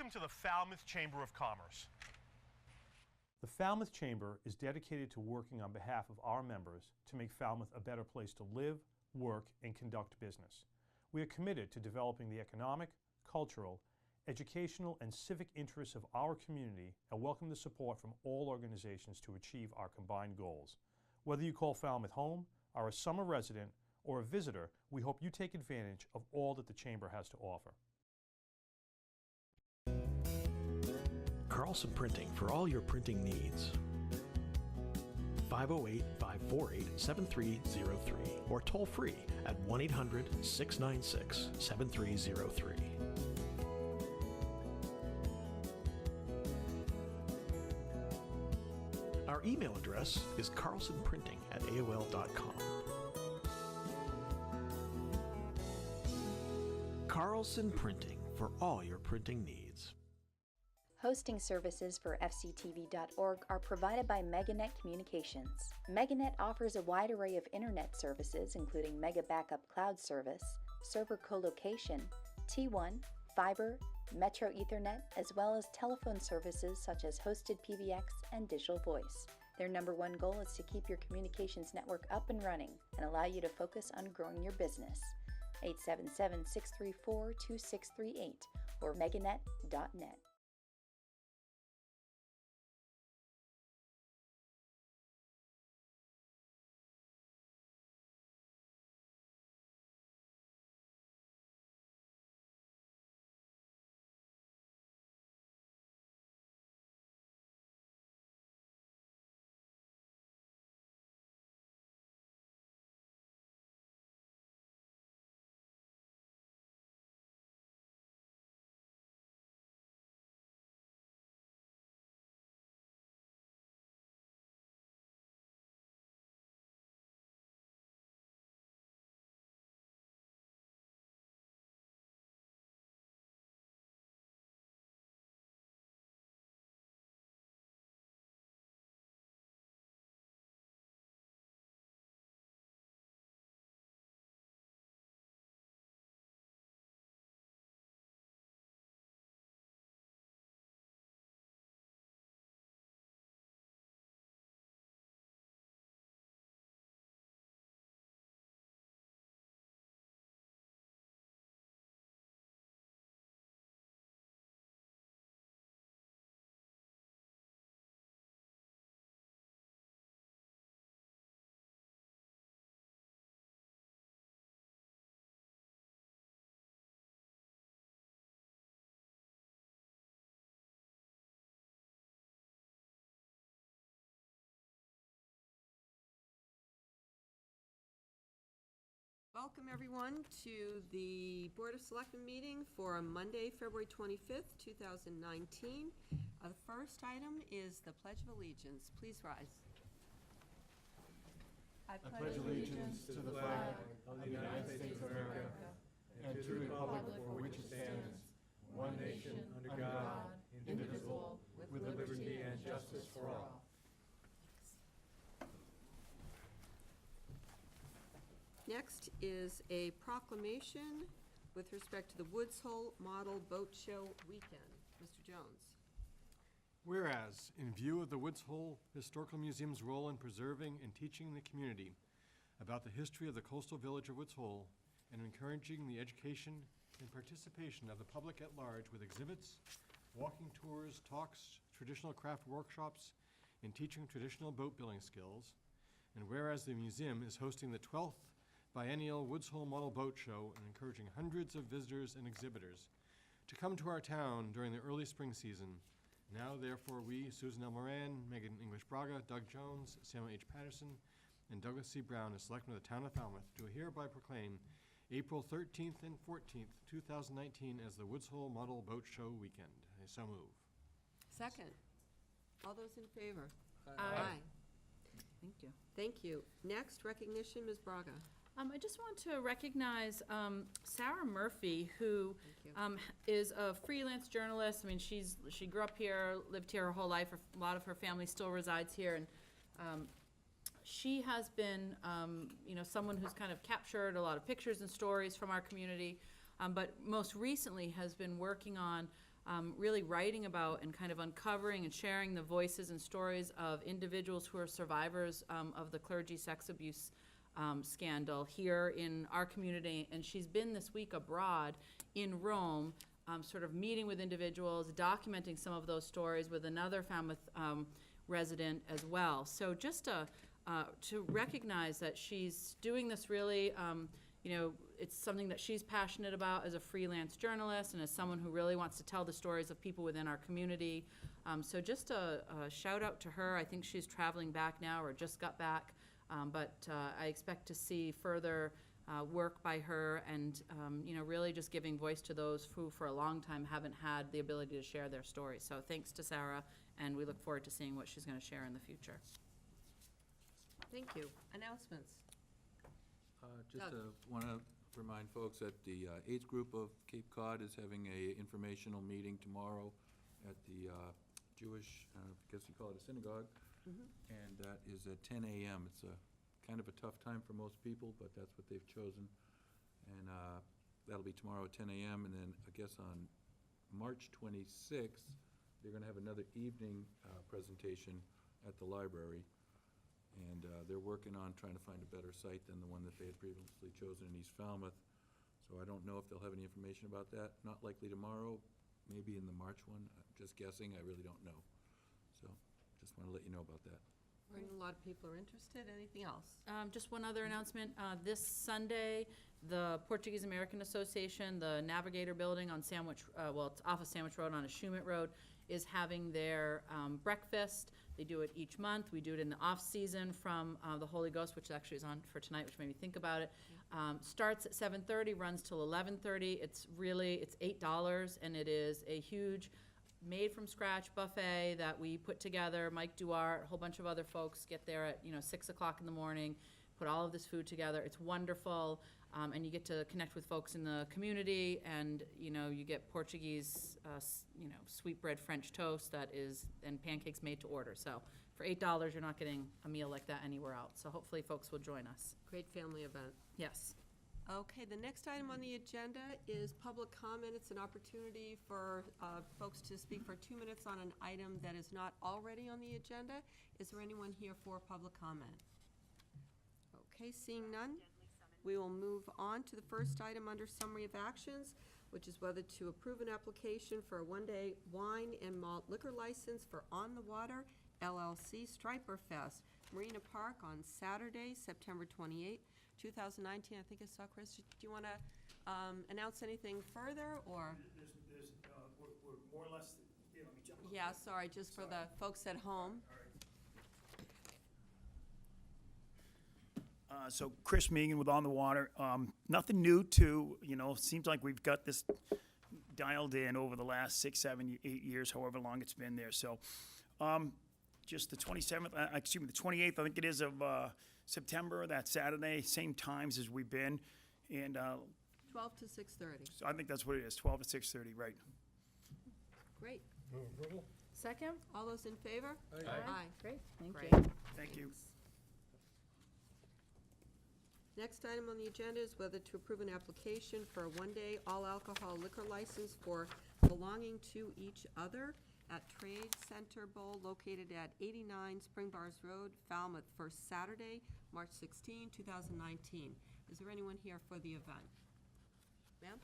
Welcome to the Falmouth Chamber of Commerce. The Falmouth Chamber is dedicated to working on behalf of our members to make Falmouth a better place to live, work, and conduct business. We are committed to developing the economic, cultural, educational, and civic interests of our community and welcome the support from all organizations to achieve our combined goals. Whether you call Falmouth home, are a summer resident, or a visitor, we hope you take advantage of all that the Chamber has to offer. Carlson Printing for all your printing needs. 508-548-7303 or toll free at 1-800-696-7303. Our email address is carlsonprinting@aol.com. Carlson Printing for all your printing needs. Hosting services for fctv.org are provided by Meganet Communications. Meganet offers a wide array of internet services including Mega Backup Cloud Service, server colocation, T1, fiber, Metro Ethernet, as well as telephone services such as hosted PBX and digital voice. Their #1 goal is to keep your communications network up and running and allow you to focus on growing your business. 877-634-2638 or meganet.net. Welcome everyone to the Board of Selectmen meeting for Monday, February 25th, 2019. The first item is the Pledge of Allegiance. Please rise. I pledge allegiance to the flag of the United States of America and to the republic for which it stands, one nation, under God, indivisible, with liberty and justice for all. Next is a proclamation with respect to the Woods Hole Model Boat Show weekend. Mr. Jones. Whereas, in view of the Woods Hole Historical Museum's role in preserving and teaching the community about the history of the coastal village of Woods Hole and encouraging the education and participation of the public at large with exhibits, walking tours, talks, traditional craft workshops, and teaching traditional boat building skills, and whereas the museum is hosting the 12th biennial Woods Hole Model Boat Show and encouraging hundreds of visitors and exhibitors to come to our town during the early spring season. Now, therefore, we, Susan L. Moran, Megan English Braga, Doug Jones, Samuel H. Patterson, and Douglas C. Brown, as Selectmen of the Town of Falmouth, do hereby proclaim April 13th and 14th, 2019 as the Woods Hole Model Boat Show weekend. I so move. Second. All those in favor? Aye. Thank you. Thank you. Next, recognition, Ms. Braga. I just want to recognize Sarah Murphy, who is a freelance journalist. I mean, she grew up here, lived here her whole life. A lot of her family still resides here, and she has been, someone who's kind of captured a lot of pictures and stories from our community, but most recently has been working on really writing about and kind of uncovering and sharing the voices and stories of individuals who are survivors of the clergy sex abuse scandal here in our community. And she's been this week abroad in Rome, sort of meeting with individuals, documenting some of those stories with another Falmouth resident as well. So just to recognize that she's doing this really, you know, it's something that she's passionate about as a freelance journalist and as someone who really wants to tell the stories of people within our community. So just a shout out to her. I think she's traveling back now or just got back, but I expect to see further work by her and, you know, really just giving voice to those who for a long time haven't had the ability to share their stories. So thanks to Sarah, and we look forward to seeing what she's going to share in the future. Thank you. Announcements. Just Doug. want to remind folks that the AIDS group of Cape Cod is having a informational meeting tomorrow at the Jewish, I guess you call it a synagogue, and that is at 10 a.m. It's a kind of a tough time for most people, but that's what they've chosen. And that'll be tomorrow at 10 a.m. And then I guess on March 26th, they're going to have another evening presentation at the library. And they're working on trying to find a better site than the one that they had previously chosen in East Falmouth. So I don't know if they'll have any information about that. Not likely tomorrow, maybe in the March one. I'm just guessing, I really don't know. So just want to let you know about that. A lot of people are interested. Anything else? Just one other announcement. This Sunday, the Portuguese American Association, the Navigator Building on Sandwich, well, it's off of Sandwich Road on Ashumet Road, is having their breakfast. They do it each month. We do it in the off-season from the Holy Ghost, which actually is on for tonight, which made me think about it. Starts at 7:30, runs till 11:30. It's $8, and it is a huge made-from-scratch buffet that we put together. Mike Duarte, a whole bunch of other folks get there at 6 o'clock in the morning, put all of this food together. It's wonderful, and you get to connect with folks in the community, and you get Portuguese, sweetbread French toast and pancakes made to order. So for $8, you're not getting a meal like that anywhere else. So hopefully folks will join us. Great family event. Yes. Okay, the next item on the agenda is public comment. It's an opportunity for folks to speak for 2 minutes on an item that is not already on the agenda. Is there anyone here for public comment? Okay, seeing none, we will move on to the first item under summary of actions, which is whether to approve an application for a one-day wine and malt liquor license for On the Water LLC Striper Fest, Marina Park on Saturday, September 28th, 2019. I think I saw Chris. Do you want to announce anything further, or? We're more or less, let me jump up. Yeah, sorry, just for the folks at home. So Chris Megan with On the Water. Nothing new to, seems like we've got this dialed in over the last 6, 7, 8 years, however long it's been there. So just the 27th, the 28th, I think it is, of September, that Saturday, same times as we've been. And 12 to 6:30. so I think that's what it is, 12 to 6:30, right? Great. Move approval? Second? All those in favor? Aye. Great, thank Great. you. Thank you. Next item on the agenda is whether to approve an application for a one-day all-alcohol liquor license for Belonging to Each Other at Trade Center Bowl located at 89 Spring Bars Road, Falmouth, for Saturday, March 16, 2019. Is there anyone here for the event? Ma'am?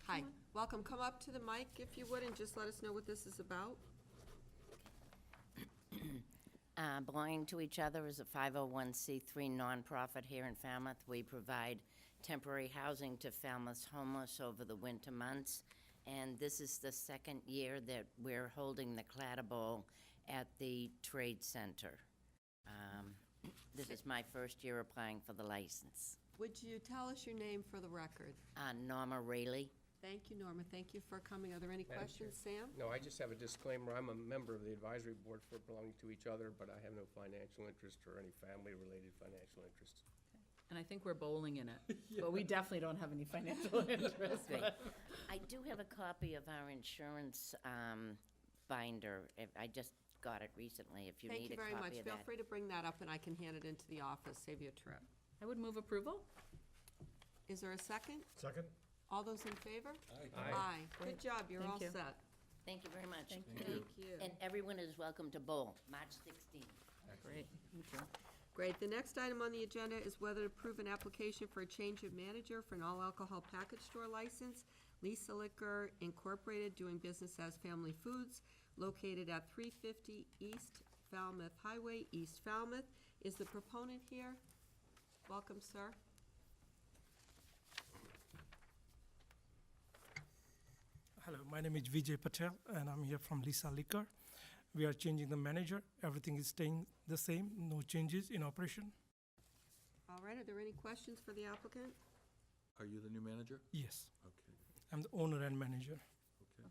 Hi, welcome. Come up to the mic if you would, and just let us know what this is about. Belonging to Each Other is a 501c3 nonprofit here in Falmouth. We provide temporary housing to Falmouth's homeless over the winter months, and this is the second year that we're holding the Clatter Bowl at the Trade Center. This is my first year applying for the license. Would you tell us your name for the record? Norma Rayleigh. Thank you, Norma. Thank you for coming. Are there any Madam questions, Sam? No, I just have a disclaimer. I'm a member of the advisory board for Belonging to Each Other, but I have no financial interest or any family-related financial interest. And I think we're bowling in it, but we definitely don't have any financial interest. Great. but- I do have a copy of our insurance binder. I just got it recently, if you Thank need you a very much. copy of Feel that. free to bring that up, and I can hand it into the office, save you a trip. I would move approval. Is there a second? Second? All those in favor? Aye. Good job, you're all Thank you. set. Thank you very much. Thank Thank you. And everyone is welcome to bowl, March 16th. Great, thank you. Great. The next item on the agenda is whether to approve an application for a change of manager for an all-alcohol package store license. Lisa Liquor Incorporated, doing business as Family Foods, located at 350 East Falmouth Highway, East Falmouth. Is the proponent here? Welcome, sir. Hello, my name is Vijay Patel, and I'm here from Lisa Liquor. We are changing the manager. Everything is staying the same, no changes in operation. All right, are there any questions for the applicant? Are you the new manager? Yes, Okay, I'm the owner and manager. okay.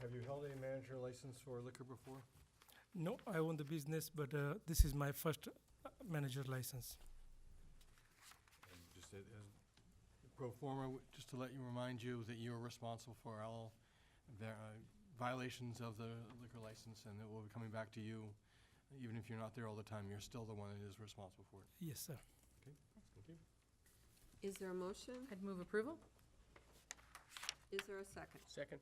Have you held a manager license for liquor before? No, I own the business, but this is my first manager license. And just as pro forma, just to let you remind you that you are responsible for all violations of the liquor license, and it will be coming back to you. Even if you're not there all the time, you're still the one that is responsible for it. Yes, sir. Okay, thank you. Is there a motion? I'd move approval? Is there a second? Second.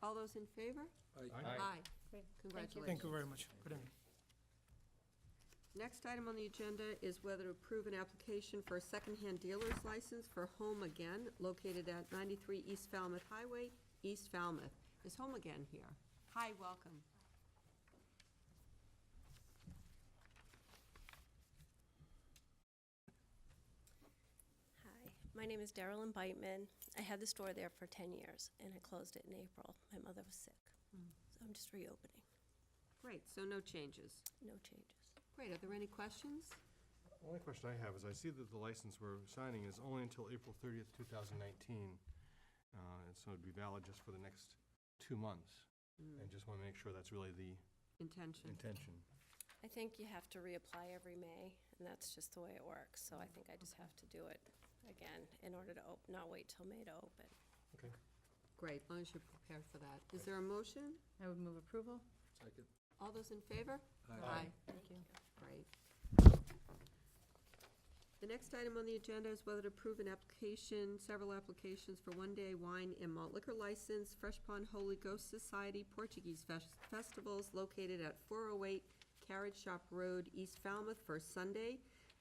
All those in favor? Aye. Great. Congratulations. Thank you very much. Good evening. Next item on the agenda is whether to approve an application for a secondhand dealer's license for Home Again, located at 93 East Falmouth Highway, East Falmouth. Is Home Again here? Hi, welcome. Hi, my name is Darylyn Beitman. I had the store there for 10 years, and I closed it in April. My mother was sick, so I'm just reopening. Great, so no changes. No changes. Great, are there any questions? The only question I have is I see that the license we're signing is only until April 30th, 2019. And so it'd be valid just for the next 2 months. And just want to make sure that's really the Intention. intention. I think you have to reapply every May, and that's just the way it works. So I think I just have to do it again in order to not wait till May to open. Okay. Great, as long as you're prepared for that. Is there a motion? I would move approval? Second. All those in favor? Aye. Thank you. Great. The next item on the agenda is whether to approve an application, several applications for one-day wine and malt liquor license, Fresh Pond Holy Ghost Society Portuguese Festivals, located at 408 Carriage Shop Road, East Falmouth, for Sunday,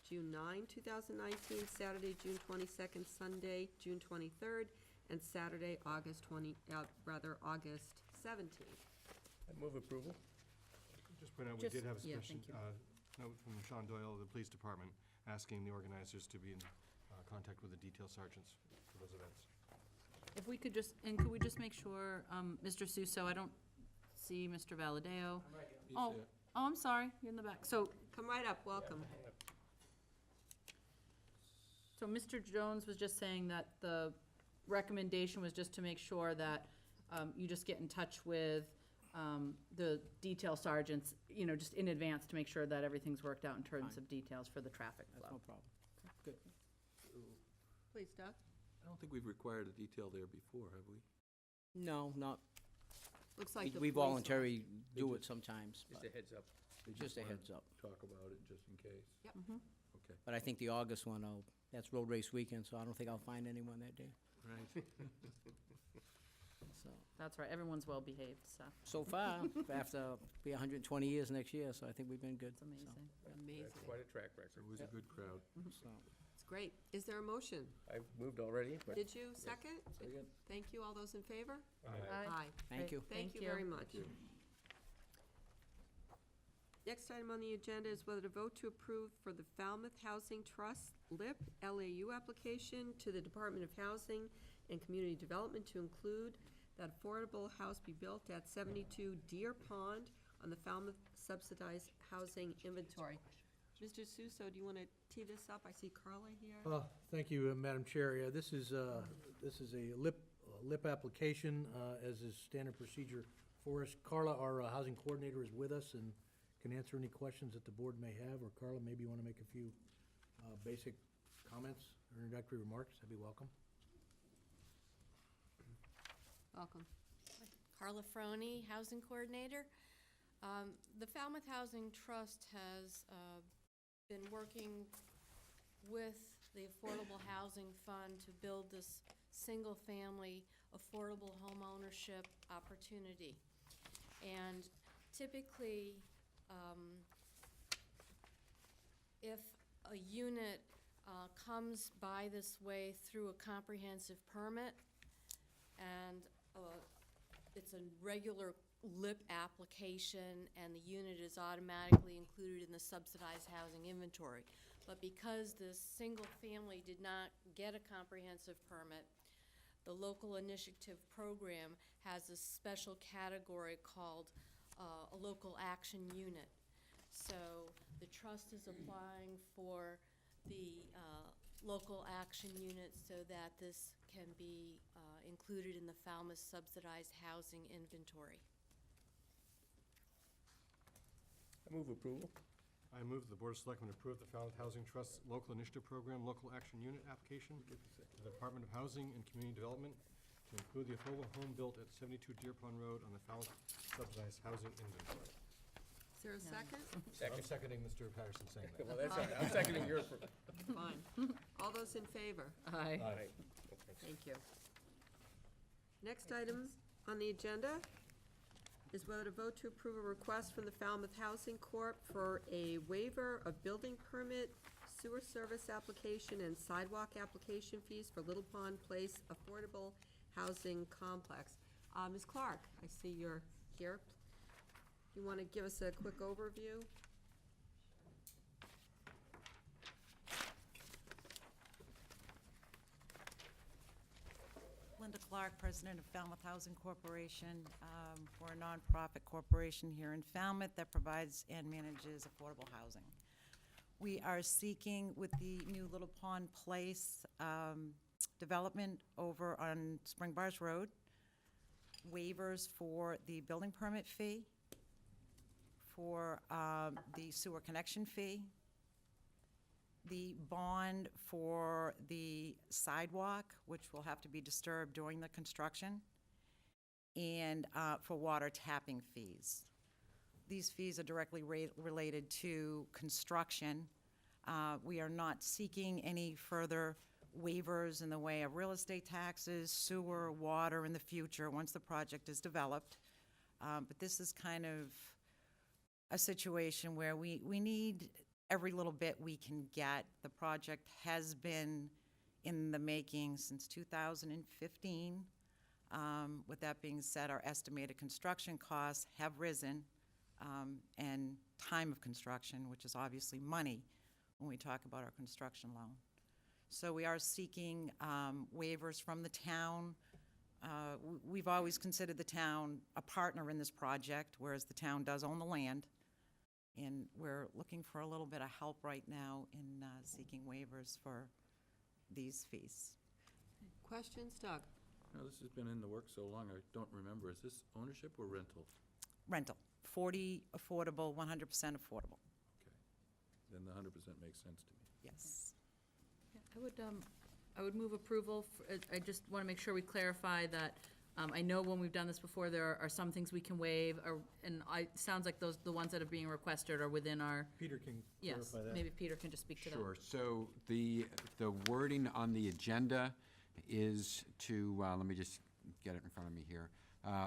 June 9, 2019, Saturday, June 22nd, Sunday, June 23rd, and Saturday, August 17th. I move approval. Just point out, we Just- did have a yeah, sufficient thank note from Sean Doyle of the police department asking the organizers to be in contact with the detail sergeants for those events. If we could just, and could we just make sure, Mr. Suso, I don't see Mr. Valadeo. Oh, there. oh, I'm sorry, you're in the back. So, Come right up, welcome. so Mr. Jones was just saying that the recommendation was just to make sure that you just get in touch with the detail sergeants, you know, just in advance to make sure that everything's worked out in terms of details for the traffic flow. No problem. Good. Please, Doug. I don't think we've required a detail there before, have we? No, not, Looks like the we police voluntarily do it sometimes, Just but a heads up. They just a wanna heads up. Talk about it just in case. Yep. Okay. But I think the August one, that's road race weekend, so I don't think I'll find anyone that day. Right. So, That's right, everyone's well-behaved, so so far, after be 120 years next year, so I think we've been good. it's amazing. Amazing. That's quite a track It record. was a good crowd. So, It's great. Is there a motion? I've moved already, but Did you second? Second. Thank you. All those in favor? Aye. thank Great. you. Thank you very much. Next item on the agenda is whether to vote to approve for the Falmouth Housing Trust LIP LAU application to the Department of Housing and Community Development to include that affordable house be built at 72 Deer Pond on the Falmouth subsidized housing inventory. Mr. Suso, do you want to tee this up? I see Carla here. Thank you, Madam Chair. Yeah, this is a LIP application, as is standard procedure for us. Carla, our housing coordinator, is with us and can answer any questions that the board may have. Or Carla, maybe you want to make a few basic comments or introductory remarks. That'd be welcome. Welcome. Carla Froni, Housing Coordinator. The Falmouth Housing Trust has been working with the Affordable Housing Fund to build this single-family affordable home ownership opportunity. And typically, if a unit comes by this way through a comprehensive permit, and it's a regular LIP application, and the unit is automatically included in the subsidized housing inventory. But because this single family did not get a comprehensive permit, the local initiative program has a special category called a local action unit. So the trust is applying for the local action unit so that this can be included in the Falmouth subsidized housing inventory. I move approval. I move the Board of Selectmen approve the Falmouth Housing Trust's Local Initiative Program Local Action Unit application to the Department of Housing and Community Development to include the affordable home built at 72 Deer Pond Road on the Falmouth subsidized housing inventory. Is there a second? I'm seconding Mr. Patterson saying that. Well, that's all right. I'm seconding your approval. Fine. All those in favor? Aye. Aye. Thank you. Next item on the agenda is whether to vote to approve a request from the Falmouth Housing Corp. For a waiver of building permit, sewer service application, and sidewalk application fees for Little Pond Place Affordable Housing Complex. Ms. Clark, I see you're here. You want to give us a quick overview? Linda Clark, President of Falmouth Housing Corporation. We're a nonprofit corporation here in Falmouth that provides and manages affordable housing. We are seeking, with the new Little Pond Place development over on Spring Bars Road, waivers for the building permit fee, for the sewer connection fee, the bond for the sidewalk, which will have to be disturbed during the construction, and for water tapping fees. These fees are directly related to construction. We are not seeking any further waivers in the way of real estate taxes, sewer, water in the future once the project is developed. But this is kind of a situation where we need every little bit we can get. The project has been in the making since 2015. With that being said, our estimated construction costs have risen, and time of construction, which is obviously money when we talk about our construction loan. So we are seeking waivers from the town. We've always considered the town a partner in this project, whereas the town does own the land. And we're looking for a little bit of help right now in seeking waivers for these fees. Questions, Doug? No, this has been in the works so long, I don't remember. Is this ownership or rental? Rental, 40 affordable, 100% affordable. Okay. Then the 100% makes sense to me. Yes. I would move approval. I just want to make sure we clarify that. I know when we've done this before, there are some things we can waive, and it sounds like the ones that are being requested are within our. Peter can Yes, clarify that. maybe Peter can just speak to that. Sure. So the wording on the agenda is to, let me just get it in front of me here,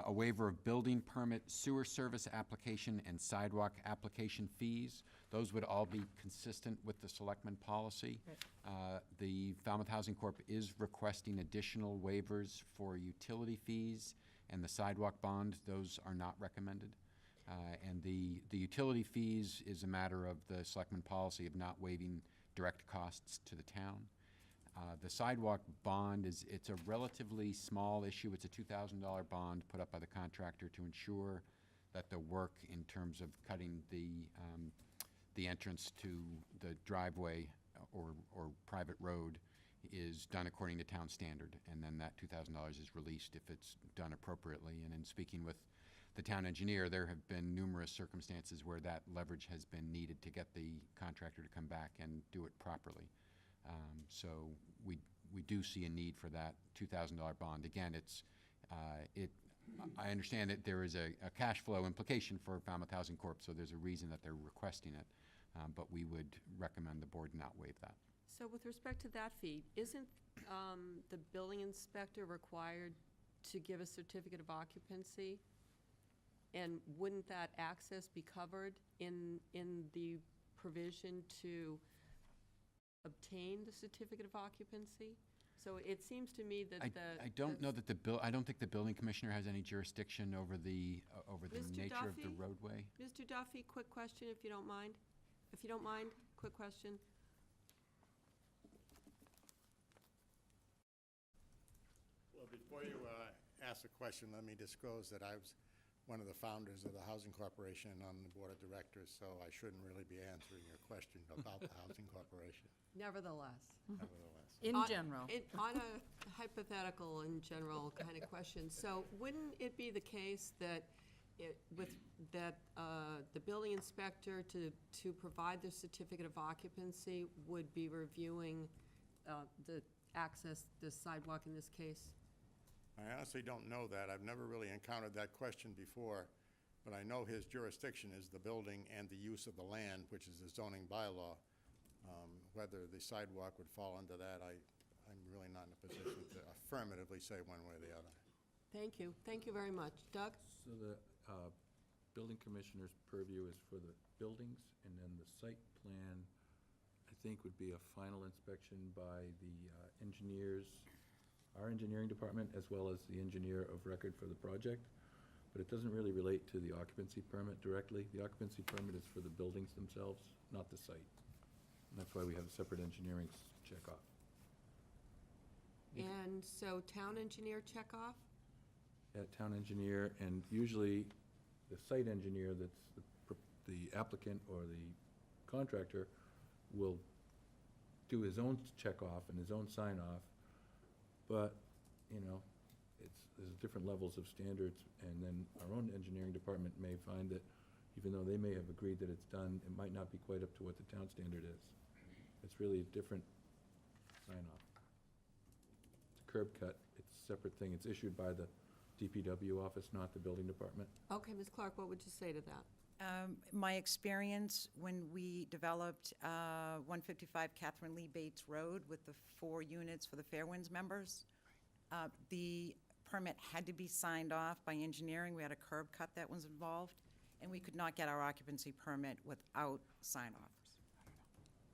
a waiver of building permit, sewer service application, and sidewalk application fees. Those would all be consistent with the Selectmen policy. The Falmouth Housing Corp. is requesting additional waivers for utility fees and the sidewalk bond. Those are not recommended. And the utility fees is a matter of the Selectmen policy of not waiving direct costs to the town. The sidewalk bond it's a relatively small issue. It's a $2,000 bond put up by the contractor to ensure that the work in terms of cutting the entrance to the driveway or private road is done according to town standard, and then that $2,000 is released if it's done appropriately. And in speaking with the town engineer, there have been numerous circumstances where that leverage has been needed to get the contractor to come back and do it properly. So we do see a need for that $2,000 bond. Again, I understand that there is a cash flow implication for Falmouth Housing Corp., so there's a reason that they're requesting it, but we would recommend the board not waive that. So with respect to that fee, isn't the building inspector required to give a certificate of occupancy? And wouldn't that access be covered in the provision to obtain the certificate of occupancy? So it seems to me that I don't know that I don't think the building commissioner has any jurisdiction over the Mr. nature of the Duffy? roadway. Mr. Duffy, quick question if you don't mind. If you don't mind, quick question. Well, before you ask the question, let me disclose that I was one of the founders of the Housing Corporation and on the Board of Directors, so I shouldn't really be answering your question about the Housing Corporation. Nevertheless. Nevertheless. In general. On a hypothetical in general kind of question, so wouldn't it be the case that the building inspector to provide the certificate of occupancy would be reviewing the sidewalk in this case? I honestly don't know that. I've never really encountered that question before, but I know his jurisdiction is the building and the use of the land, which is the zoning bylaw. Whether the sidewalk would fall under that, I'm really not in a position to affirmatively say one way or the other. Thank you. Thank you very much. Doug? So the building commissioner's purview is for the buildings, and then the site plan, I think, would be a final inspection by the engineers, our engineering department, as well as the engineer of record for the project. But it doesn't really relate to the occupancy permit directly. The occupancy permit is for the buildings themselves, not the site. And that's why we have a separate engineering checkoff. And so town engineer checkoff? Town engineer, and usually the site engineer that's the applicant or the contractor will do his own checkoff and his own sign-off. But, you know, there's different levels of standards, and then our own engineering department may find that even though they may have agreed that it's done, it might not be quite up to what the town standard is. It's really a different sign-off. It's a curb cut, it's a separate thing, it's issued by the DPW office, not the building department. Okay, Ms. Clark, what would you say to that? My experience when we developed 155 Catherine Lee Bates Road with the 4 units for the Fairwinds members, the permit had to be signed off by engineering. We had a curb cut that was involved, and we could not get our occupancy permit without sign-off.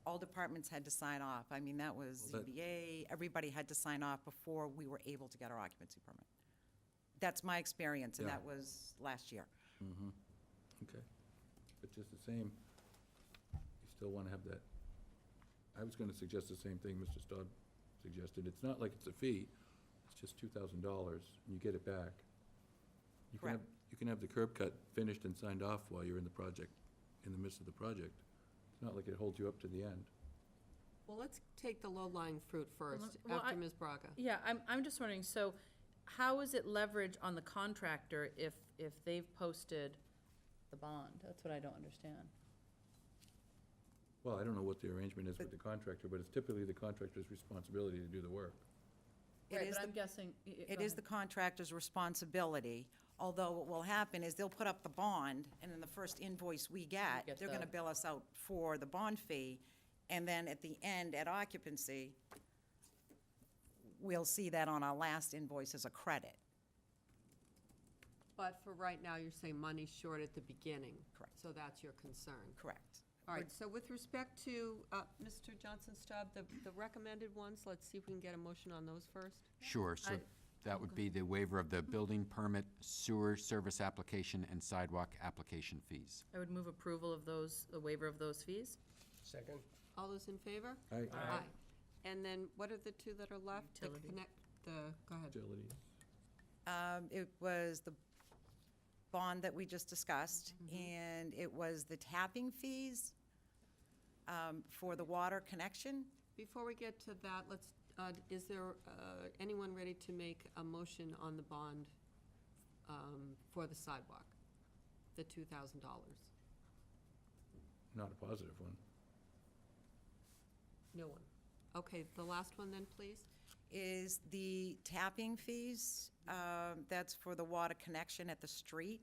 All departments had to sign off. I mean, that was ZBA, everybody had to sign off before we were able to get our occupancy permit. That's my experience, and Yeah. that was last year. Mm-hmm. Okay. But just the same, you still want to have that. I was going to suggest the same thing Mr. Stodd suggested. It's not like it's a fee. It's just $2,000, and you get it back. Correct. You can have the curb cut finished and signed off while you're in the project, in the midst of the project. It's not like it holds you up to the end. Well, let's take the low-lying fruit first, Well, after Ms. Braga. Yeah, I'm just wondering, so how is it leverage on the contractor if they've posted the bond? That's what I don't understand. Well, I don't know what the arrangement is with the contractor, but it's typically the contractor's responsibility to do the work. Right, is but the- I'm guessing. It is the contractor's responsibility, although what will happen is they'll put up the bond, and in the first invoice we get, get they're the- gonna bill us out for the bond fee, and then at the end, at occupancy, we'll see that on our last invoice as a credit. But for right now, you're saying money's short at the beginning. Correct. So that's your concern. Correct. All right, so with respect to, Mr. Johnson-Stubb, the recommended ones, let's see if we can get a motion on those first. Sure, so that would be the waiver of the building permit, sewer service application, and sidewalk application fees. I would move approval of those, the waiver of those fees. Second? All those in favor? Aye. Aye. And then what are the two that are left? Utilities. Go ahead. Utilities. It was the bond that we just discussed, and it was the tapping fees for the water connection. Before we get to that, let's, is there anyone ready to make a motion on the bond for the sidewalk, the $2,000? Not a positive one. No one. Okay, the last one then, please. Is the tapping fees, that's for the water connection at the street.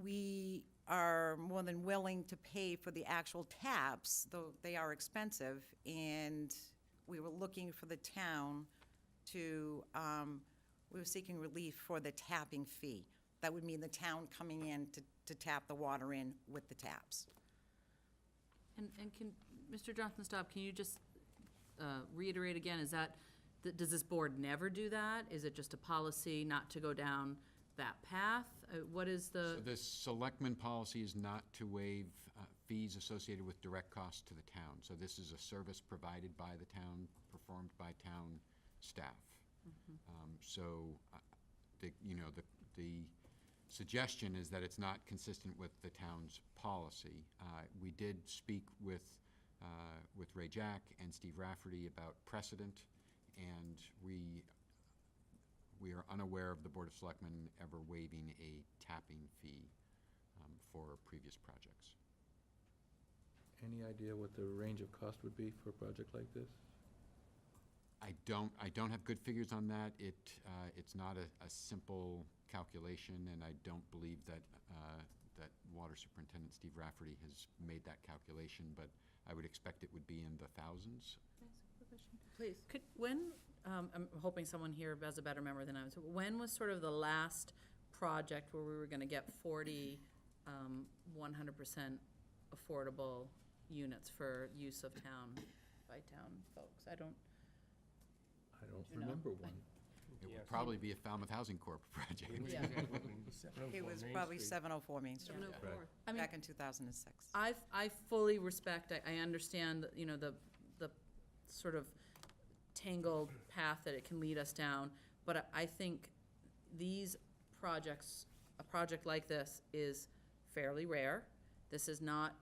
We are more than willing to pay for the actual taps, though they are expensive, and we were looking for the town to, we were seeking relief for the tapping fee. That would mean the town coming in to tap the water in with the taps. And can, Mr. Johnson-Staub, can you just reiterate again, is that, does this board never do that? Is it just a policy not to go down that path? What is the? So the selectmen policy is not to waive fees associated with direct costs to the town. So this is a service provided by the town, performed by town staff. So, the suggestion is that it's not consistent with the town's policy. We did speak with Ray Jack and Steve Rafferty about precedent, and we are unaware of the Board of Selectmen ever waiving a tapping fee for previous projects. Any idea what the range of cost would be for a project like this? I don't have good figures on that. It's not a simple calculation, and I don't believe that that Water Superintendent Steve Rafferty has made that calculation, but I would expect it would be in the thousands. Please. I'm hoping someone here has a better memory than I was. When was sort of the last project where we were gonna get 40, 100% affordable units for use of by town folks? I don't remember one. It would probably be a Falmouth Housing Corp. project. Yeah. It was probably 704 Main Street. 704. Right. I mean, Back in 2006. I fully respect, I understand, the sort of tangled path that it can lead us down, but I think these projects, a project like this is fairly rare. This is not,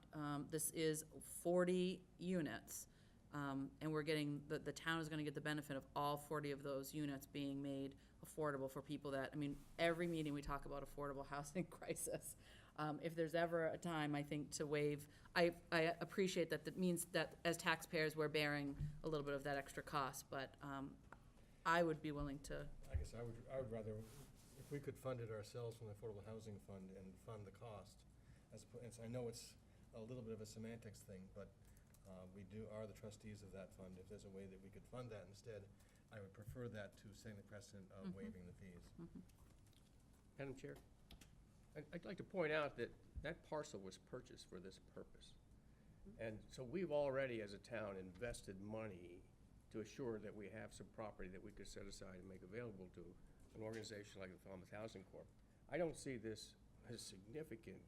this is 40 units, and we're getting, the town is gonna get the benefit of all 40 of those units being made affordable for people that, every meeting we talk about affordable housing crisis. If there's ever a time, I think, to waive, I appreciate that means that as taxpayers, we're bearing a little bit of that extra cost, but I would be willing to. I guess I would rather, if we could fund it ourselves from the Affordable Housing Fund and fund the cost, I know it's a little bit of a semantics thing, but we are the trustees of that fund. If there's a way that we could fund that instead, I would prefer that to setting the precedent of waiving the fees. Madam Chair, I'd like to point out that that parcel was purchased for this purpose. And so we've already, as a town, invested money to assure that we have some property that we could set aside and make available to an organization like the Falmouth Housing Corp. I don't see this as significant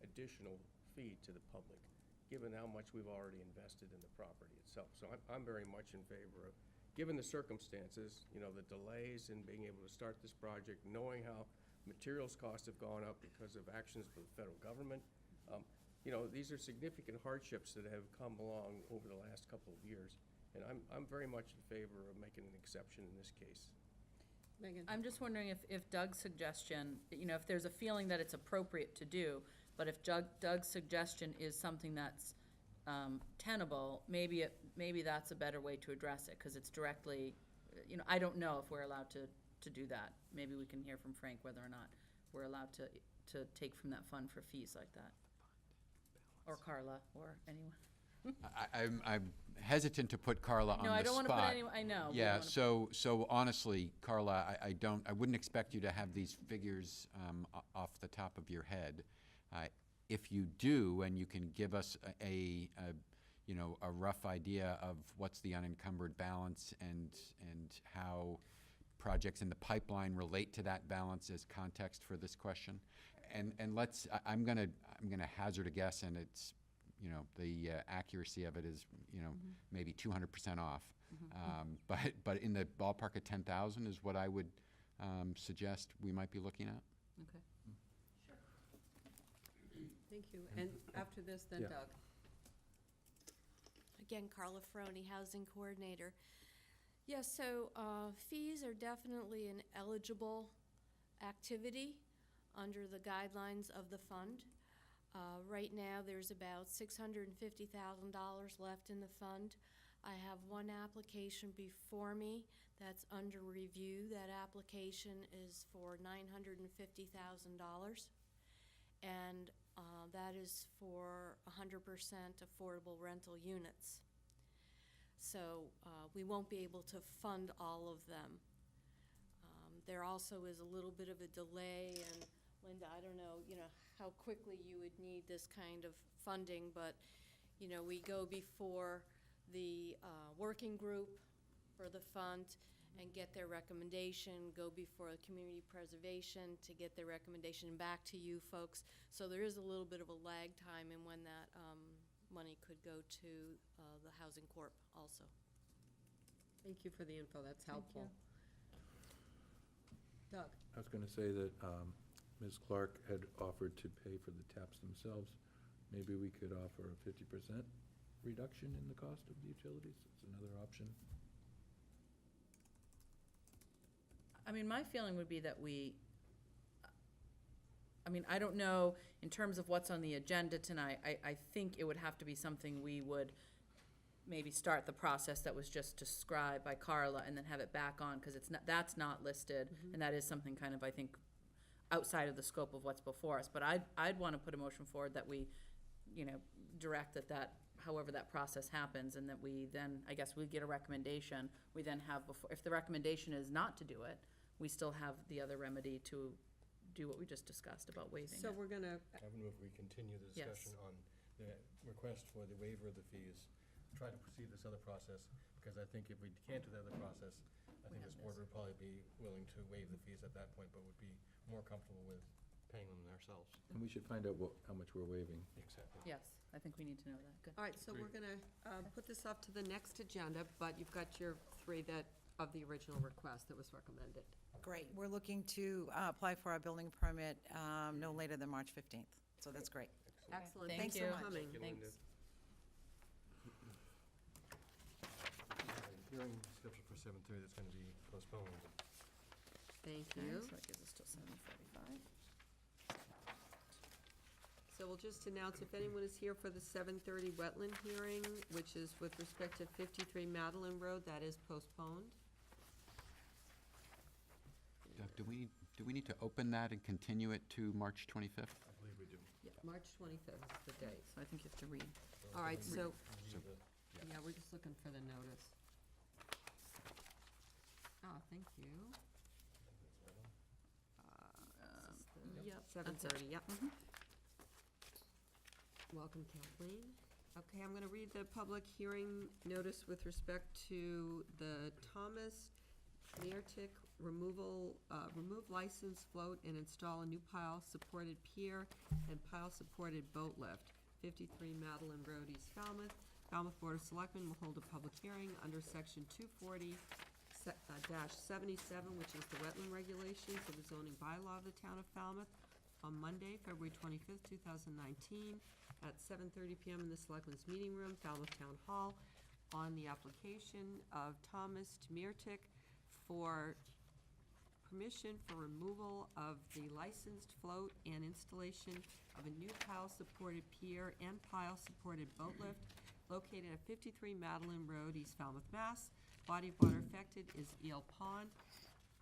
additional fee to the public, given how much we've already invested in the property itself. So I'm very much in favor of, given the circumstances, the delays in being able to start this project, knowing how materials costs have gone up because of actions of the federal government. These are significant hardships that have come along over the last couple of years, and I'm very much in favor of making an exception in this case. Megan? I'm just wondering if Doug's suggestion, if there's a feeling that it's appropriate to do, but if Doug's suggestion is something that's tenable, maybe that's a better way to address it, because it's directly, I don't know if we're allowed to do that. Maybe we can hear from Frank whether or not we're allowed to take from that fund for fees like that. Or Carla, or anyone. I'm hesitant to put Carla on the spot. No, I don't want to put anyone, I know. Yeah, so honestly, Carla, I wouldn't expect you to have these figures off the top of your head. If you do, and you can give us a rough idea of what's the unencumbered balance and how projects in the pipeline relate to that balance as context for this question. And I'm gonna hazard a guess, and it's, the accuracy of it is, maybe 200% off. But in the ballpark of 10,000 is what I would suggest we might be looking at. Okay. Thank you. And after this, then Yeah. Doug. Again, Carla Ferroni, Housing Coordinator. Yes, so fees are definitely an eligible activity under the guidelines of the fund. Right now, there's about $650,000 left in the fund. I have one application before me that's under review. That application is for $950,000. And That is for 100% affordable rental units. So we won't be able to fund all of them. There also is a little bit of a delay, and Linda, I don't know, how quickly you would need this kind of funding, but, we go before the working group for the fund and get their recommendation, go before community preservation to get their recommendation back to you folks. So there is a little bit of a lag time in when that money could go to the Housing Corp also. Thank you for the info, that's helpful. Doug? I was going to say that Ms. Clark had offered to pay for the taps themselves. Maybe we could offer a 50% reduction in the cost of the utilities. It's another option. I mean, my feeling would be that I don't know, in terms of what's on the agenda tonight, I think it would have to be something we would maybe start the process that was just described by Carla and then have it back on, because that's not listed, and that is something kind of, I think, outside of the scope of what's before us. But I'd want to put a motion forward that we, direct that however that process happens, and that we then, I guess, we get a recommendation, we then have before, if the recommendation is not to do it, we still have the other remedy to do what we just discussed about waiving So it. we're gonna, I would move we continue the discussion on the request for the waiver of the fees, try to proceed this other process, because I think if we can't do the other process, I think this board would probably be willing to waive the fees at that point, but would be more comfortable with paying them ourselves. And we should find out how much we're waiving. Exactly. Yes, I think we need to know that. Good. all right, so we're gonna put this off to the next agenda, but you've got your three of the original request that was recommended. Great. We're looking to apply for our building permit no later than March 15th. So that's great. Excellent, Thank thanks you. for coming. Thanks. Hearing scheduled for 7:30, that's going to be postponed. Thank Okay, you. so that gives us till 7:45. So we'll just announce if anyone is here for the 7:30 wetland hearing, which is with respect to 53 Madeline Road, that is postponed. Do we need to open that and continue it to March 25th? I believe we do. Yeah, March 25th is the date. So I think you have to read. All right, so, So- yeah, we're just looking for the notice. Oh, thank you. Yep. 7:30, yep. Welcome, Kathleen. Okay, I'm gonna read the public hearing notice with respect to the Thomas Meartic remove license, float, and install a new pile-supported pier and pile-supported boat lift, 53 Madeline Road, East Falmouth. Falmouth Board of Selectmen will hold a public hearing under section 240-77, which is the wetland regulations of the zoning bylaw of the town of Falmouth, on Monday, February 25th, 2019, at 7:30 PM in the Selectmen's Meeting Room, Falmouth Town Hall, on the application of Thomas Meartic for permission for removal of the licensed float and installation of a new pile-supported pier and pile-supported boat lift located at 53 Madeline Road, East Falmouth, Mass. Body of water affected is Eel Pond.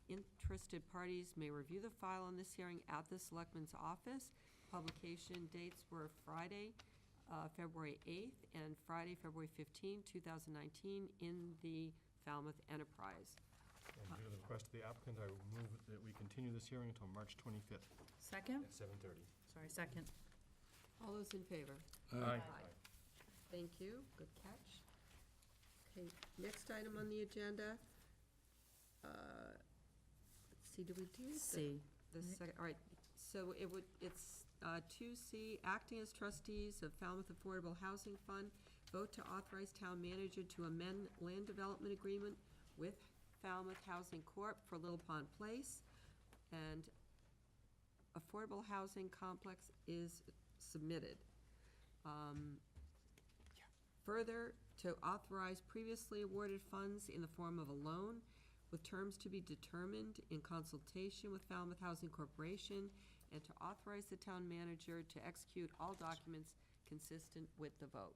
Interested parties may review the file on this hearing at the Selectman's office. Publication dates were Friday, February 8th, and Friday, February 15th, 2019, in the Falmouth Enterprise. And due to the request of the applicant, I will move that we continue this hearing until March 25th Second? at 7:30. Sorry, second. All those in favor? Aye. Thank you, good catch. Okay, next item on the agenda. Let's see, do we do? C. The second, all right, so it's 2C, acting as trustees of Falmouth Affordable Housing Fund, vote to authorize town manager to amend land development agreement with Falmouth Housing Corp. for Little Pond Place, and affordable housing complex is submitted. Further, to authorize previously awarded funds in the form of a loan with terms to be determined in consultation with Falmouth Housing Corporation, and to authorize the town manager to execute all documents consistent with the vote.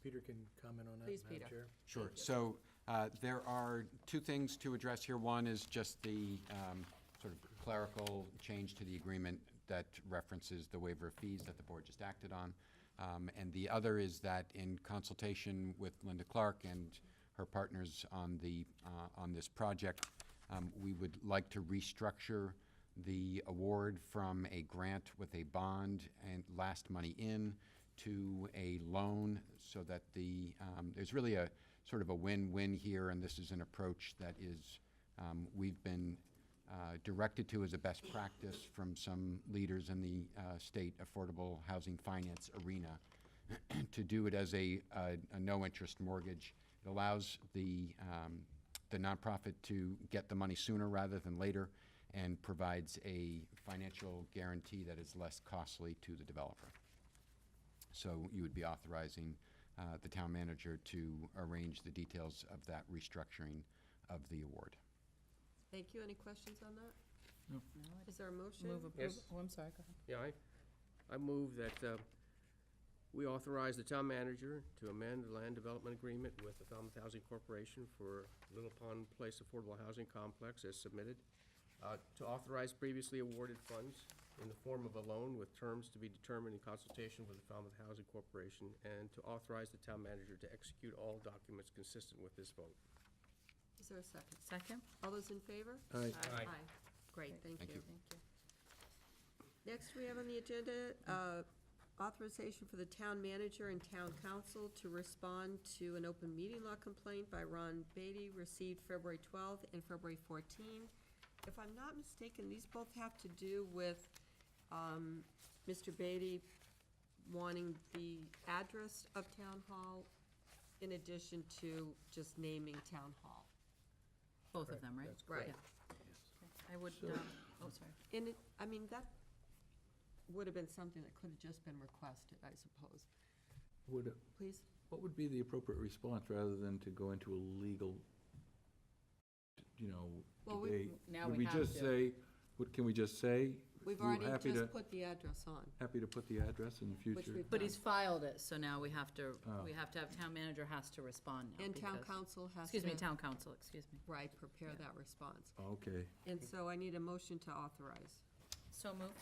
Peter can comment on that, Please, Madam Peter. Chair. Sure. So there are two things to address here. One is just the sort of clerical change to the agreement that references the waiver of fees that the board just acted on. And the other is that in consultation with Linda Clark and her partners on this project, we would like to restructure the award from a grant with a bond and last money in to a loan, so that there's really a sort of a win-win here, and this is an approach that is we've been directed to as a best practice from some leaders in the state affordable housing finance arena to do it as a no-interest mortgage. It allows the nonprofit to get the money sooner rather than later, and provides a financial guarantee that is less costly to the developer. So you would be authorizing the town manager to arrange the details of that restructuring of the award. Thank you. Any questions on that? No. Is there a motion? Move approval. Yes. Oh, I'm sorry, go ahead. Yeah, I move that we authorize the town manager to amend the land development agreement with the Falmouth Housing Corporation for Little Pond Place Affordable Housing Complex as submitted, to authorize previously awarded funds in the form of a loan with terms to be determined in consultation with the Falmouth Housing Corporation, and to authorize the town manager to execute all documents consistent with this vote. Is there a second? Second? All those in favor? Aye. Aye. Great, thank Thank you. you. Thank you. Next, we have on the agenda, authorization for the town manager and town council to respond to an open meeting law complaint by Ron Beatty received February 12th and February 14th. If I'm not mistaken, these both have to do with Mr. Beatty wanting the address of town hall in addition to just naming town hall. Both of them, right? That's Right. Yeah. I would, So- oh, sorry. And it, I mean, that would have been something that could have just been requested, I suppose. Please? What would be the appropriate response, rather than to go into a legal, Well, debate? now Would we we have just to. say, can we just say? We've we're already happy just to- put the address on. Happy to put the address in the Which future? we've But done. he's filed it, so now we have to, Oh. we have to have, town manager has to respond now. And town because- council has to. Excuse me, town council, excuse me. Right, prepare that response. Okay. And so I need a motion to authorize. So moved.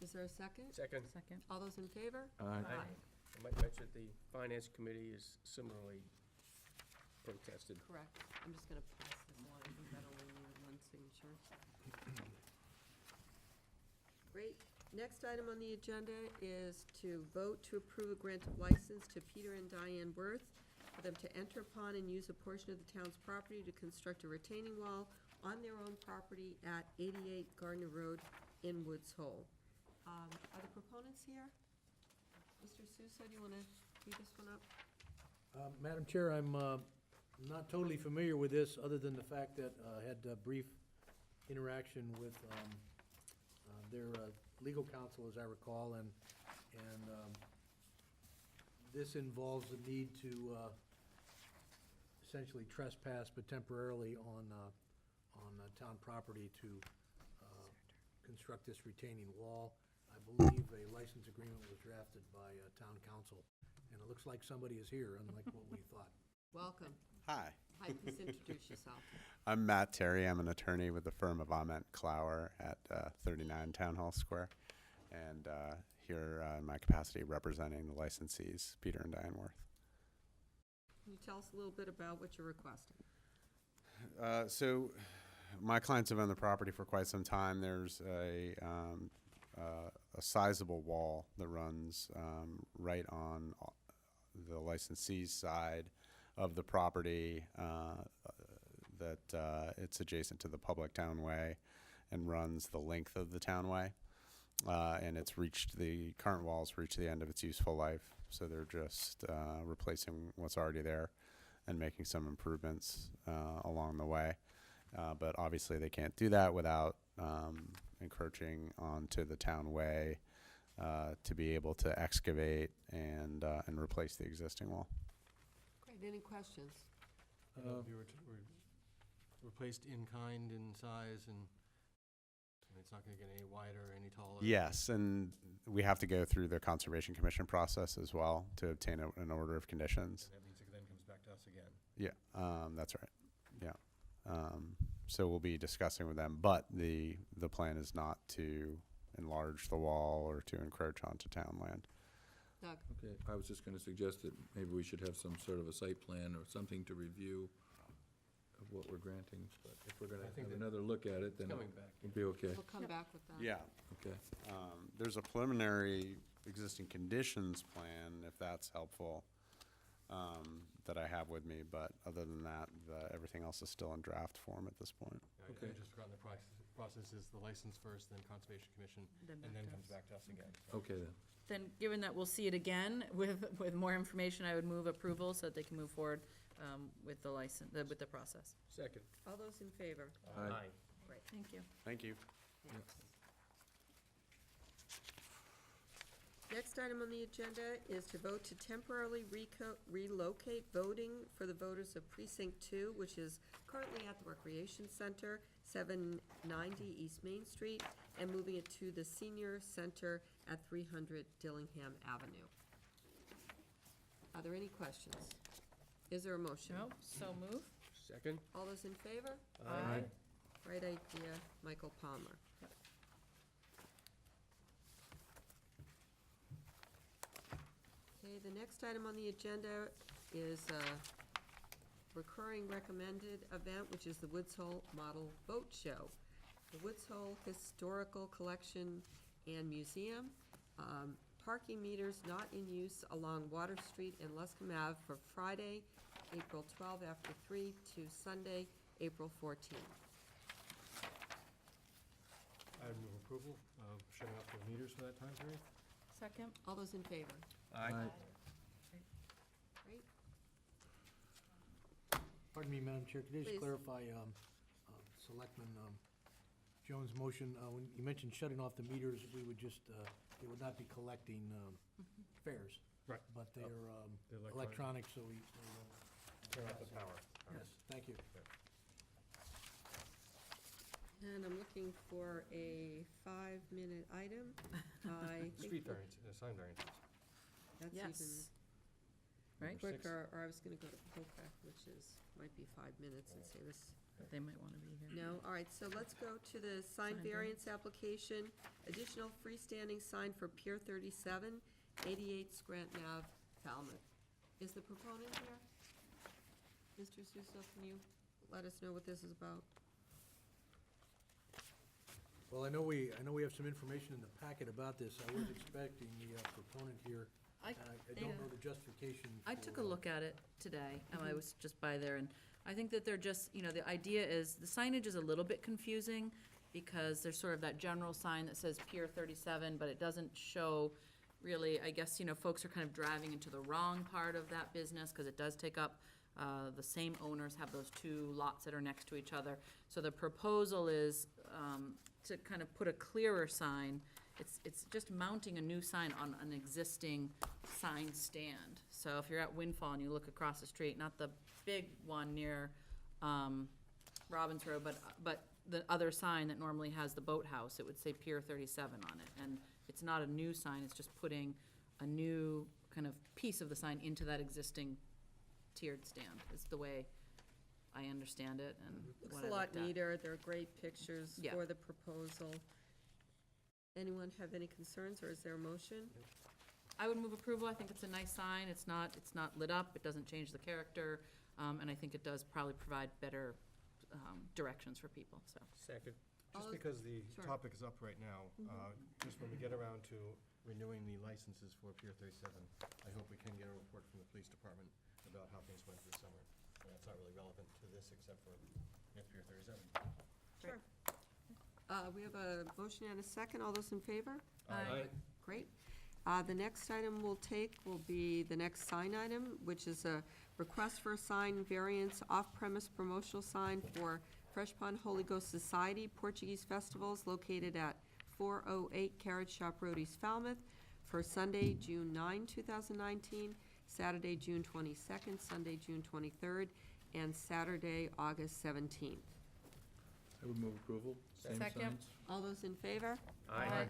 Is there a second? Second. Second. All those in favor? Aye. I might mention that the Finance Committee is similarly protested. Correct. I'm just gonna pass this along, I think that'll only need one signature. Great. Next item on the agenda is to vote to approve a grant of license to Peter and Diane Worth for them to enter upon and use a portion of the town's property to construct a retaining wall on their own property at 88 Gardner Road in Woods Hole. Are the proponents here? Mr. Sousa, do you want to tee this one up? Madam Chair, I'm not totally familiar with this, other than the fact that I had a brief interaction with their legal counsel, as I recall, and this involves the need to essentially trespass, but temporarily on town property to construct this retaining wall. I believe a license agreement was drafted by town council, and it looks like somebody is here, unlike what we thought. Welcome. Hi. Hi, please introduce yourself. I'm Matt Terry. I'm an attorney with the firm of Ament Clower at 39 Town Hall Square, and here in my capacity representing the licensees, Peter and Diane Worth. Can you tell us a little bit about what you're requesting? So my clients have owned the property for quite some time. There's a sizable wall that runs right on the licensee's side of the property that it's adjacent to the public townway and runs the length of the townway. And it's reached, the current wall's reached the end of its useful life, so they're just replacing what's already there and making some improvements along the way. But obviously they can't do that without encroaching onto the townway to be able to excavate and replace the existing wall. Great, any questions? If you were replaced in kind, in size, and it's not going to get any wider, any taller? Yes, and we have to go through the Conservation Commission process as well to obtain an order of conditions. And that means it then comes back to us again. Yeah, that's right. Yeah. So we'll be discussing with them, but the plan is not to enlarge the wall or to encroach onto town land. Doug? Okay, I was just gonna suggest that maybe we should have some sort of a site plan or something to review of what we're granting, but if we're gonna I think have that another look at it, then coming back. we'll be okay. We'll come back with that. Yeah. Okay. There's a preliminary existing conditions plan, if that's helpful, that I have with me, but other than that, everything else is still in draft form at this point. I just forgotten the process is the license first, then Conservation Commission, Then and back then to comes us. back to us again. So- Okay, then. Then, given that we'll see it again with more information, I would move approval so that they can move forward with the license, with the process. Second. All those in favor? Aye. Great, thank you. Thank you. Next item on the agenda is to vote to temporarily relocate voting for the voters of Precinct 2, which is currently at the Recreation Center, 790 East Main Street, and moving it to the Senior Center at 300 Dillingham Avenue. Are there any questions? Is there a motion? No, so move. Second. All those in favor? Aye. Great idea, Michael Palmer. Okay, the next item on the agenda is a recurring recommended event, which is the Woods Hole Model Boat Show. The Woods Hole Historical Collection and Museum, parking meters not in use along Water Street and Luscombe Ave for Friday, April 12 after 3 to Sunday, April 14. I would move approval of shutting off the meters for that time period. Second. All those in favor? Aye. Great. Pardon me, Madam Chair, could I Please. just clarify, Selectman Jones' motion, when you mentioned shutting off the meters, we would just, they would not be collecting fares. Right. But they're The electronic. electronic, so we. Turn off the power. Yes, thank you. And I'm looking for a 5-minute item. I think Street variance, sign variances. that's Yes. even Right? Number 6. quicker, or I was gonna go to POCA, which is, might be 5 minutes and say this. They might want to be here. No, all right, so let's go to the sign Sign variance application. Additional freestanding sign for Pier 37, 88 Scranton Ave, Falmouth. Is the proponent here? Mr. Suso, can you let us know what this is about? Well, I know we have some information in the packet about this. I was expecting the proponent here. I- I don't know the justification. I took a for, look at it today, I was just by there, and I think that they're just, the idea is, the signage is a little bit confusing, because there's sort of that general sign that says Pier 37, but it doesn't show really, I guess, folks are kind of driving into the wrong part of that business, because it does take up, the same owners have those two lots that are next to each other. So the proposal is to kind of put a clearer sign. It's just mounting a new sign on an existing sign stand. So if you're at Windfall and you look across the street, not the big one near Robbins Road, but the other sign that normally has the boathouse, it would say Pier 37 on it. And it's not a new sign, it's just putting a new kind of piece of the sign into that existing tiered stand, is the way I understand it and Looks what a I lot looked at. neater, there are great pictures Yeah. for the proposal. Anyone have any concerns, or is there a motion? I would move approval. I think it's a nice sign. It's not lit up. It doesn't change the character. And I think it does probably provide better directions for people, so. Second. All Just those- because the Sure. topic is up right now, just when we get around to renewing the licenses for Pier 37, I hope we can get a report from the police department about how things went this summer. And that's not really relevant to this, except for Pier 37. Sure. We have a motion and a second. All those in favor? Aye. Great. The next item we'll take will be the next sign item, which is a request for a sign variance off-premise promotional sign for Fresh Pond Holy Ghost Society Portuguese Festivals located at 408 Carriage Shop Road, East Falmouth, for Sunday, June 9, 2019, Saturday, June 22nd, Sunday, June 23rd, and Saturday, August 17th. I would move approval. Same Second. signs. All those in favor? Aye.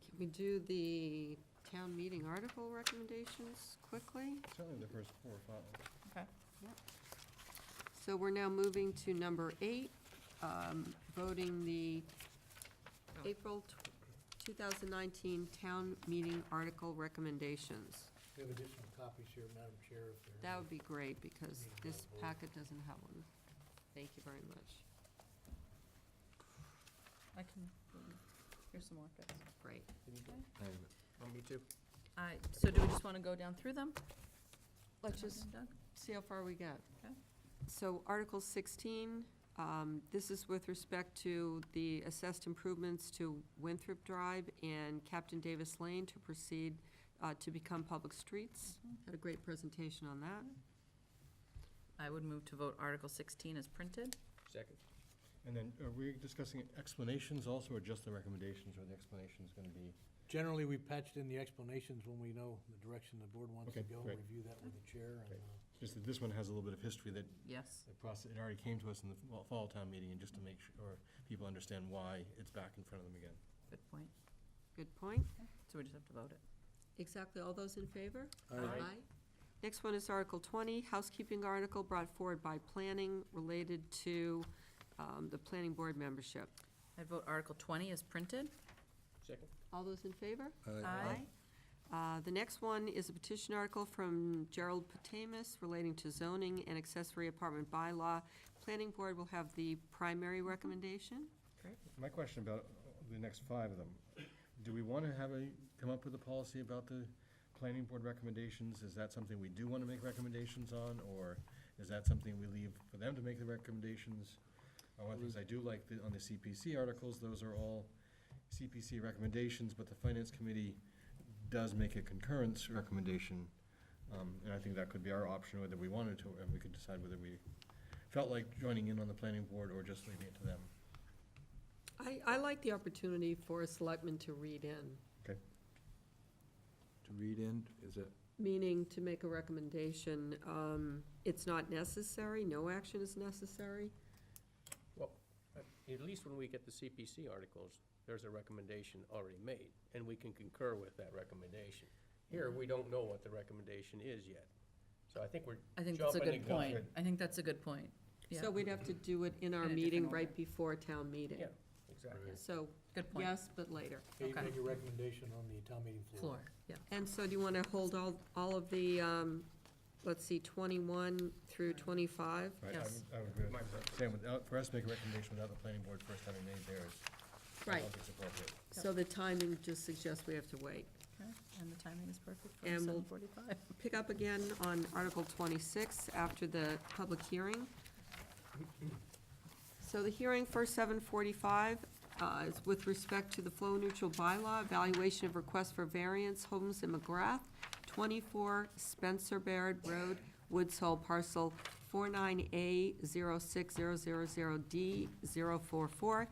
Can we do the town meeting article recommendations quickly. Certainly the first 4 or 5. Okay. So we're now moving to number 8, voting the April 2019 town meeting article recommendations. We have additional copies here, Madam Chair, if there. That would be great, because this packet doesn't have one. Thank you very much. I can, here's some more, guys. Great. Oh, me too. So do we just want to go down through them? Let's just Doug? see how far we get. Okay. So Article 16, this is with respect to the assessed improvements to Winthrop Drive and Captain Davis Lane to proceed to become public streets. Had a great presentation on that. I would move to vote Article 16 as printed. Second. And then are we discussing explanations also, or just the recommendations, or the explanations going to be? Generally, we patched in the explanations when we know the direction the board wants to Okay, go, great. review that with the chair, and, Just that this one has a little bit of history that Yes. the process, it already came to us in the fall town meeting, and just to make sure people understand why it's back in front of them again. Good point. Good point. So we just have to vote it. Exactly. All those in favor? Aye. Next one is Article 20, housekeeping article brought forward by planning related to the planning board membership. I'd vote Article 20 as printed. Second. All those in favor? Aye. The next one is a petition article from Gerald Patamus relating to zoning and accessory apartment bylaw. Planning board will have the primary recommendation. My question about the next 5 of them, do we want to come up with a policy about the planning board recommendations? Is that something we do want to make recommendations on, or is that something we leave for them to make the recommendations? One of the things I do like on the CPC articles, those are all CPC recommendations, but the finance committee does make a concurrence recommendation. And I think that could be our option, whether we wanted to, and we could decide whether we felt like joining in on the planning board or just leaving it to them. I like the opportunity for a selectman to read in, Okay. To read in, is it? meaning to make a recommendation. It's not necessary, no action is necessary. Well, at least when we get the CPC articles, there's a recommendation already made, and we can concur with that recommendation. Here, we don't know what the recommendation is yet. So I think we're I think that's a jumping good the gun. point. I think that's a good point. Yeah. So we'd have to do it in our In a meeting different right order. before town meeting. Yeah, exactly. So, Good point. yes, but later. okay, you Okay. make a recommendation on the town meeting floor. Floor, yeah. And so do you want to hold all of the, let's see, 21 through 25? Right, Yes. I would agree with Sam, for us to make a recommendation without the planning board first having made theirs. I Right. don't think it's appropriate. So the timing just suggests we have to wait. Okay, and the timing is perfect for And we'll 7:45. pick up again on Article 26 after the public hearing. So the hearing for 7:45 is with respect to the flow-neutral bylaw, evaluation of request for variance, Homes in McGrath, 24 Spencer Baird Road, Woods Hole, parcel 49A06000D044.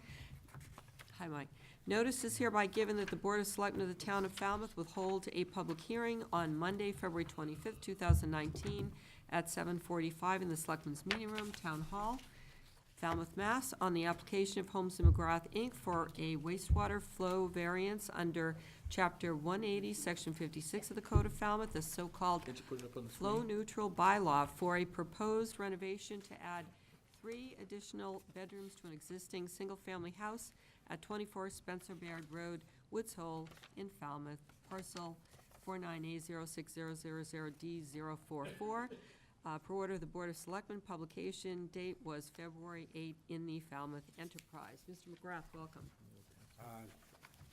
Hi, Mike. Notice is hereby given that the Board of Selectmen of the Town of Falmouth will hold a public hearing on Monday, February 25th, 2019, at 7:45 in the Selectmen's Meeting Room, Town Hall, Falmouth, Mass., on the application of Homes in McGrath, Inc. for a wastewater flow variance under Chapter 180, Section 56 of the Code of Falmouth, the so-called Can't you put it up on the screen? flow-neutral bylaw for a proposed renovation to add 3 additional bedrooms to an existing single-family house at 24 Spencer Baird Road, Woods Hole, in Falmouth, parcel 49A06000D044. Per order of the Board of Selectmen, publication date was February 8 in the Falmouth Enterprise. Mr. McGrath, welcome.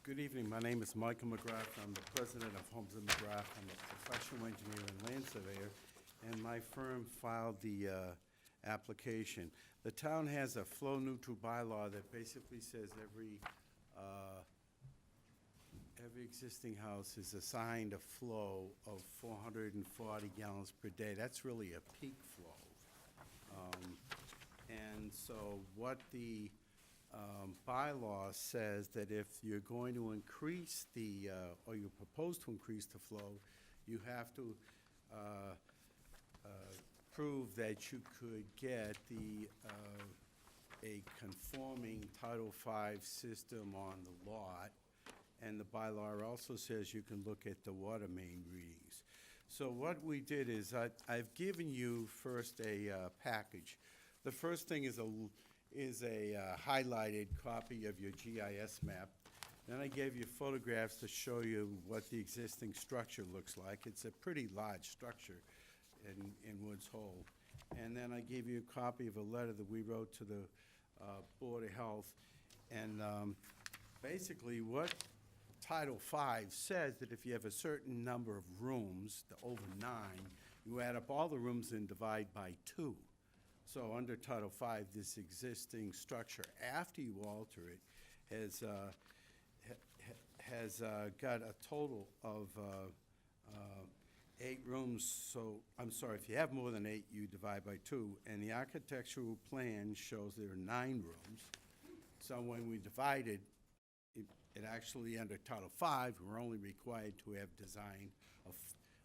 Good evening. My name is Michael McGrath. I'm the president of Homes in McGrath. I'm a professional engineer and land surveyor, and my firm filed the application. The town has a flow-neutral bylaw that basically says every existing house is assigned a flow of 440 gallons per day. That's really a peak flow. And so what the bylaw says that if you're going to increase the, or you propose to increase the flow, you have to prove that you could get a conforming Title V system on the lot, and the bylaw also says you can look at the water main readings. So what we did is I've given you first a package. The first thing is a highlighted copy of your GIS map. Then I gave you photographs to show you what the existing structure looks like. It's a pretty large structure in Woods Hole. And then I gave you a copy of a letter that we wrote to the Board of Health. And basically what Title V says that if you have a certain number of rooms, over 9, you add up all the rooms and divide by 2. So under Title V, this existing structure, after you alter it, has got a total of 8 rooms. So, I'm sorry, if you have more than 8, you divide by 2. And the architectural plan shows there are 9 rooms. So when we divided, it actually, under Title V, we're only required to have designed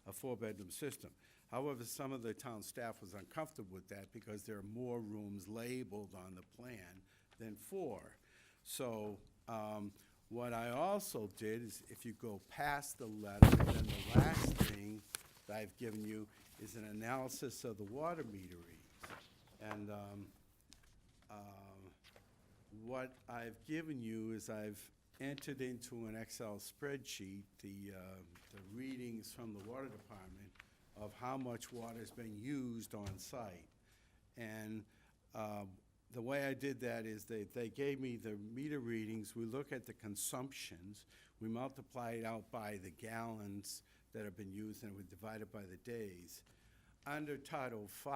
a 4-bedroom system. However, some of the town staff was uncomfortable with that because there are more rooms labeled on the plan than 4. So what I also did is, if you go past the letter, then the last thing that I've given you is an analysis of the water meter readings. And what I've given you is I've entered into an Excel spreadsheet the readings from the water department of how much water has been used on site. And the way I did that is they gave me the meter readings. We look at the consumptions. We multiply it out by the gallons that have been used, and we divide it by the days. Under Title V,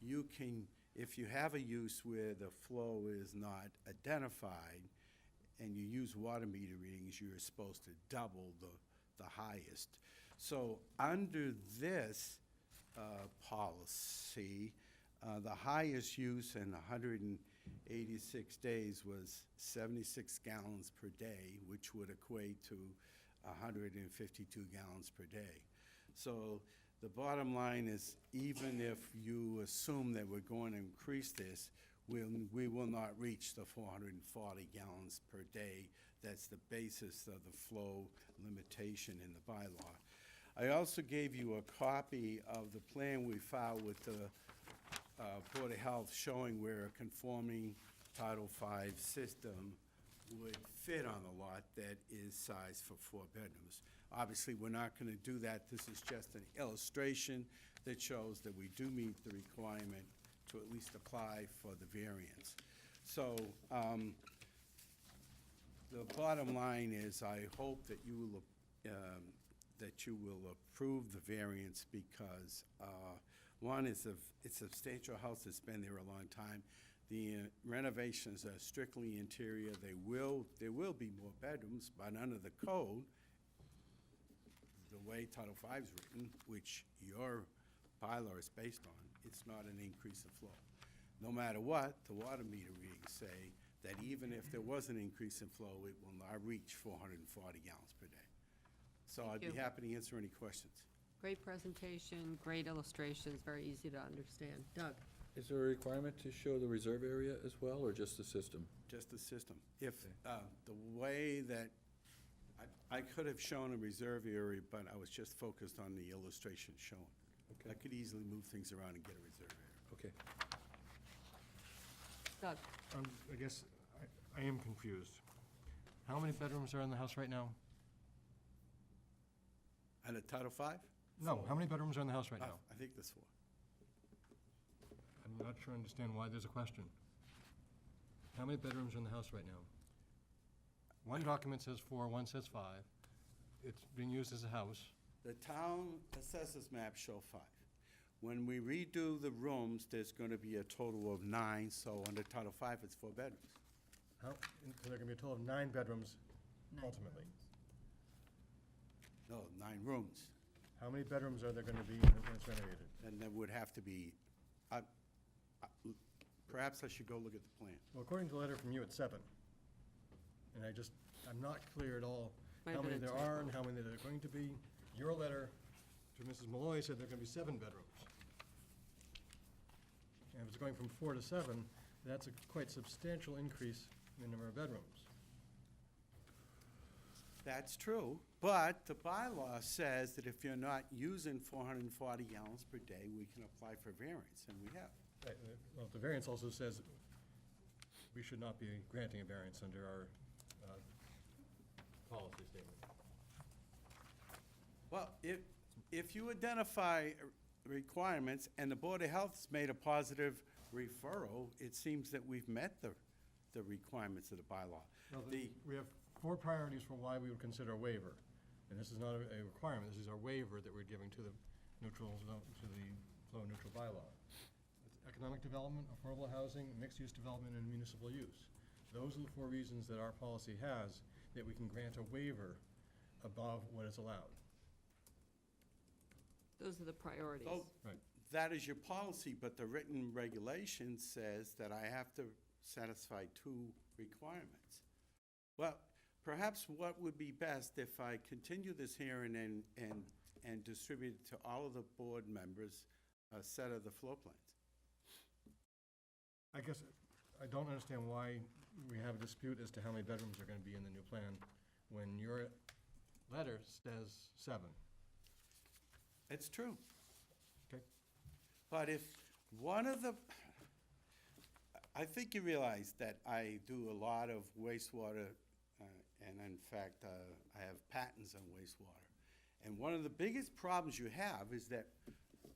you can, if you have a use where the flow is not identified, and you use water meter readings, you're supposed to double the highest. So under this policy, the highest use in 186 days was 76 gallons per day, which would equate to 152 gallons per day. So the bottom line is, even if you assume that we're going to increase this, we will not reach the 440 gallons per day. That's the basis of the flow limitation in the bylaw. I also gave you a copy of the plan we filed with the Board of Health showing where a conforming Title V system would fit on a lot that is sized for 4 bedrooms. Obviously, we're not going to do that. This is just an illustration that shows that we do meet the requirement to at least apply for the variance. So the bottom line is, I hope that you will approve the variance because one is it's a substantial house that's been there a long time. The renovations are strictly interior. There will be more bedrooms, but under the code, the way Title V is written, which your bylaw is based on, it's not an increase in flow. No matter what, the water meter readings say that even if there was an increase in flow, it will not reach 440 gallons per day. So I'd be happy to answer any questions. Great presentation, great illustrations, very easy to understand. Doug? Is there a requirement to show the reserve area as well, or just the system? Just the system. If the way that I could have shown a reserve area, but I was just focused on the illustration shown. Okay. I could easily move things around and get a reserve area. Okay. Doug? I guess I am confused. How many bedrooms are in the house right now? And a Title V? No, how many bedrooms are in the house right now? I think there's 4. I'm not sure I understand why there's a question. How many bedrooms are in the house right now? One document says 4, one says 5. It's being used as a house. The town assessors map show 5. When we redo the rooms, there's going to be a total of 9, so under Title V, it's 4 bedrooms. So there are going to be a total of 9 bedrooms ultimately. No, 9 rooms. How many bedrooms are there going to be when it's renovated? And there would have to be, perhaps I should go look at the plan. Well, according to the letter from you, it's 7. And I'm not clear at all how many there are and how many there are going to be. Your letter to Mrs. Malloy said there are going to be 7 bedrooms. And if it's going from 4 to 7, that's a quite substantial increase in the number of bedrooms. That's true, but the bylaw says that if you're not using 440 gallons per day, we can apply for variance, and we have. Right, well, the variance also says we should not be granting a variance under our policy statement. Well, if you identify requirements and the Board of Health's made a positive referral, it seems that we've met the requirements of the bylaw. Well, we have 4 priorities for why we would consider a waiver. And this is not a requirement, this is our waiver that we're giving to the neutral zone, to the flow neutral bylaw. It's economic development, affordable housing, mixed-use development, and municipal use. Those are the 4 reasons that our policy has that we can grant a waiver above what is allowed. Those are the priorities. Oh, Right. that is your policy, but the written regulation says that I have to satisfy 2 requirements. Well, perhaps what would be best if I continue this hearing and distribute to all of the board members a set of the floor plans. I guess I don't understand why we have a dispute as to how many bedrooms are gonna be in the new plan when your letter says 7. It's true. Okay. But if one of the, I think you realize that I do a lot of wastewater, and in fact, I have patents on wastewater. And one of the biggest problems you have is that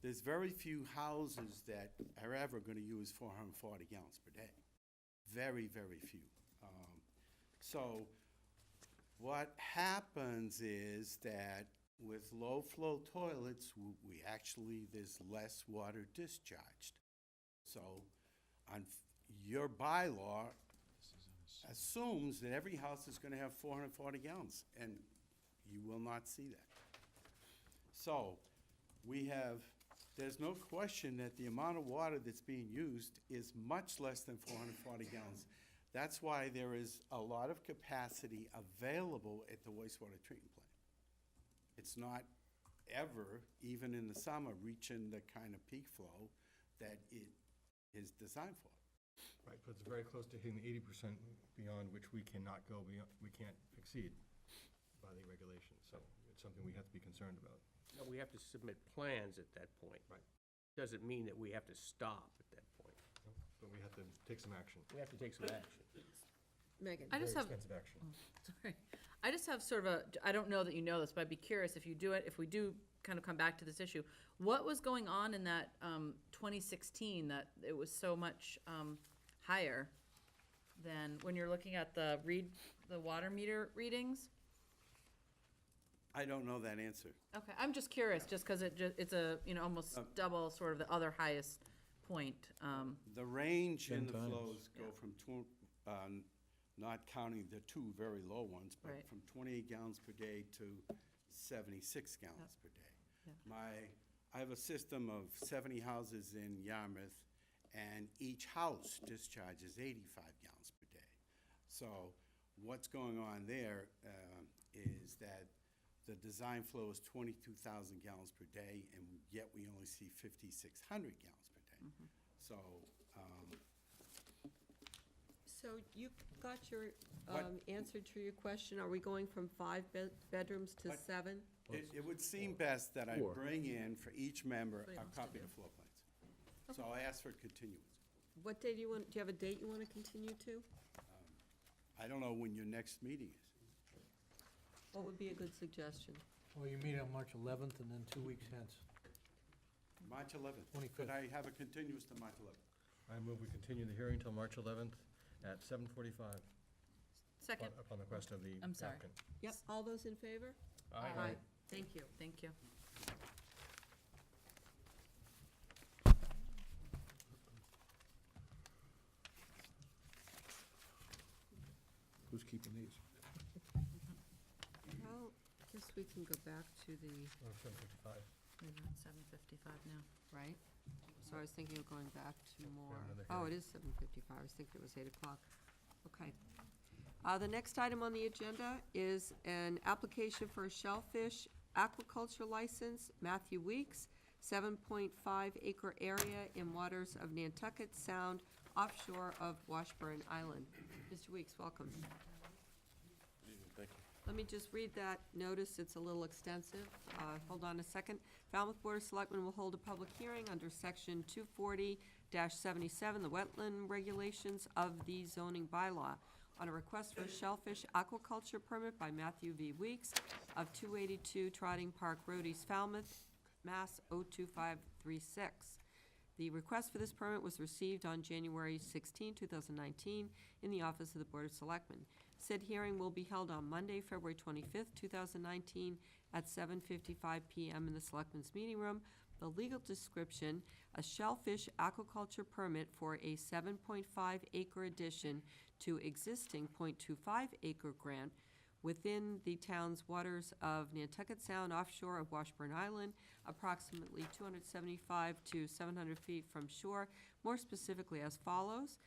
there's very few houses that are ever going to use 440 gallons per day. Very, very few. So what happens is that with low-flow toilets, we actually, there's less water discharged. So on your bylaw assumes that every house is going to have 440 gallons, and you will not see that. So we have, there's no question that the amount of water that's being used is much less than 440 gallons. That's why there is a lot of capacity available at the wastewater treatment plant. It's not ever, even in the summer, reaching the kind of peak flow that it is designed for. Right, but it's very close to hitting the 80% beyond which we cannot go, we can't exceed by the regulations. So it's something we have to be concerned about. No, we have to submit plans at that point. Right. Doesn't mean that we have to stop at that point. But we have to take some action. We have to take some action. Megan? I just Very have, expensive action. sorry, I just have sort of a, I don't know that you know this, but I'd be curious if you do it, if we do kind of come back to this issue. What was going on in that 2016 that it was so much higher than when you're looking at the water meter readings? I don't know that answer. Okay, I'm just curious, just because it's a, almost double sort of the other highest point. The range in 10 the times. flows go from not counting the 2 very low ones, but Right. from 28 gallons per day to 76 gallons per day. Yep. I have a system of 70 houses in Yarmouth, and each house discharges 85 gallons per day. So what's going on there is that the design flow is 22,000 gallons per day, and yet we only see 5,600 gallons per day. So, So you got your What? answer to your question. Are we going from 5 bedrooms to What? 7? it would seem best that I 4. bring in for each member That's what he a wants to copy do. of the floor plans. So I'll ask for continuance. What day do you want, do you have a date you want to continue to? I don't know when your next meeting is. What would be a good suggestion? Well, you meet on March 11th and then 2 weeks hence. March 11th. 25th. Could I have a continuance to March 11th? I move we continue the hearing until March 11th at 7:45. Second. Upon the request of the I'm sorry. applicant. Yep, all those in favor? Aye. Thank you. Thank you. Who's keeping these? Well, I guess we can go back to the, 7:55. We're at 7:55 now. right? So I was thinking of going back to more, another oh, it hearing. is 7:55. I was thinking it was 8 o'clock. Okay. The next item on the agenda is an application for a shellfish aquaculture license, Matthew Weeks, 7.5 acre area in waters of Nantucket Sound offshore of Washburn Island. Mr. Weeks, welcome. Thank Let me just read that notice, it's a little extensive. Hold on a second. Falmouth Board of Selectmen will hold a public hearing under section 240-77, the wetland regulations of the zoning bylaw, on a request for a shellfish aquaculture permit by Matthew V. Weeks of 282 Trotting Park Road, East Falmouth, Mass. 02536. The request for this permit was received on January 16, 2019, in the office of the Board of Selectmen. Said hearing will be held on Monday, February 25th, 2019, at 7:55 p.m. in the Selectmen's Meeting Room. The legal description: a shellfish aquaculture permit for a 7.5-acre addition to existing .25 acre grant within the town's waters of Nantucket Sound, offshore of Washburn Island, approximately 275 to 700 feet from shore, more specifically as follows: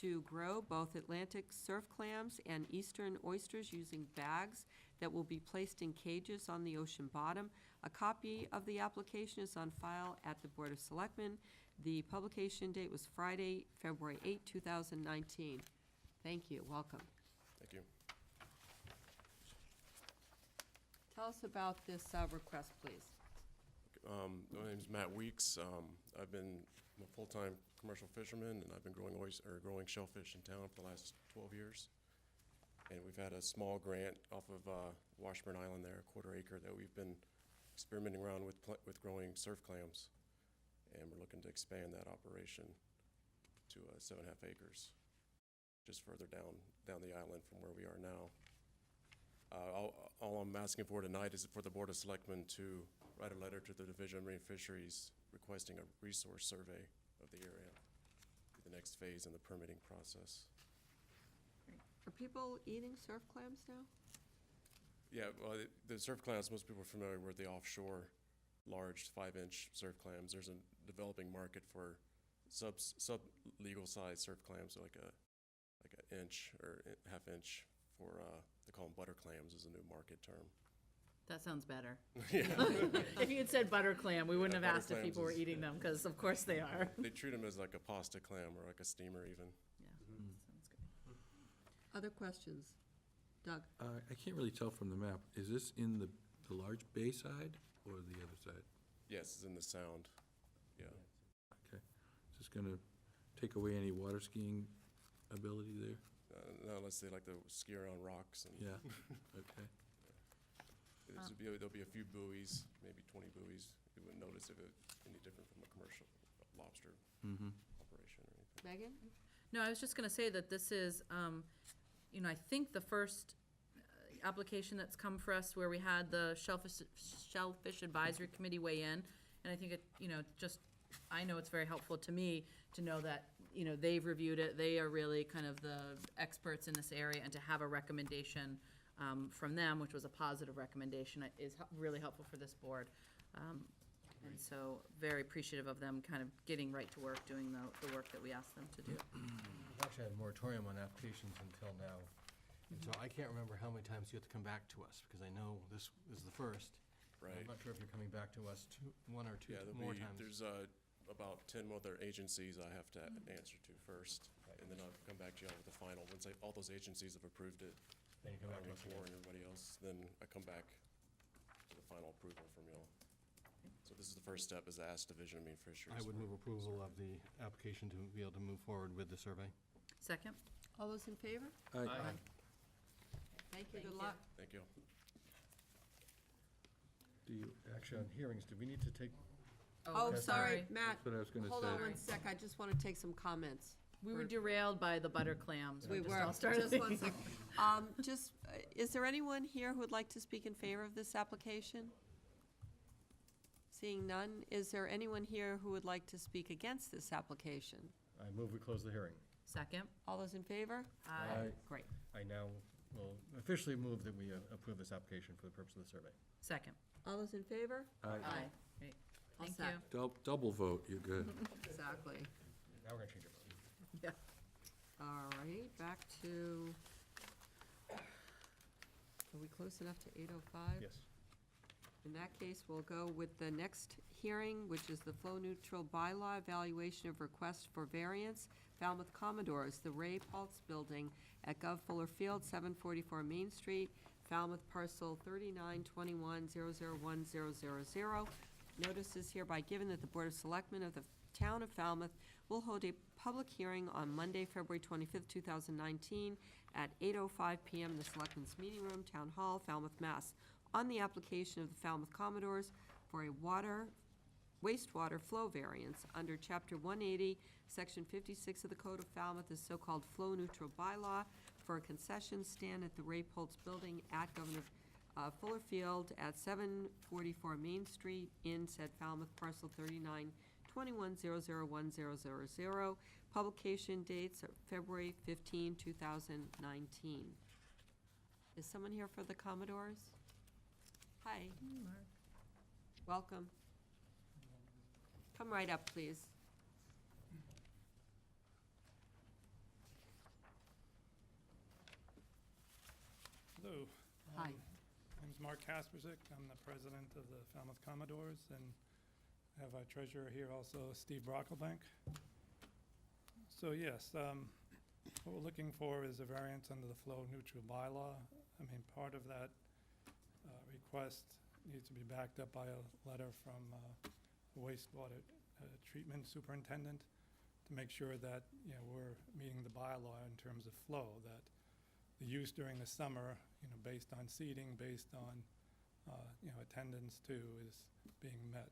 to grow both Atlantic surf clams and eastern oysters using bags that will be placed in cages on the ocean bottom. A copy of the application is on file at the Board of Selectmen. The publication date was Friday, February 8, 2019. Thank you. Welcome. Thank you. Tell us about this request, please. My name's Matt Weeks. I'm a full-time commercial fisherman, and I've been growing shellfish in town for the last 12 years. And we've had a small grant off of Washburn Island there, a quarter acre, that we've been experimenting around with growing surf clams. And we're looking to expand that operation to 7.5 acres, just further down the island from where we are now. All I'm asking for tonight is for the Board of Selectmen to write a letter to the Division of Marine Fisheries requesting a resource survey of the area, the next phase in the permitting process. Are people eating surf clams now? Yeah, well, the surf clams, most people are familiar with the offshore large 5-inch surf clams. There's a developing market for sub-legal size surf clams, so like an inch or half-inch for, they call them butter clams is a new market term. That sounds better. Yeah. If you had said butter clam, we wouldn't have butter asked if people were clams eating them, because of course they are. They treat them as like a pasta clam or like a steamer even. Sounds good. Other questions? Doug? I can't really tell from the map. Is this in the large bay side or the other side? Yes, it's in the sound, yeah. Okay. Is this gonna take away any water skiing ability there? No, unless they like to ski around rocks and. Yeah, okay. There'll be a few buoys, maybe 20 buoys. You wouldn't notice if it's any different from a commercial lobster operation or anything. Megan? No, I was just gonna say that this is, I think the first application that's come for us where we had the Shellfish Advisory Committee weigh in, and I think it, I know it's very helpful to me to know that, they've reviewed it, they are really kind of the experts in this area, and to have a recommendation from them, which was a positive recommendation, is really helpful for this board. And so, very appreciative of them kind of getting right to work, doing the work that we asked them to do. We've actually had a moratorium on applications until now. And so I can't remember how many times you have to come back to us, because I know this is the first. Right. I'm not sure if you're coming back to us one or two more times. There's about 10 other agencies I have to answer to first, and then I'll come back to you all with the final. Once all those agencies have approved it, Then you come back to us Army Corps again. and everybody else, then I come back to the final approval from y'all. So this is the first step, is to ask Division of Marine Fisheries. I would move approval of the application to be able to move forward with the survey. Second? All those in favor? Aye. Thank you, good luck. Thank you. Actually, on hearings, do we need to take? Oh, That's sorry, all right. Matt. That's what I was gonna Hold say. on one sec, I just want to take some comments. We were derailed by the butter clams. We just were, all started just one sec. Is there anyone here who would like to speak in favor of this application? Seeing none, is there anyone here who would like to speak against this application? I move we close the hearing. Second? All those in favor? Aye. Great. I now will officially move that we approve this application for the purpose of the survey. Second. All those in favor? Aye. Great. All Thank set. you. Double vote, you're good. Exactly. Now we're gonna change our vote. Yeah. All right, back to, are we close enough to 8:05? Yes. In that case, we'll go with the next hearing, which is the flow neutral bylaw evaluation of request for variance, Falmouth Commodores, the Ray Paltz Building at Gov. Fuller Field, 744 Main Street, Falmouth parcel 3921001000. Notice is hereby given that the Board of Selectmen of the Town of Falmouth will hold a public hearing on Monday, February 25th, 2019, at 8:05 p.m. in the Selectmen's Meeting Room, Town Hall, Falmouth, Mass., on the application of the Falmouth Commodores for a wastewater flow variance under Chapter 180, Section 56 of the Code of Falmouth, the so-called flow neutral bylaw, for a concession stand at the Ray Poltz Building at Governor Fuller Field at 744 Main Street in said Falmouth parcel 3921001000. Publication dates are February 15, 2019. Is someone here for the Commodores? Hi. Welcome. Come right up, please. Hello. Hi. My name's Mark Kaspersick. I'm the president of the Falmouth Commodores, and have our treasurer here also, Steve Brocklebank. So yes, what we're looking for is a variance under the flow neutral bylaw. I mean, part of that request needs to be backed up by a letter from wastewater treatment superintendent to make sure that, you know, we're meeting the bylaw in terms of flow, that the use during the summer, you know, based on seating, based on, you know, attendance too, is being met.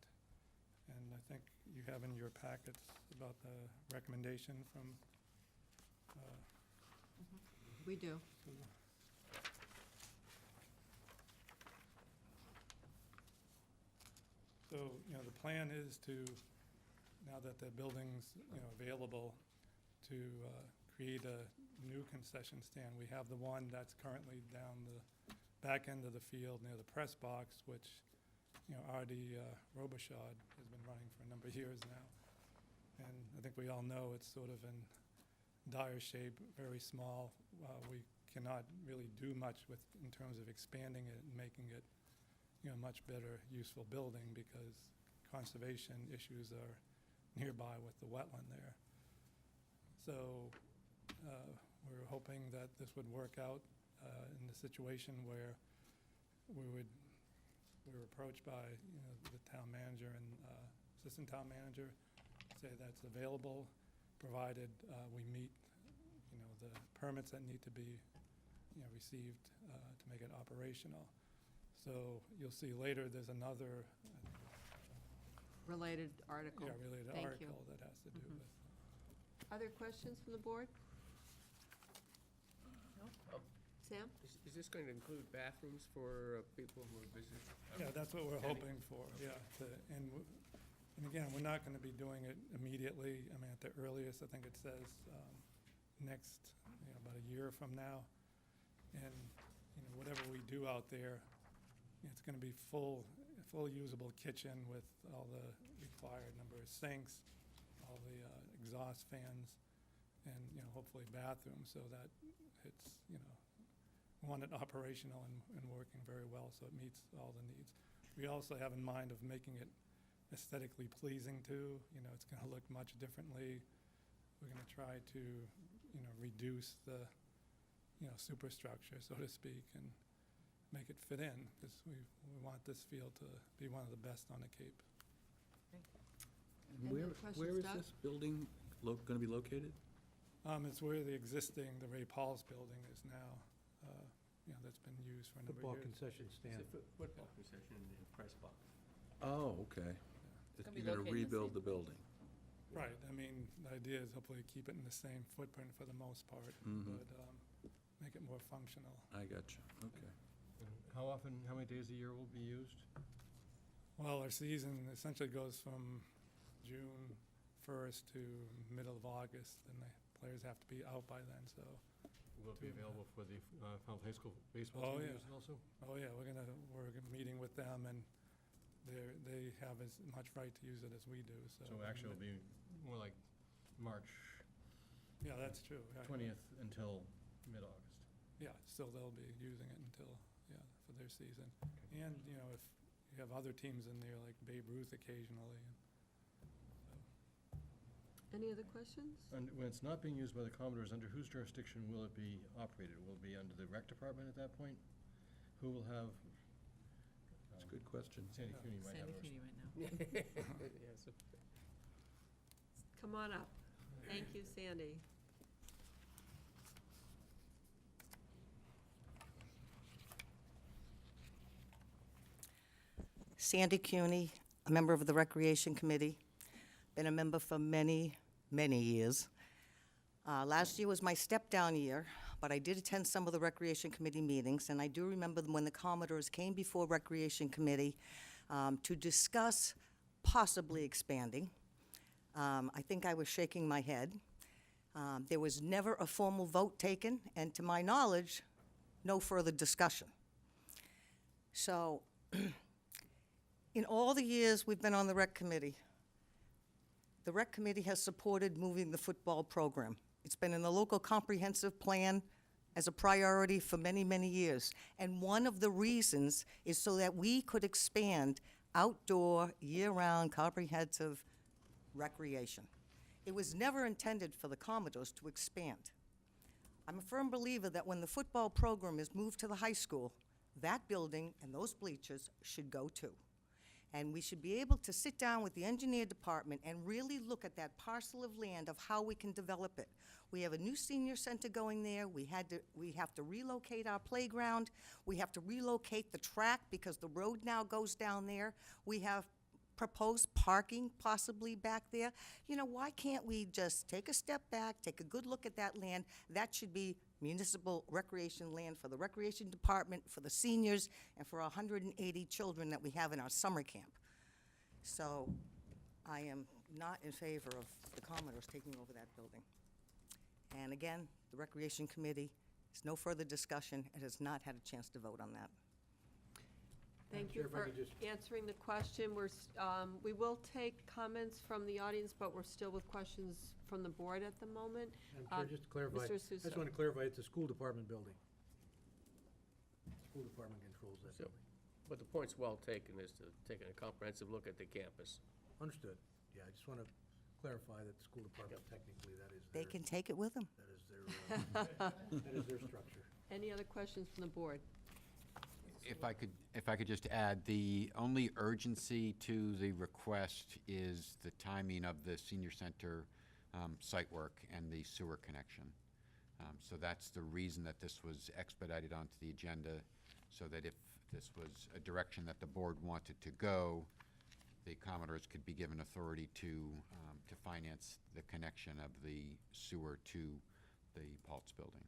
And I think you have in your packets about the recommendation from. We do. So, you know, the plan is to, now that the building's, you know, available, to create a new concession stand. We have the one that's currently down the back end of the field near the press box, which, you know, Artie Robichaud has been running for a number of years now. And I think we all know it's sort of in dire shape, very small. We cannot really do much with, in terms of expanding it and making it, you know, much better, useful building, because conservation issues are nearby with the wetland there. So we're hoping that this would work out in the situation where we were approached by, you know, the town manager and assistant town manager, say that's available, provided we meet, you know, the permits that need to be, you know, received to make it operational. So you'll see later there's another Related article. yeah, related Thank article you. that has to do with. Other questions from the board? No? Sam? Is this going to include bathrooms for people who are visiting? Yeah, that's what we're hoping for, yeah. And again, we're not going to be doing it immediately. I mean, at the earliest, I think it says next, you know, about a year from now. And, you know, whatever we do out there, it's going to be full usable kitchen with all the required number of sinks, all the exhaust fans, and, you know, hopefully bathrooms, so that it's, you know, we want it operational and working very well, so it meets all the needs. We also have in mind of making it aesthetically pleasing too. You know, it's going to look much differently. We're going to try to, you know, reduce the, you know, superstructure, so to speak, and make it fit in, because we want this field to be one of the best on the Cape. And where is this building going to be located? It's where the existing, the Ray Paul's building is now, you know, that's been used for a number Football of years. concession stand. It's a football concession in the press box. Oh, okay. gonna be You're going to located in the rebuild same the building. Right, I mean, the idea is hopefully keep it in the same footprint for the most part, Mhm. but make it more functional. I got you, okay. And how often, how many days a year will be used? Well, our season essentially goes from June 1st to middle of August, and the players have to be out by then, so. Will it be available for the Falmouth High School baseball Oh, team yeah. use also? Oh, yeah, we're meeting with them, and they have as much right to use it as we do, so. So actually it'll be more like March Yeah, that's true. Yeah. 20th until mid-August. Yeah, still they'll be using it until, yeah, for their season. And, you know, if you have other teams in there, like Babe Ruth occasionally. Any other questions? And when it's not being used by the Commodores, under whose jurisdiction will it be operated? Will it be under the rec department at that point? Who will have? That's a good question. Sandy Cooney might have. Sandy Cooney right now. Yes. Come on up. Thank you, Sandy. Sandy Cooney, a member of the Recreation Committee. Been a member for many, many years. Last year was my step-down year, but I did attend some of the Recreation Committee meetings, and I do remember when the Commodores came before Recreation Committee to discuss possibly expanding. I think I was shaking my head. There was never a formal vote taken, and to my knowledge, no further discussion. So, in all the years we've been on the Rec Committee, the Rec Committee has supported moving the football program. It's been in the local comprehensive plan as a priority for many, many years. And one of the reasons is so that we could expand outdoor, year-round, comprehensive recreation. It was never intended for the Commodores to expand. I'm a firm believer that when the football program is moved to the high school, that building and those bleachers should go too. And we should be able to sit down with the engineer department and really look at that parcel of land of how we can develop it. We have a new senior center going there. We have to relocate our playground. We have to relocate the track because the road now goes down there. We have proposed parking possibly back there. You know, why can't we just take a step back, take a good look at that land? That should be municipal recreation land for the recreation department, for the seniors, and for 180 children that we have in our summer camp. So I am not in favor of the Commodores taking over that building. And again, the Recreation Committee, there's no further discussion. It has not had a chance to vote on that. Thank you for answering the question. We will take comments from the audience, but we're still with questions from the board at the moment. Chair, just to clarify, Mr. I Suso. just want to clarify, it's a school department building. School department controls that So, building. but the point's well taken, is to take a comprehensive look at the campus. Understood. Yeah, I just want to clarify that the school department, technically, that is They their, can take it with them. that is their structure. Any other questions from the board? If I could just add, the only urgency to the request is the timing of the senior center site work and the sewer connection. So that's the reason that this was expedited onto the agenda, so that if this was a direction that the board wanted to go, the Commodores could be given authority to finance the connection of the sewer to the Paltz building.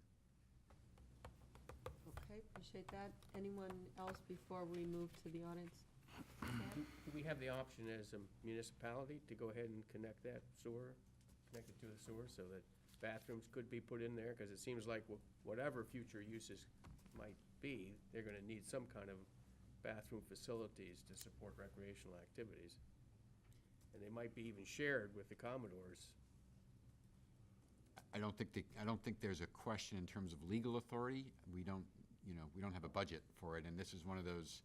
Okay, appreciate that. Anyone else before we move to the audience? Do we have the option as a municipality to go ahead and connect that sewer, connect it to the sewer, so that bathrooms could be put in there? Because it seems like whatever future uses might be, they're going to need some kind of bathroom facilities to support recreational activities. And they might be even shared with the Commodores. I don't think there's a question in terms of legal authority. We don't have a budget for it, and this is one of those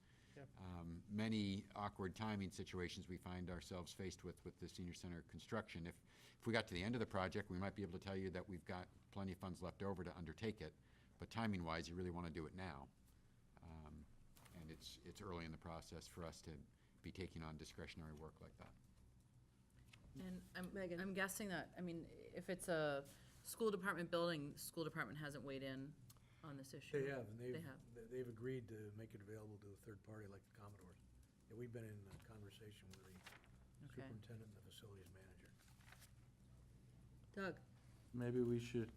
many awkward timing situations we find ourselves faced with the senior center construction. If we got to the end of the project, we might be able to tell you that we've got plenty of funds left over to undertake it, but timing-wise, you really want to do it now. And it's early in the process for us to be taking on discretionary work like that. And I'm guessing that, I mean, if it's a school department building, school department hasn't weighed in on this issue. They have, and they've agreed to make it available to a third party like the Commodores. Yeah, we've been in conversation with the superintendent and the facilities manager. Doug? Maybe we should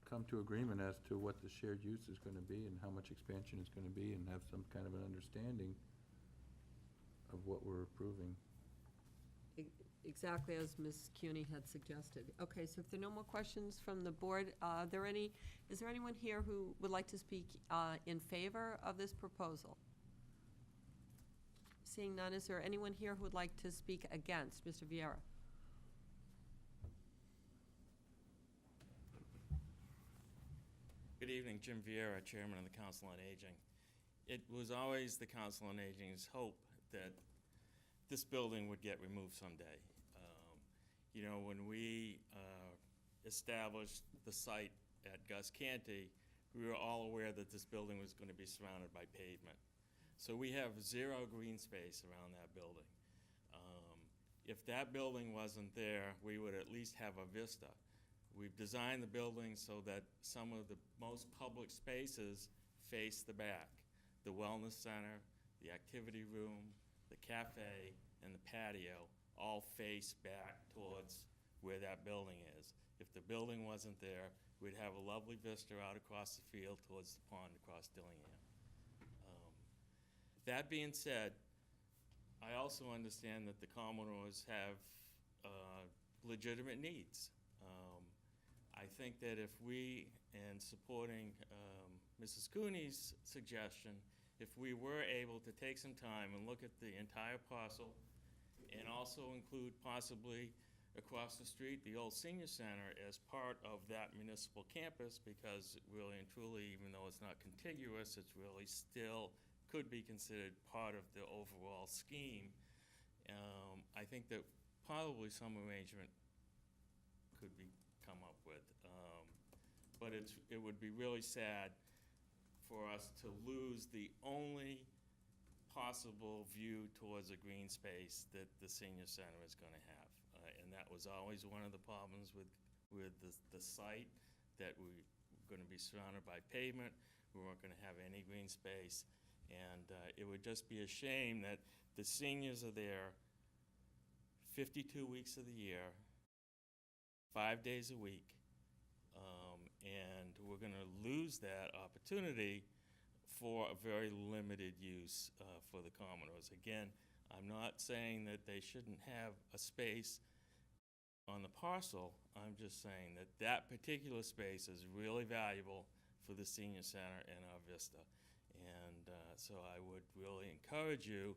come to agreement as to what the shared use is going to be and how much expansion is going to be, and have some kind of an understanding of what we're approving. Exactly as Ms. Cuny had suggested. Okay, so if there are no more questions from the board, is there anyone here who would like to speak in favor of this proposal? Seeing none, is there anyone here who would like to speak against? Mr. Vieira? Good evening, Jim Vieira, Chairman of the Council on Aging. It was always the Council on Aging's hope that this building would get removed someday. You know, when we established the site at Gus Canty, we were all aware that this building was going to be surrounded by pavement. So we have 0 green space around that building. If that building wasn't there, we would at least have a vista. We've designed the building so that some of the most public spaces face the back. The wellness center, the activity room, the cafe, and the patio all face back towards where that building is. If the building wasn't there, we'd have a lovely vista out across the field towards the pond across Dillingham. That being said, I also understand that the Commodores have legitimate needs. I think that if we, and supporting Mrs. Cooney's suggestion, if we were able to take some time and look at the entire parcel and also include possibly across the street the old senior center as part of that municipal campus, because really and truly, even though it's not contiguous, it's really still could be considered part of the overall scheme. I think that probably some arrangement could be come up with. But it would be really sad for us to lose the only possible view towards a green space that the senior center is going to have. And that was always one of the problems with the site, that we were going to be surrounded by pavement. We weren't going to have any green space. And it would just be a shame that the seniors are there 52 weeks of the year, 5 days a week, and we're going to lose that opportunity for a very limited use for the Commodores. Again, I'm not saying that they shouldn't have a space on the parcel. I'm just saying that that particular space is really valuable for the senior center and our vista. And so I would really encourage you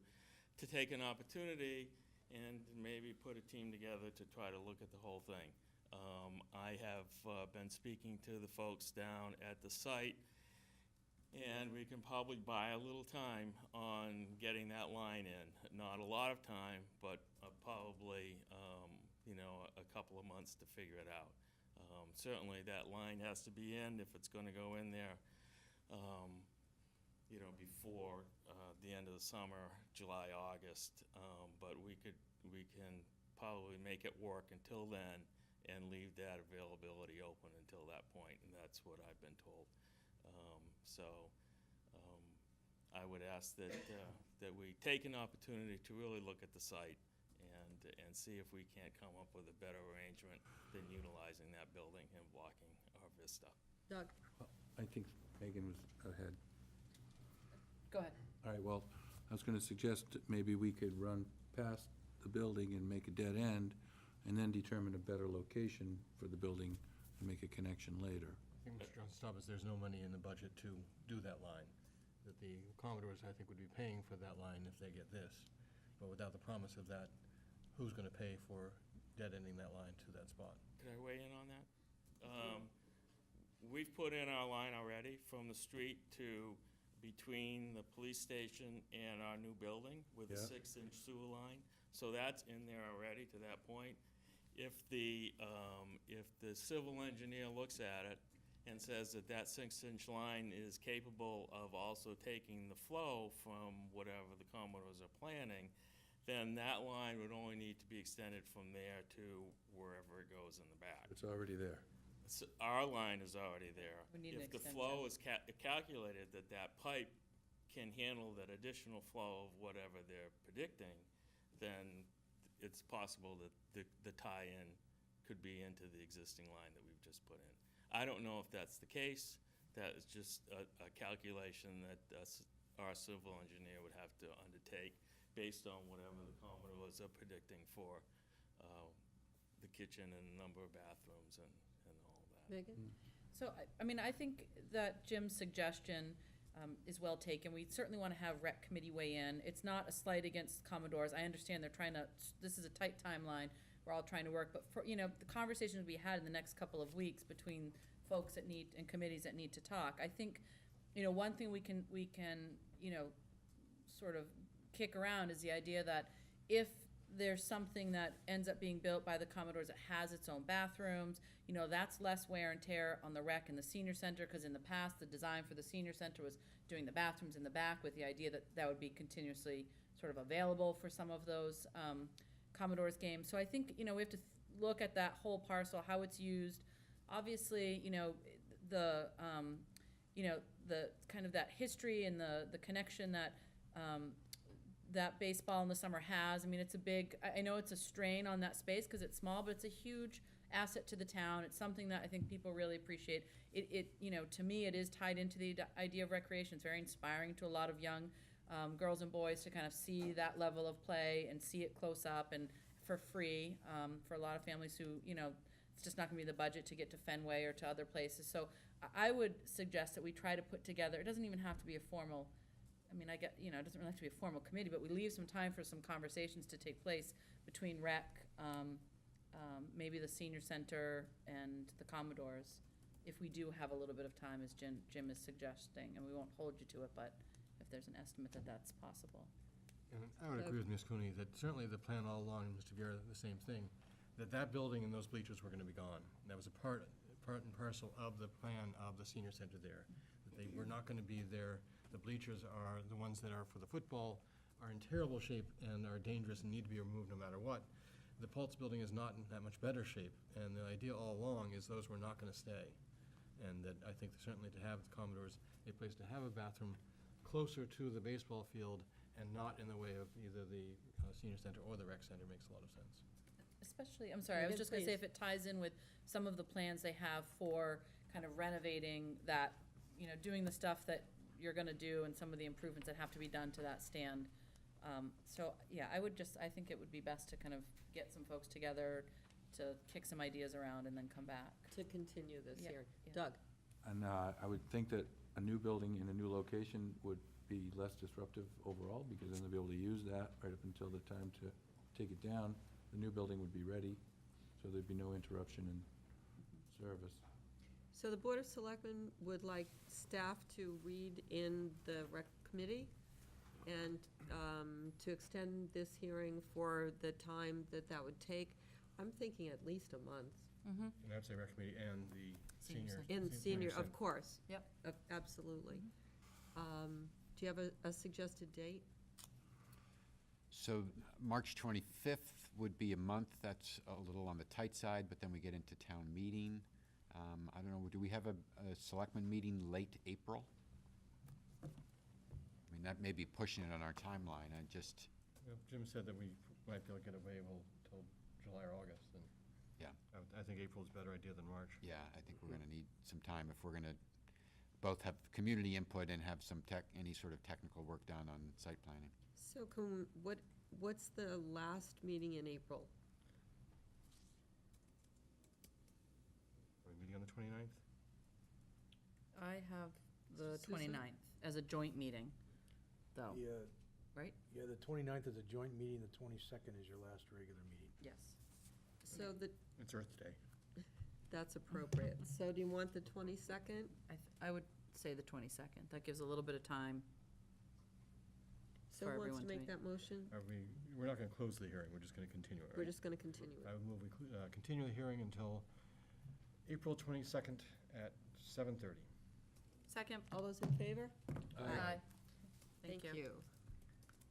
to take an opportunity and maybe put a team together to try to look at the whole thing. I have been speaking to the folks down at the site, and we can probably buy a little time on getting that line in. Not a lot of time, but probably a couple of months to figure it out. Certainly that line has to be in if it's going to go in there before the end of the summer, July, August. But we can probably make it work until then and leave that availability open until that point, and that's what I've been told. I would ask that we take an opportunity to really look at the site and see if we can't come up with a better arrangement than utilizing that building and blocking our vista. Doug? I think Megan was ahead. Go ahead. All right, well, I was going to suggest that maybe we could run past the building and make a dead end, and then determine a better location for the building and make a connection later. I think Mr. Johnson, stop us, there's no money in the budget to do that line. That the Commodores, I think, would be paying for that line if they get this. But without the promise of that, who's going to pay for dead-ending that line to that spot? Could I weigh in on that? We've put in our line already from the street to between the police station and our new building with a 6-inch sewer line. So that's in there already to that point. If the civil engineer looks at it and says that that 6-inch line is capable of also taking the flow from whatever the Commodores are planning, then that line would only need to be extended from there to wherever it goes in the back. It's already there. So our line is already there. We need an If the extension. flow is calculated that that pipe can handle that additional flow of whatever they're predicting, then it's possible that the tie-in could be into the existing line that we've just put in. I don't know if that's the case. That is just a calculation that our civil engineer would have to undertake based on whatever the Commodores are predicting for the kitchen and the number of bathrooms and all that. Megan? So, I think that Jim's suggestion is well taken. We certainly want to have rec committee weigh in. It's not a slight against Commodores. I understand they're trying to, this is a tight timeline. We're all trying to work, but for, the conversations we had in the next couple of weeks between folks that need, and committees that need to talk, I think, one thing we can, sort of kick around is the idea that if there's something that ends up being built by the Commodores that has its own bathrooms, you know, that's less wear and tear on the rec and the senior center, because in the past, the design for the senior center was doing the bathrooms in the back with the idea that that would be continuously sort of available for some of those Commodores games. So I think, you know, we have to look at that whole parcel, how it's used. Obviously, you know, the kind of that history and the connection that that baseball in the summer has. I mean, it's a big, I know it's a strain on that space because it's small, but it's a huge asset to the town. It's something that I think people really appreciate. It you know, to me, it is tied into the idea of recreation. It's very inspiring to a lot of young girls and boys to kind of see that level of play and see it close up and for free for a lot of families who, you know, it's just not going to be the budget to get to Fenway or to other places. So I would suggest that we try to put together, it doesn't even have to be a formal, I mean, it doesn't really have to be a formal committee, but we leave some time for some conversations to take place between rec, maybe the senior center and the Commodores, if we do have a little bit of time, as Jim is suggesting, and we won't hold you to it, but if there's an estimate that that's possible. And I would agree with Ms. Cooney that certainly the plan all along, and Mr. Viera, the same thing, that building and those bleachers were going to be gone. That was a part and parcel of the plan of the senior center there. That they were not going to be there. The bleachers are the ones that are for the football, are in terrible shape and are dangerous and need to be removed no matter what. The Pulse building is not in that much better shape, and the idea all along is those were not going to stay. And that I think certainly to have the Commodores, a place to have a bathroom closer to the baseball field and not in the way of either the senior center or the rec center makes a lot of sense. Especially, I'm sorry, I was just going to say if it ties in with some of the plans they have for kind of renovating that, you know, doing the stuff that you're going to do and some of the improvements that have to be done to that stand. So, yeah, I think it would be best to kind of get some folks together to kick some ideas around and then come back. To continue this Yeah, here. yeah. Doug? And I would think that a new building in a new location would be less disruptive overall, because then they'll be able to use that right up until the time to take it down. The new building would be ready, so there'd be no interruption in service. So the Board of Selectmen would like staff to read in the rec committee and to extend this hearing for the time that would take. I'm thinking at least a month. Mm-hmm. And I'd say rec committee and the Senior senior. In senior, of center. course. Yep. Absolutely. Do you have a suggested date? So March 25th would be a month. That's a little on the tight side, but then we get into town meeting. I don't know, do we have a selectmen meeting late April? I mean, that may be pushing it on our timeline. Well, Jim said that we might be able to get away till July or August, and Yeah. I think April's a better idea than March. Yeah, I think we're going to need some time if we're going to both have community input and have some any sort of technical work done on site planning. So what's the last meeting in April? Are we meeting on the 29th? I have the Susan? 29th as a joint meeting, though, Yeah, right? yeah, the 29th is a joint meeting, the 22nd is your last regular meeting. Yes. So It's Earth Day. that's appropriate. So do you want the 22nd? I would say the 22nd. That gives a little bit of time. So For who wants everyone to to make meet. that motion? We're not going to close the hearing, we're just going to continue it, right? We're just going to continue I it. would move we continue the hearing until April 22nd at 7:30. Second. All those in favor? Aye. Thank you.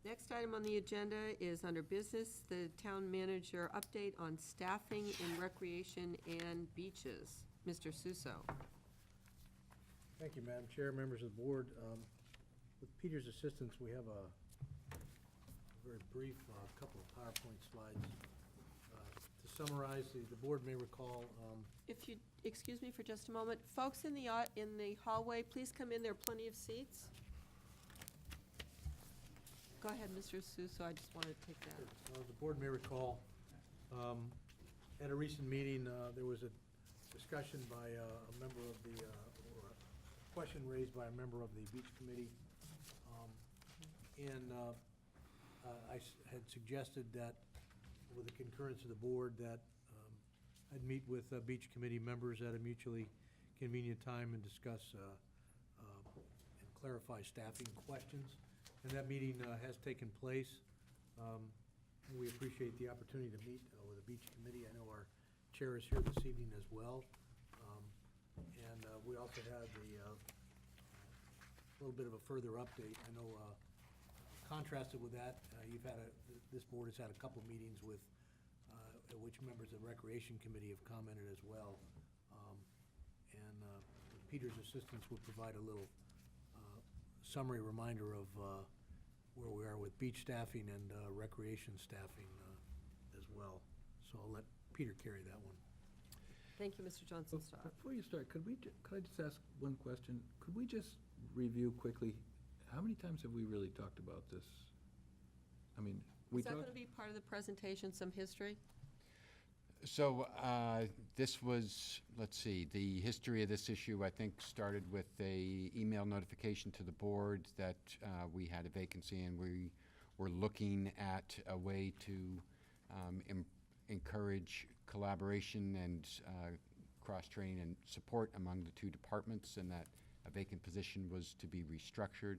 Next item on the agenda is under business, the town manager update on staffing in recreation and beaches. Mr. Suso. Thank you, Madam Chair, members of the board. With Peter's assistance, we have a very brief couple of PowerPoint slides. To summarize, the board may recall, If you, excuse me for just a moment, folks in the hallway, please come in, there are plenty of seats. Go ahead, Mr. Suso, I just wanted to take that. the board may recall, at a recent meeting, there was a discussion by a member of the, or a question raised by a member of the beach committee. I had suggested that, with the concurrence of the board, that I'd meet with beach committee members at a mutually convenient time and discuss and clarify staffing questions. And that meeting has taken place. and we appreciate the opportunity to meet with the Beach Committee. I know our chair is here this evening as well. And we also had a little bit of a further update. I know contrasted with that, this board has had a couple meetings with, at which members of the Recreation Committee have commented as well. Peter's assistance would provide a little summary reminder of where we are with beach staffing and recreation staffing as well. So I'll let Peter carry that one. Thank you, Mr. Johnson-Star. Before you start, could I just ask one question? Could we just review quickly, how many times have we really talked about this? I mean, we Is that talked. going to be part of the presentation, some history? So this was, let's see, the history of this issue, I think, started with a email notification to the board that we had a vacancy, and we were looking at a way to encourage collaboration and cross-training and support among the two departments, and that a vacant position was to be restructured.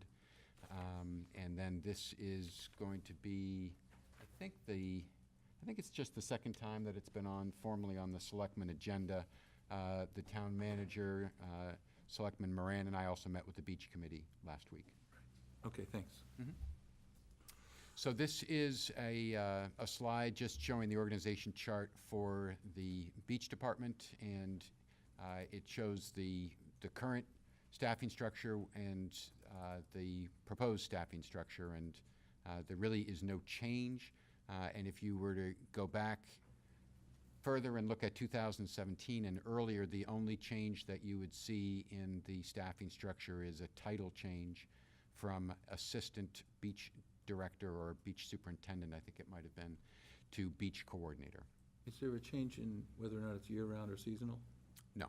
And then this is going to be, I think it's just the second time that it's been formally on the Selectmen agenda. The town manager, Selectman Moran, and I also met with the Beach Committee last week. Okay, thanks. So this is a slide just showing the organization chart for the beach department, and it shows the current staffing structure and the proposed staffing structure, and there really is no change. And if you were to go back further and look at 2017 and earlier, the only change that you would see in the staffing structure is a title change from assistant beach director or beach superintendent, I think it might have been, to beach coordinator. Is there a change in whether or not it's year-round or seasonal? No.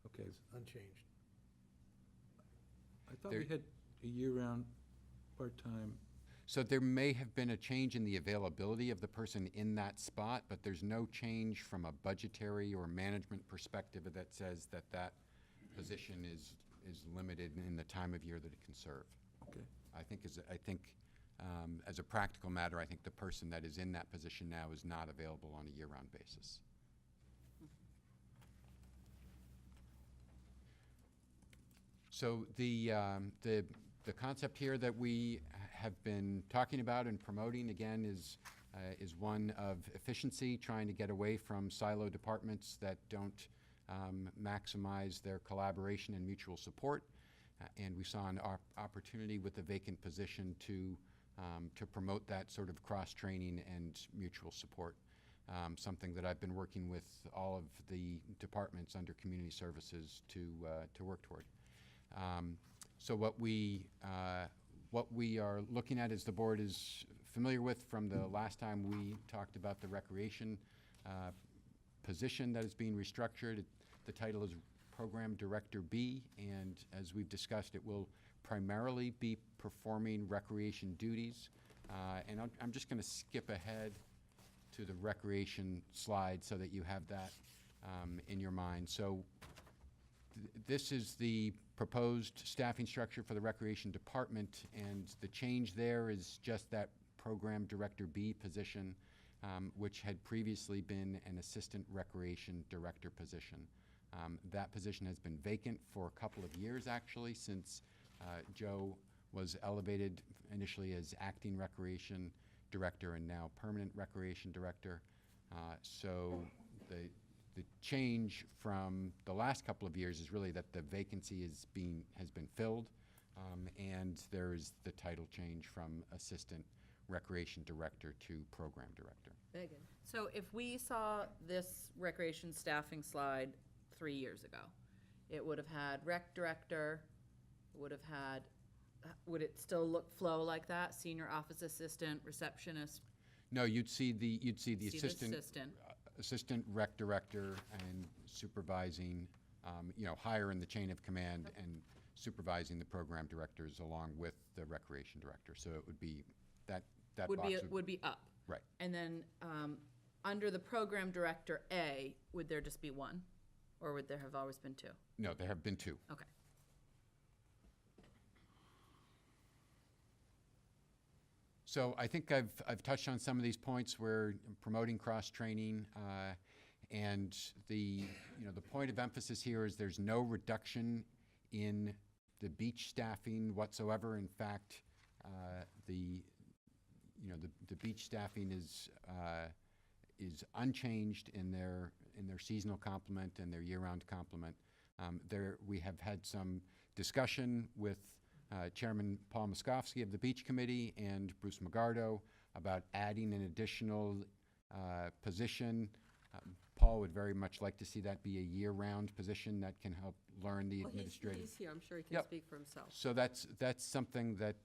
Okay. It's unchanged. I thought we had a year-round, part-time. So there may have been a change in the availability of the person in that spot, but there's no change from a budgetary or management perspective that says that that position is limited in the time of year that it can serve. Okay. I think as a practical matter, I think the person that is in that position now is not available on a year-round basis. So the concept here that we have been talking about and promoting, again, is one of efficiency, trying to get away from silo departments that don't maximize their collaboration and mutual support. And we saw an opportunity with the vacant position to promote that sort of cross-training and mutual support, something that I've been working with all of the departments under community services to work toward. So what we are looking at, as the board is familiar with from the last time we talked about the recreation position that is being restructured, the title is Program Director B, and as we've discussed, it will primarily be performing recreation duties. And I'm just going to skip ahead to the recreation slide so that you have that in your mind. So this is the proposed staffing structure for the recreation department, and the change there is just that Program Director B position, which had previously been an Assistant Recreation Director position. That position has been vacant for a couple of years, actually, since Joe was elevated initially as Acting Recreation Director and now Permanent Recreation Director. So the change from the last couple of years is really that the vacancy has been filled, and there is the title change from Assistant Recreation Director to Program Director. Megan. So if we saw this recreation staffing slide 3 years ago, it would have had rec director, would it still flow like that? Senior office assistant, receptionist? No, you'd see the assistant. assistant. Assistant rec director and supervising, higher in the chain of command and supervising the program directors along with the recreation director. So it would be that box Would be up. Right. And then under the program director A, would there just be one? Or would there have always been two? No, there have been two. Okay. So I think I've touched on some of these points. We're promoting cross-training, and the point of emphasis here is there's no reduction in the beach staffing whatsoever. In fact, the beach staffing is unchanged in their seasonal complement and their year-round complement. We have had some discussion with Chairman Paul Moskowski of the Beach Committee and Bruce Magardo about adding an additional position. Paul would very much like to see that be a year-round position that can help learn the administrative. He's here, I'm sure he can Yep. speak for himself. So that's something that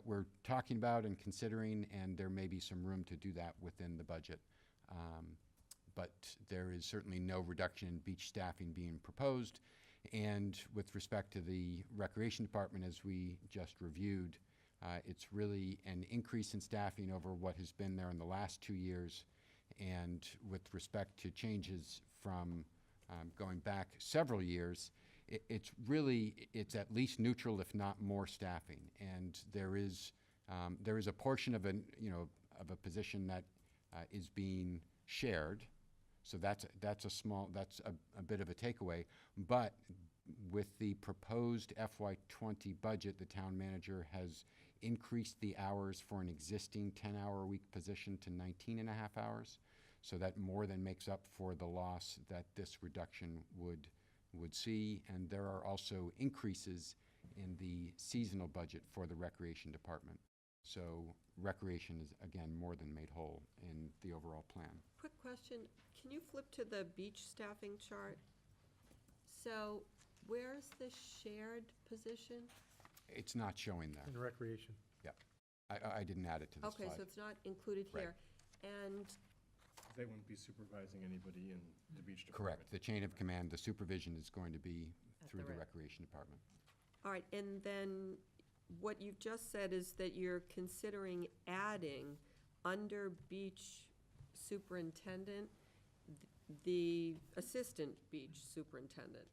we're talking about and considering, and there may be some room to do that within the budget. But there is certainly no reduction in beach staffing being proposed. And with respect to the Recreation Department, as we just reviewed, it's really an increase in staffing over what has been there in the last 2 years. And with respect to changes from going back several years, it's at least neutral, if not more staffing. And there is a portion of a position that is being shared. So that's a bit of a takeaway. But with the proposed FY20 budget, the town manager has increased the hours for an existing 10-hour-a-week position to 19 and a half hours. So that more than makes up for the loss that this reduction would see. And there are also increases in the seasonal budget for the Recreation Department. So recreation is, again, more than made whole in the overall plan. Quick question, can you flip to the beach staffing chart? So where's the shared position? It's not showing there. In recreation. Yep. I didn't add it to this slide. Okay, so it's not included Right. here. And They wouldn't be supervising anybody in the beach department. Correct. The chain of command, the supervision is going to be At through the the rec. Recreation Department. all right, and then what you've just said is that you're considering adding under beach superintendent, the assistant beach superintendent.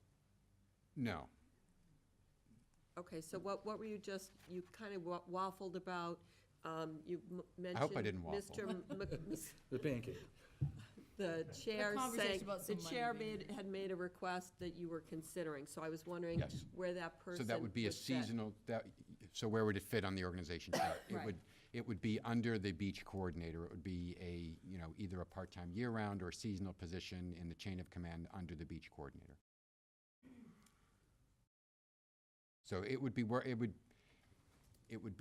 No. Okay, so what were you you kind of waffled about, you mentioned. I hope I didn't waffle. The pancake. The chair conversation saying, about the some money chair being had made a request that you were considering, so I was wondering Yes. where that person So that would be a would fit. seasonal, so where would it fit on the organization chart? Right. It would be under the beach coordinator. It would be either a part-time year-round or seasonal position in the chain of command under the beach coordinator. So it would be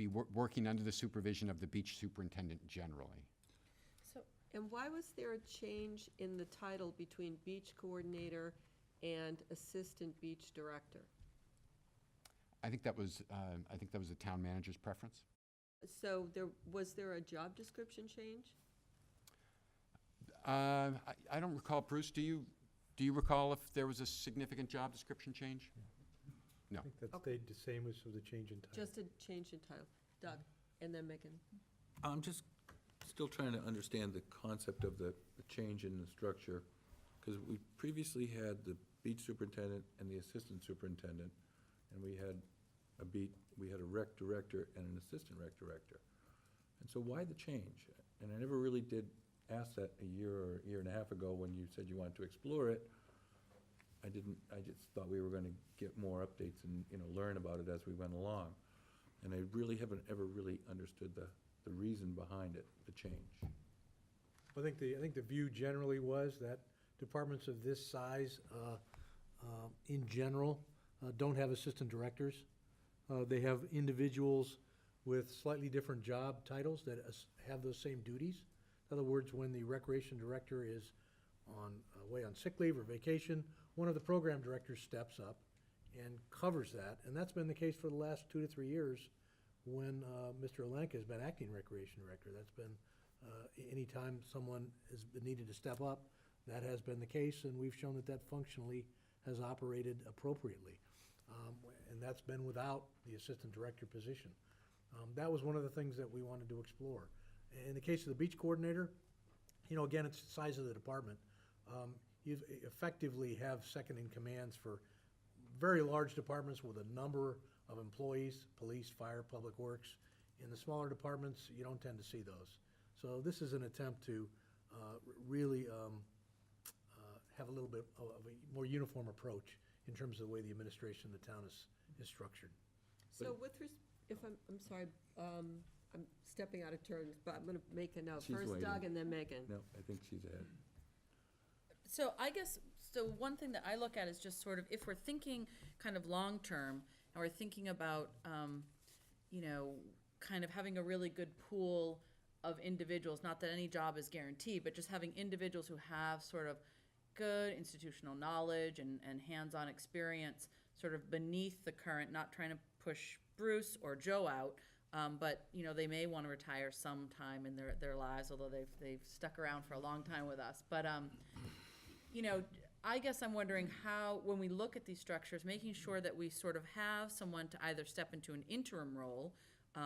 working under the supervision of the beach superintendent generally. And why was there a change in the title between beach coordinator and assistant beach director? I think that was the town manager's preference. So was there a job description change? I don't recall, Bruce, do you recall if there was a significant job description change? No. I think that stayed the same as for the change in title. Just a change in title. Doug, and then Megan. I'm just still trying to understand the concept of the change in the structure, because we previously had the beach superintendent and the assistant superintendent, and we had a rec director and an assistant rec director. And so why the change? And I never really did ask that a year or a year and a half ago when you said you wanted to explore it. I just thought we were gonna get more updates and, learn about it as we went along. And I really haven't ever really understood the reason behind it, the change. I think the view generally was that departments of this size, in general, don't have assistant directors. They have individuals with slightly different job titles that have those same duties. In other words, when the recreation director is away on sick leave or vacation, one of the program directors steps up and covers that. And that's been the case for the last 2 to 3 years when Mr. Alenka has been acting recreation director. That's been, anytime someone has been needed to step up, that has been the case, and we've shown that functionally has operated appropriately. And that's been without the assistant director position. That was one of the things that we wanted to explore. In the case of the beach coordinator, again, it's the size of the department. You effectively have second in commands for very large departments with a number of employees, police, fire, public works. In the smaller departments, you don't tend to see those. So this is an attempt to really have a little bit of a more uniform approach in terms of the way the administration of the town is structured. So if I'm sorry, I'm stepping out of turn, but I'm going to make a note. She's First waiting. Doug and then Megan. No, I think she's ahead. So I guess, so one thing that I look at is just sort of, if we're thinking kind of long-term, and we're thinking about, you know, kind of having a really good pool of individuals, not that any job is guaranteed, but just having individuals who have sort of good institutional knowledge and hands-on experience sort of beneath the current, not trying to push Bruce or Joe out, but, you know, they may want to retire sometime in their lives, although they've stuck around for a long time with us. But, you know, I guess I'm wondering how, when we look at these structures, making sure that we sort of have someone to either step into an interim role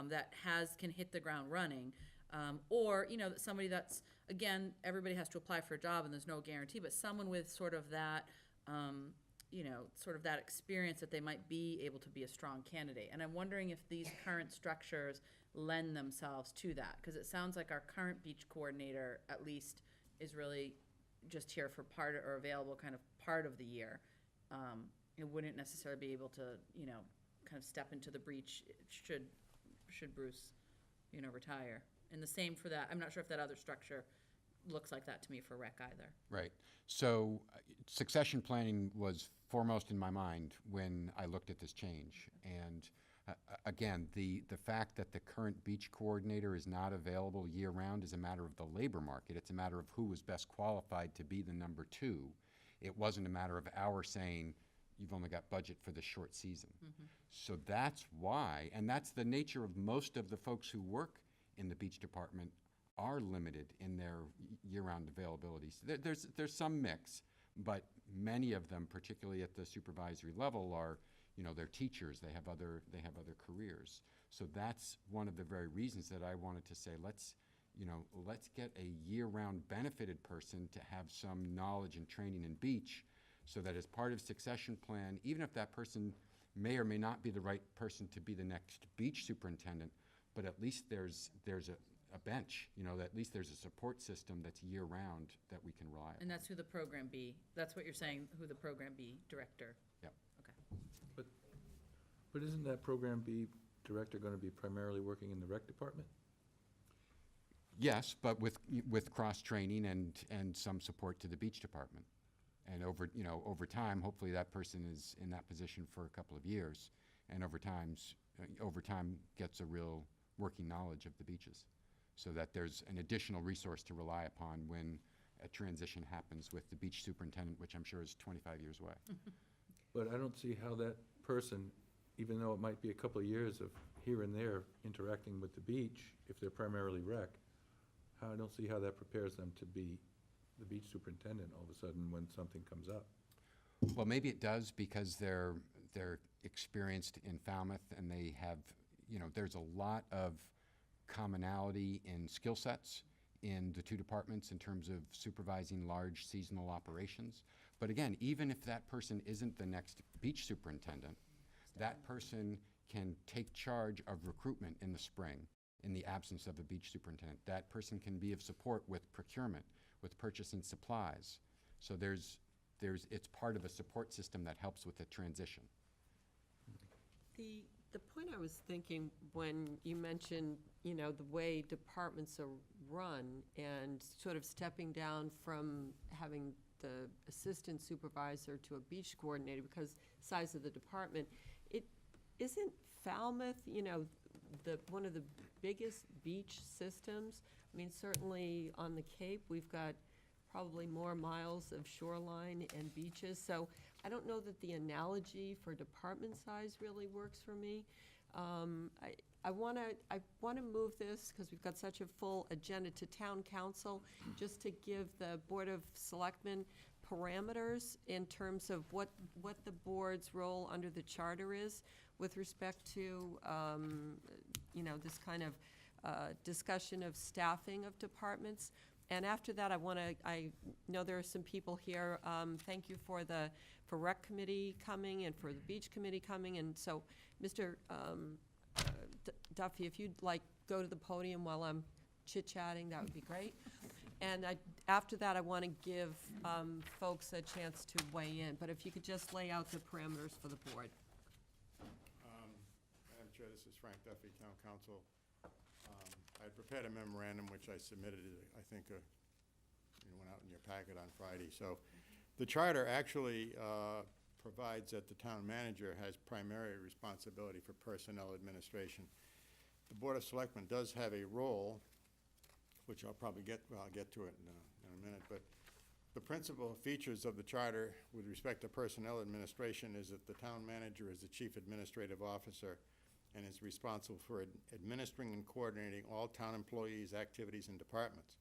that can hit the ground running, or, you know, that somebody that's, again, everybody has to apply for a job and there's no guarantee, but someone with sort of that, you know, sort of that experience that they might be able to be a strong candidate. And I'm wondering if these current structures lend themselves to that, because it sounds like our current beach coordinator, at least, is really just here for part, or available kind of part of the year. It wouldn't necessarily be able to, you know, kind of step into the breach should Bruce, you know, retire. And the same for that. I'm not sure if that other structure looks like that to me for rec either. Right. So succession planning was foremost in my mind when I looked at this change. And again, the fact that the current beach coordinator is not available year-round is a matter of the labor market. It's a matter of who was best qualified to be the number two. It wasn't a matter of our saying, you've only got budget for the short season. Mm-hmm. So that's why, and that's the nature of most of the folks who work in the beach department are limited in their year-round availability. So there's some mix, but many of them, particularly at the supervisory level, are, you know, they're teachers. They have other careers. So that's one of the very reasons that I wanted to say, let's get a year-round benefited person to have some knowledge and training in beach, so that as part of succession plan, even if that person may or may not be the right person to be the next beach superintendent, but at least there's a bench, you know, at least there's a support system that's year-round that we can rely on. And that's who the Program B, that's what you're saying, who the Program B director? Yep. Okay. But isn't that Program B director going to be primarily working in the rec department? Yes, but with cross-training and some support to the beach department. And over time, hopefully that person is in that position for a couple of years, and over time gets a real working knowledge of the beaches, so that there's an additional resource to rely upon when a transition happens with the beach superintendent, which I'm sure is 25 years away. But I don't see how that person, even though it might be a couple of years of here and there interacting with the beach, if they're primarily rec, I don't see how that prepares them to be the beach superintendent all of a sudden when something comes up. Well, maybe it does, because they're experienced in Falmouth, and they have, you know, there's a lot of commonality in skill sets in the two departments in terms of supervising large seasonal operations. But again, even if that person isn't the next beach superintendent, that person can take charge of recruitment in the spring in the absence of a beach superintendent. That person can be of support with procurement, with purchasing supplies. So it's part of a support system that helps with the transition. The point I was thinking when you mentioned, you know, the way departments are run and sort of stepping down from having the assistant supervisor to a beach coordinator because size of the department, it isn't Falmouth, you know, one of the biggest beach systems. I mean, certainly on the Cape, we've got probably more miles of shoreline and beaches. So I don't know that the analogy for department size really works for me. I want to move this, because we've got such a full agenda, to town council, just to give the Board of Selectmen parameters in terms of what the board's role under the charter is with respect to, you know, this kind of discussion of staffing of departments. And after that, I know there are some people here. Thank you for for Rec Committee coming and for the Beach Committee coming, and so, Mr. Duffy, if you'd like, go to the podium while I'm chit-chatting, that would be great. And after that, I want to give folks a chance to weigh in, but if you could just lay out the parameters for the board. Madam Chair, this is Frank Duffy, Town Council. I prepared a memorandum which I submitted, I think, went out in your packet on Friday. So the charter actually provides that the town manager has primary responsibility for personnel administration. The Board of Selectmen does have a role, which I'll probably I'll get to it in a minute, but the principal features of the charter with respect to personnel administration is that the town manager is the chief administrative officer and is responsible for administering and coordinating all town employees' activities and departments.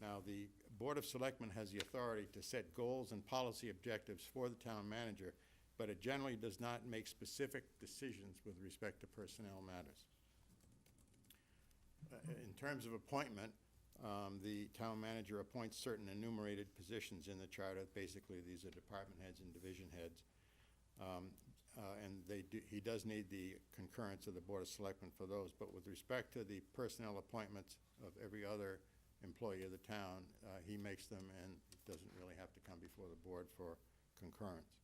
Now, the Board of Selectmen has the authority to set goals and policy objectives for the town manager, but it generally does not make specific decisions with respect to personnel matters. In terms of appointment, the town manager appoints certain enumerated positions in the charter. Basically, these are department heads and division heads. And he does need the concurrence of the Board of Selectmen for those. But with respect to the personnel appointments of every other employee of the town, he makes them and doesn't really have to come before the board for concurrence.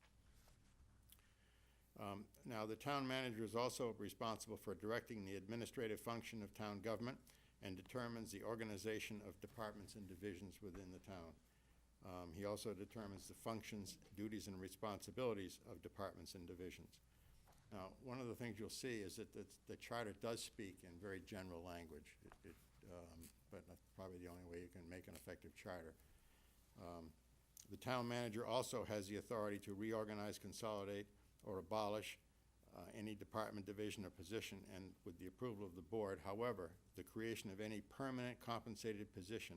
Now, the town manager is also responsible for directing the administrative function of town government and determines the organization of departments and divisions within the town. He also determines the functions, duties, and responsibilities of departments and divisions. Now, one of the things you'll see is that the charter does speak in very general language, but that's probably the only way you can make an effective charter. The town manager also has the authority to reorganize, consolidate, or abolish any department, division, or position, and with the approval of the board. However, the creation of any permanent compensated position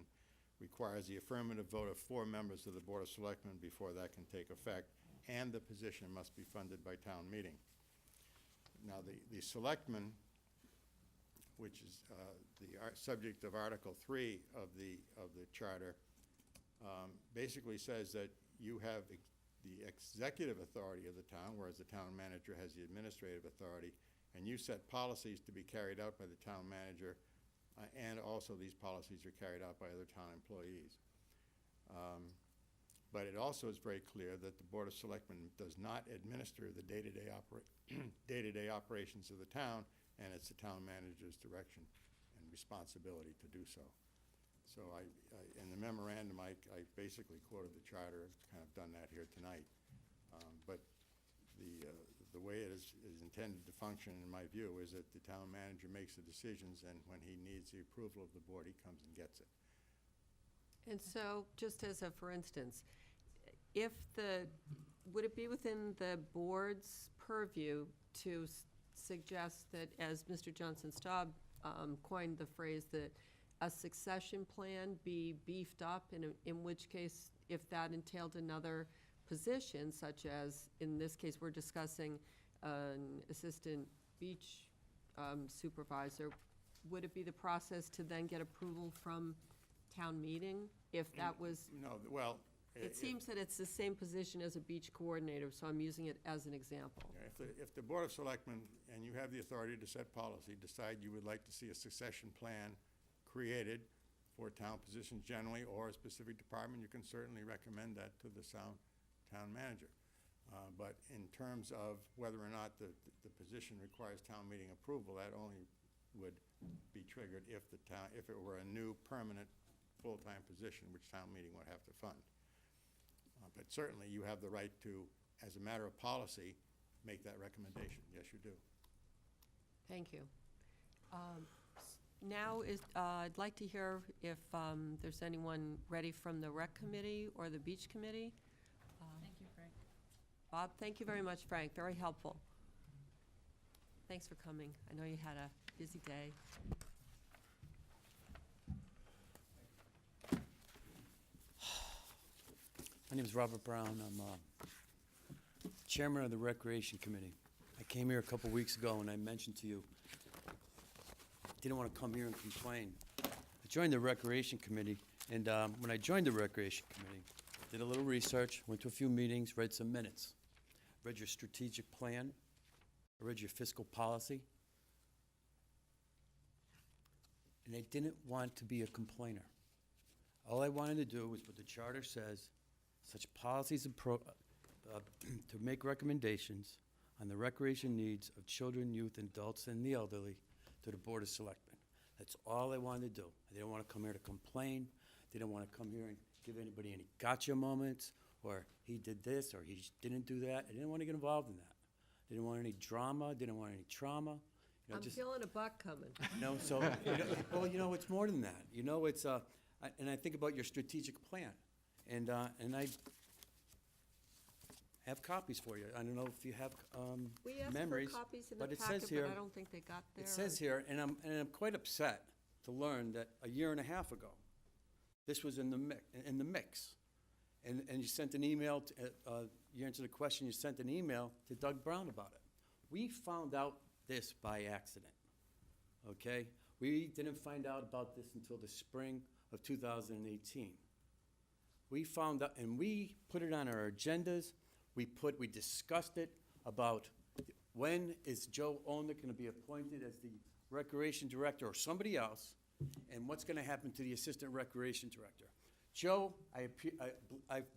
requires the affirmative vote of 4 members of the Board of Selectmen before that can take effect, and the position must be funded by town meeting. Now, the Selectmen, which is the subject of Article 3 of the charter, basically says that you have the executive authority of the town, whereas the town manager has the administrative authority, and you set policies to be carried out by the town manager, and also these policies are carried out by other town employees. But it also is very clear that the Board of Selectmen does not administer the day-to-day operations of the town, and it's the town manager's direction and responsibility to do so. So in the memorandum, I basically quoted the charter. I've kind of done that here tonight. But the way it is intended to function, in my view, is that the town manager makes the decisions, and when he needs the approval of the board, he comes and gets it. And so, just as a for instance, would it be within the board's purview to suggest that, as Mr. Johnson-Staub coined the phrase, that a succession plan be beefed up, in which case, if that entailed another position, such as, in this case, we're discussing an assistant beach supervisor, would it be the process to then get approval from town meeting if that was? No, well. It seems that it's the same position as a beach coordinator, so I'm using it as an example. If the Board of Selectmen, and you have the authority to set policy, decide you would like to see a succession plan created for town positions generally or a specific department, you can certainly recommend that to the town manager. But in terms of whether or not the position requires town meeting approval, that only would be triggered if it were a new permanent full-time position, which town meeting would have to fund. But certainly you have the right to, as a matter of policy, make that recommendation. Yes, you do. Thank you. Now I'd like to hear if there's anyone ready from the Rec Committee or the Beach Committee. Thank you, Frank. Bob, thank you very much, Frank. Very helpful. Thanks for coming. I know you had a busy day. My name is Robert Brown. I'm chairman of the Recreation Committee. I came here a couple weeks ago and I mentioned to you I didn't want to come here and complain. I joined the Recreation Committee, and when I joined the Recreation Committee, did a little research, went to a few meetings, read some minutes, read your strategic plan, read your fiscal policy, and I didn't want to be a complainer. All I wanted to do was what the charter says, such policies and to make recommendations on the recreation needs of children, youth, adults, and the elderly to the Board of Selectmen. That's all I wanted to do. I didn't want to come here to complain. Didn't want to come here and give anybody any gotcha moments, or he did this, or he didn't do that. I didn't want to get involved in that. Didn't want any drama, didn't want any trauma. You know, I'm feeling a buck coming. you know, so, well, you know, it's more than that. You know, it's, and I think about your strategic plan, and I have copies for you. I don't know if you have We asked for memories, copies in the but it packet, says here. but I don't think they got there. It says here, and I'm quite upset to learn that a year and a half ago, this was in the mix. And you sent an email, you answered a question, you sent an email to Doug Brown about it. We found out this by accident, okay? We didn't find out about this until the spring of 2018. We found out, and we put it on our agendas. We discussed it about when is Joe Olnick going to be appointed as the recreation director or somebody else, and what's going to happen to the assistant recreation director. Joe, I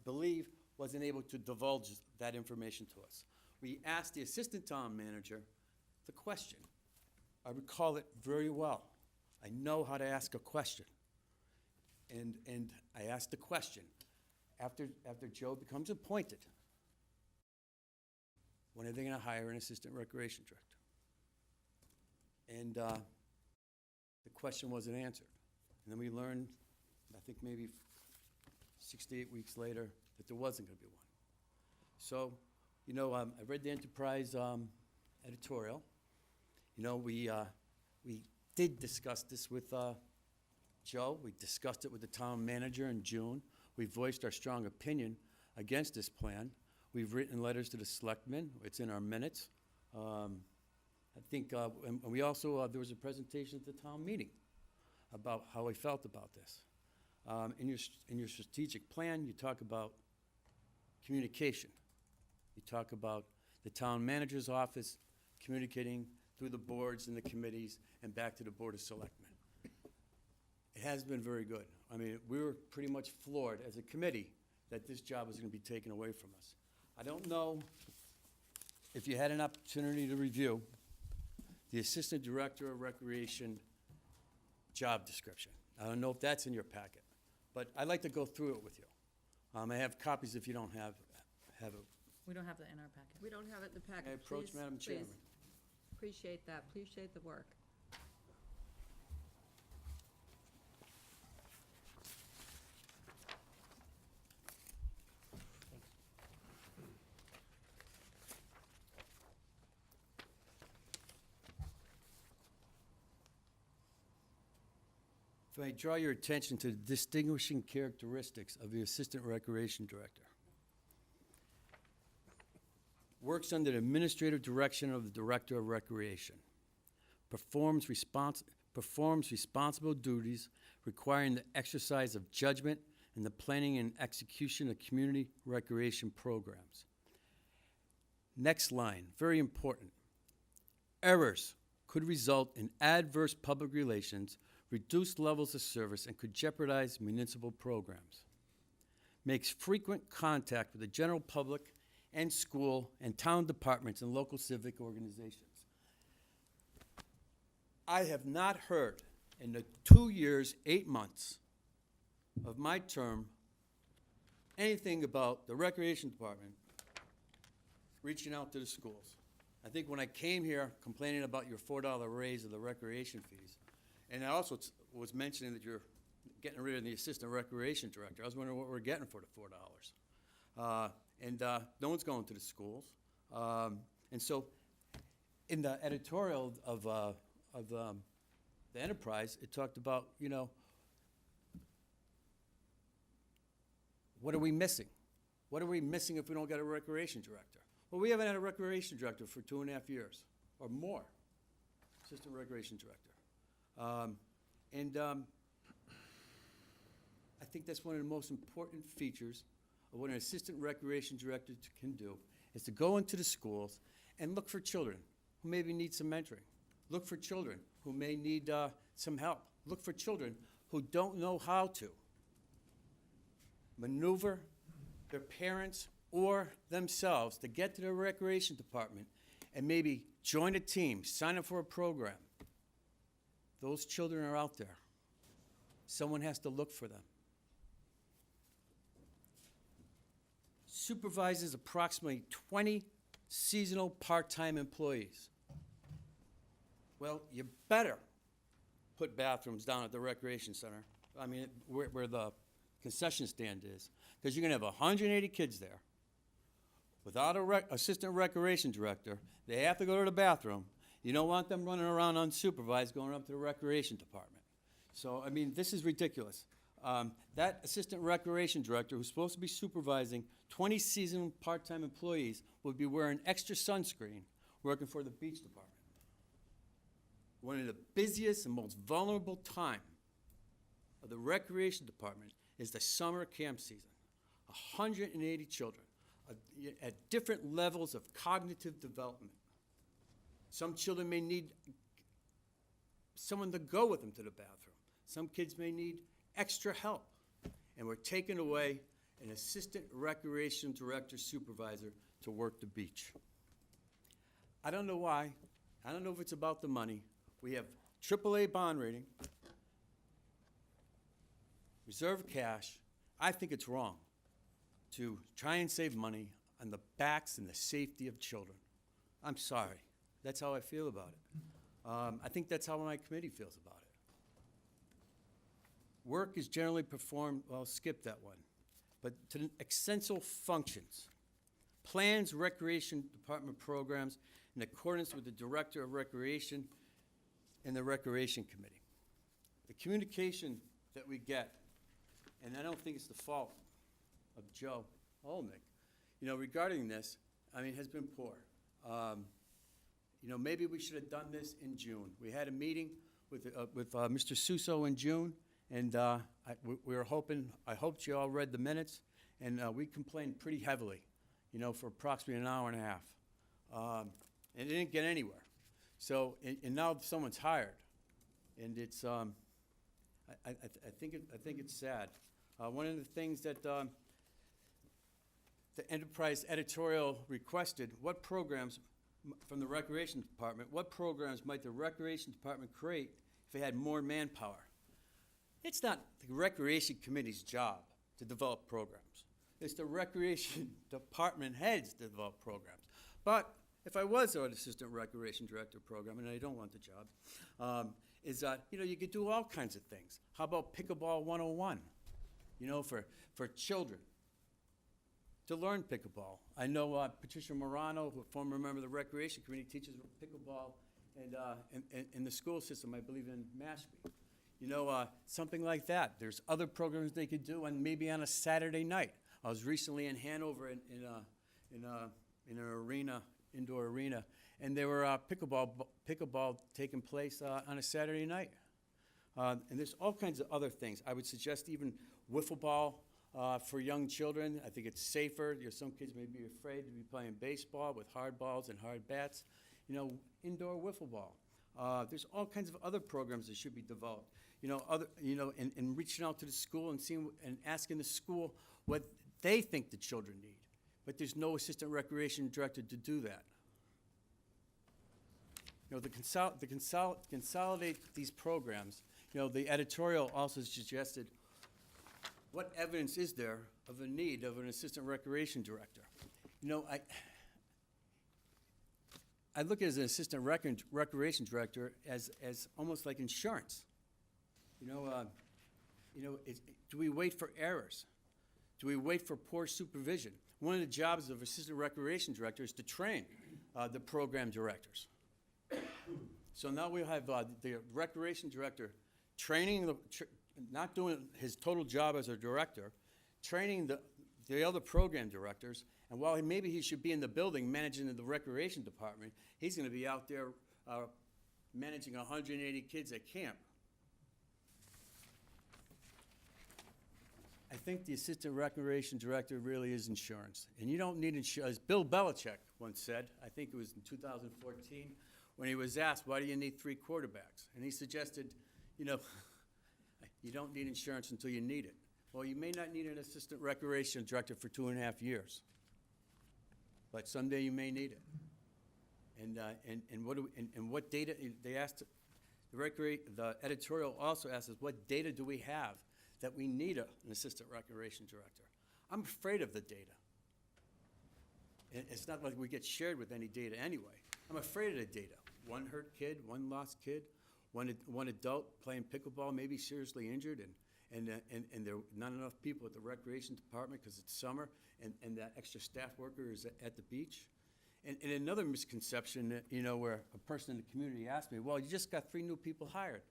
believe, wasn't able to divulge that information to us. We asked the assistant town manager the question. I recall it very well. I know how to ask a question. And I asked the question, after Joe becomes appointed, when are they going to hire an assistant recreation director? And the question wasn't answered. And then we learned, I think maybe 6 to 8 weeks later, that there wasn't going to be one. So, you know, I read the Enterprise editorial. You know, we did discuss this with Joe. We discussed it with the town manager in June. We voiced our strong opinion against this plan. We've written letters to the selectmen. It's in our minutes. I think, and we also, there was a presentation at the town meeting about how we felt about this. In your strategic plan, you talk about communication. You talk about the town manager's office communicating through the boards and the committees and back to the Board of Selectmen. It has been very good. I mean, we were pretty much floored as a committee that this job was going to be taken away from us. I don't know if you had an opportunity to review the Assistant Director of Recreation job description. I don't know if that's in your packet, but I'd like to go through it with you. I have copies if you don't have it. We don't have that in our packet. We don't have it in the packet. I approach Please, Madam please. Chairman. Appreciate that. Appreciate the work. If I draw your attention to the distinguishing characteristics of the Assistant Recreation Director. Works under the administrative direction of the Director of Recreation. Performs responsible duties requiring the exercise of judgment in the planning and execution of community recreation programs. Next line, very important. Errors could result in adverse public relations, reduced levels of service, and could jeopardize municipal programs. Makes frequent contact with the general public and school and town departments and local civic organizations. I have not heard in the 2 years, 8 months of my term anything about the recreation department reaching out to the schools. I think when I came here complaining about your $4 raise of the recreation fees, and I also was mentioning that you're getting rid of the assistant recreation director, I was wondering what we're getting for the $4. No one's going to the schools. And so in the editorial of the Enterprise, it talked about, you know, what are we missing? What are we missing if we don't get a recreation director? Well, we haven't had a recreation director for 2.5 years or more, assistant recreation director. I think that's one of the most important features of what an assistant recreation director can do is to go into the schools and look for children who maybe need some mentoring. Look for children who may need some help. Look for children who don't know how to maneuver their parents or themselves to get to the recreation department and maybe join a team, sign up for a program. Those children are out there. Someone has to look for them. Supervises approximately 20 seasonal part-time employees. Well, you better put bathrooms down at the recreation center. I mean, where the concession stand is, because you're gonna have 180 kids there. Without a assistant recreation director, they have to go to the bathroom. You don't want them running around unsupervised going up to the recreation department. So, I mean, this is ridiculous. That assistant recreation director, who's supposed to be supervising 20 seasonal part-time employees, would be wearing extra sunscreen working for the beach department. One of the busiest and most vulnerable time of the recreation department is the summer camp season. 180 children at different levels of cognitive development. Some children may need someone to go with them to the bathroom. Some kids may need extra help. And we're taking away an assistant recreation director supervisor to work the beach. I don't know why. I don't know if it's about the money. We have AAA bond rating, reserve cash. I think it's wrong to try and save money on the backs and the safety of children. I'm sorry. That's how I feel about it. I think that's how my committee feels about it. Work is generally performed, well, skip that one, but to essential functions. Plans recreation department programs in accordance with the Director of Recreation and the Recreation Committee. The communication that we get, and I don't think it's the fault of Joe Olnick, regarding this, I mean, has been poor. Maybe we should have done this in June. We had a meeting with Mr. Suso in June, and we were hoping, I hoped you all read the minutes, and we complained pretty heavily, for approximately an hour and a half. And it didn't get anywhere. So, and now someone's hired, and it's, I think it's sad. One of the things that the Enterprise editorial requested, what programs from the Recreation Department, what programs might the Recreation Department create if it had more manpower? It's not the Recreation Committee's job to develop programs. It's the Recreation Department heads to develop programs. But if I was an assistant recreation director program, and I don't want the job, is that, you could do all kinds of things. How about Pickleball 101, for children to learn pickleball. I know Patricia Morano, a former member of the Recreation Committee, teaches pickleball in the school system, I believe in Mashpee. Something like that. There's other programs they could do, and maybe on a Saturday night. I was recently in Hanover in an arena, indoor arena, and there were pickleball taking place on a Saturday night. And there's all kinds of other things. I would suggest even wiffle ball for young children. I think it's safer. Some kids may be afraid to be playing baseball with hard balls and hard bats. Indoor wiffle ball. There's all kinds of other programs that should be developed. And reaching out to the school and seeing and asking the school what they think the children need. But there's no assistant recreation director to do that. Consolidate these programs. The editorial also suggested, what evidence is there of the need of an assistant recreation director? I look at an assistant recreation director as almost like insurance. Do we wait for errors? Do we wait for poor supervision? One of the jobs of assistant recreation director is to train the program directors. So now we have the recreation director training, not doing his total job as a director, training the other program directors, and while maybe he should be in the building managing the recreation department, he's going to be out there managing 180 kids at camp. I think the assistant recreation director really is insurance. And you don't need insurance. Bill Belichick once said, I think it was in 2014, when he was asked, why do you need 3 quarterbacks? And he suggested, you know, you don't need insurance until you need it. Well, you may not need an assistant recreation director for 2.5 years, but someday you may need it. And what data, they asked, the editorial also asked us, what data do we have that we need an assistant recreation director? I'm afraid of the data. It's not like we get shared with any data anyway. I'm afraid of the data. One hurt kid, one lost kid, one adult playing pickleball, maybe seriously injured, and there are not enough people at the recreation department because it's summer, and that extra staff worker is at the beach. And another misconception, you know, where a person in the community asked me, well, you just got 3 new people hired,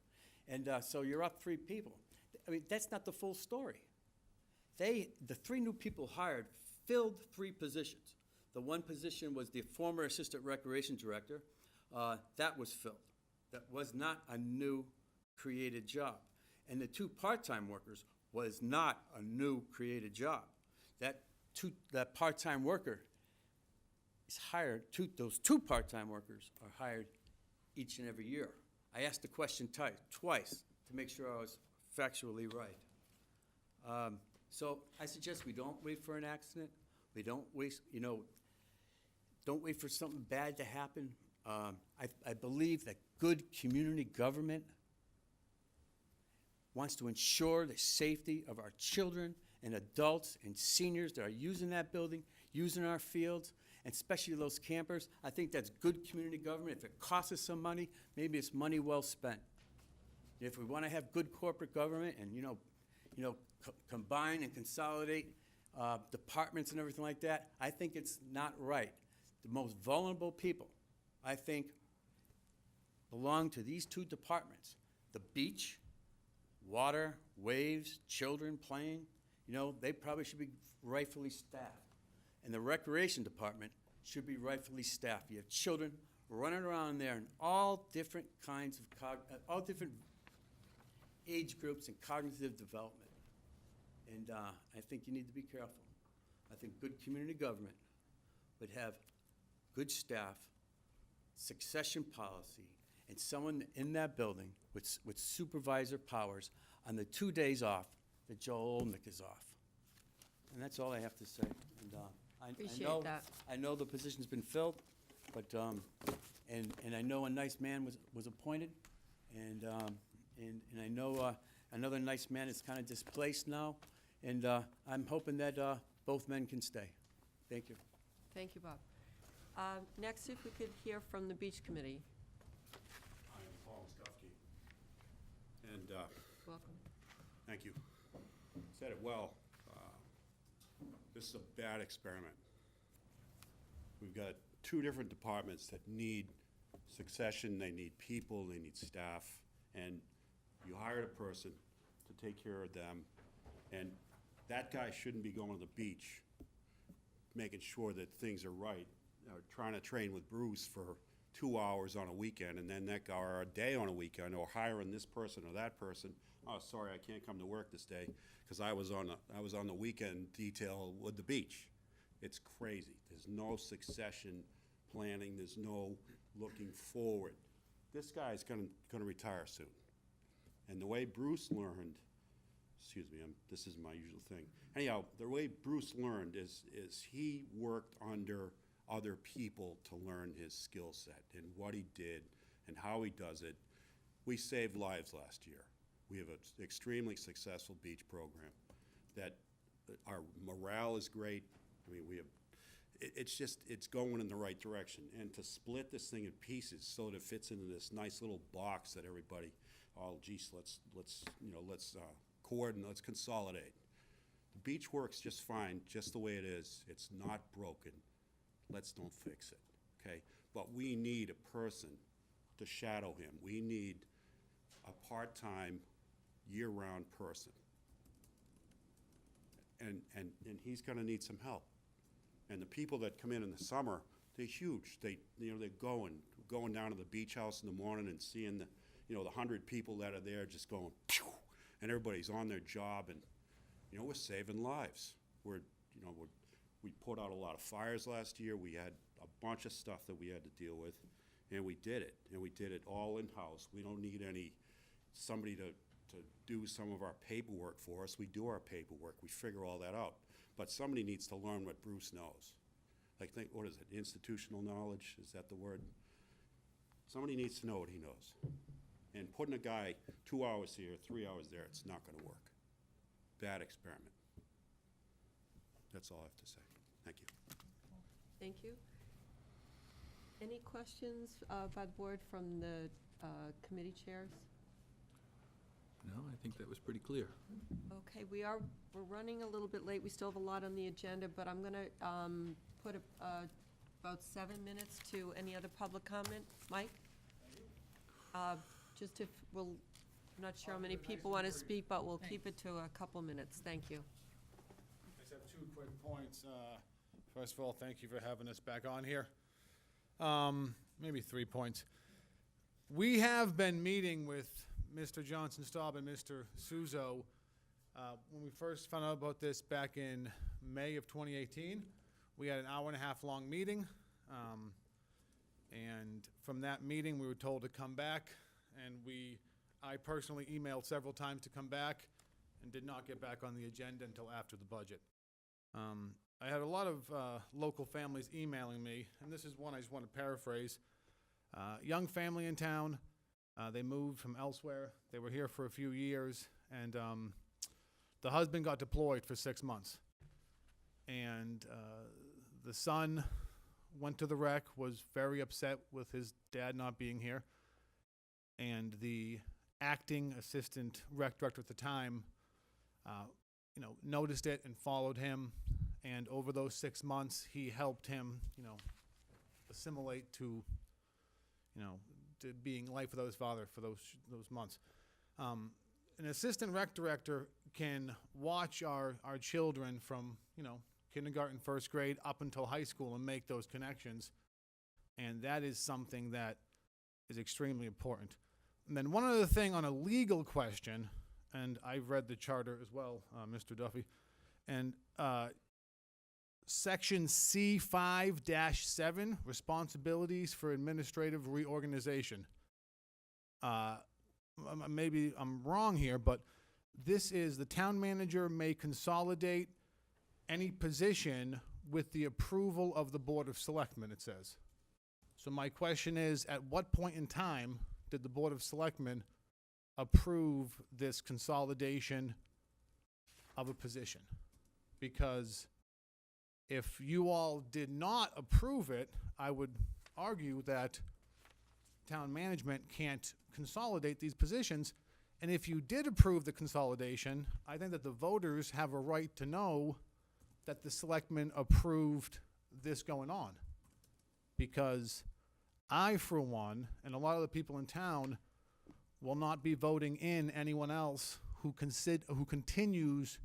and so you're up 3 people. I mean, that's not the full story. The 3 new people hired filled 3 positions. The one position was the former assistant recreation director. That was filled. That was not a new created job. And the 2 part-time workers was not a new created job. That part-time worker is hired, those 2 part-time workers are hired each and every year. I asked the question twice to make sure I was factually right. So I suggest we don't wait for an accident. We don't waste, you know, don't wait for something bad to happen. I believe that good community government wants to ensure the safety of our children and adults and seniors that are using that building, using our fields, and especially those campers. I think that's good community government. If it costs us some money, maybe it's money well spent. If we want to have good corporate government and, combine and consolidate departments and everything like that, I think it's not right. The most vulnerable people, I think, belong to these 2 departments. The beach, water, waves, children playing, they probably should be rightfully staffed. And the recreation department should be rightfully staffed. You have children running around there in all different kinds of, all different age groups and cognitive development. And I think you need to be careful. I think good community government would have good staff, succession policy, and someone in that building with supervisor powers on the 2 days off that Joel Olnick is off. And that's all I have to say. And Appreciate that. I know the position's been filled, but and I know a nice man was appointed, and I know another nice man is kind of displaced now, and I'm hoping that both men can stay. Thank you. Thank you, Bob. Next, if we could hear from the Beach Committee. I am Paul Skufke. And Welcome. thank you. Said it well. This is a bad experiment. We've got 2 different departments that need succession, they need people, they need staff, and you hired a person to take care of them, and that guy shouldn't be going to the beach, making sure that things are right, or trying to train with Bruce for 2 hours on a weekend, and then that guy, or a day on a weekend, or hiring this person or that person. Oh, sorry, I can't come to work this day because I was on the weekend detail with the beach. It's crazy. There's no succession planning. There's no looking forward. This guy's gonna retire soon, and the way Bruce learned, excuse me, this is my usual thing. Anyhow, the way Bruce learned is he worked under other people to learn his skill set and what he did and how he does it. We saved lives last year. We have an extremely successful beach program that our morale is great. I mean, it's going in the right direction. And to split this thing in pieces so that it fits into this nice little box that everybody, oh, geez, let's coordinate, let's consolidate. The beach works just fine, just the way it is. It's not broken. Let's don't fix it, okay? But we need a person to shadow him. We need a part-time, year-round person. And he's gonna need some help. And the people that come in the summer, they're huge. They're going down to the beach house in the morning and seeing the 100 people that are there just going, pew, and everybody's on their job, and You know, we're saving lives. We put out a lot of fires last year. We had a bunch of stuff that we had to deal with, and we did it. And we did it all in-house. We don't need somebody to do some of our paperwork for us. We do our paperwork. We figure all that out. But somebody needs to learn what Bruce knows. Like, what is it, institutional knowledge? Is that the word? Somebody needs to know what he knows. And putting a guy 2 hours here, 3 hours there, it's not gonna work. Bad experiment. That's all I have to say. Thank you. Thank you. Any questions by the board from the committee chairs? No, I think that was pretty clear. Okay, we're running a little bit late. We still have a lot on the agenda, but I'm gonna put about 7 minutes to any other public comment. Mike? Just if I'm not sure how many people want to speak, but we'll keep it to a couple minutes. Thank you. I just have 2 quick points. First of all, thank you for having us back on here. Maybe 3 points. We have been meeting with Mr. Johnson-Staub and Mr. Souzo. When we first found out about this back in May of 2018, we had an hour-and-a-half long meeting. And from that meeting, we were told to come back, and I personally emailed several times to come back and did not get back on the agenda until after the budget. I had a lot of local families emailing me, and this is one I just want to paraphrase. Young family in town, they moved from elsewhere. They were here for a few years, and the husband got deployed for 6 months. And the son went to the rec, was very upset with his dad not being here. And the acting assistant rec director at the time, noticed it and followed him. And over those 6 months, he helped him, assimilate to being life without his father for those months. An assistant rec director can watch our children from, kindergarten, first grade, up until high school and make those connections. And that is something that is extremely important. And then one other thing on a legal question, and I've read the charter as well, Mr. Duffy, and Section C5-7, responsibilities for administrative reorganization. Maybe I'm wrong here, but this is the town manager may consolidate any position with the approval of the Board of Selectmen, it says. So my question is, at what point in time did the Board of Selectmen approve this consolidation of a position? Because if you all did not approve it, I would argue that town management can't consolidate these positions. And if you did approve the consolidation, I think that the voters have a right to know that the selectmen approved this going on. Because I, for one, and a lot of the people in town, will not be voting in anyone else who continues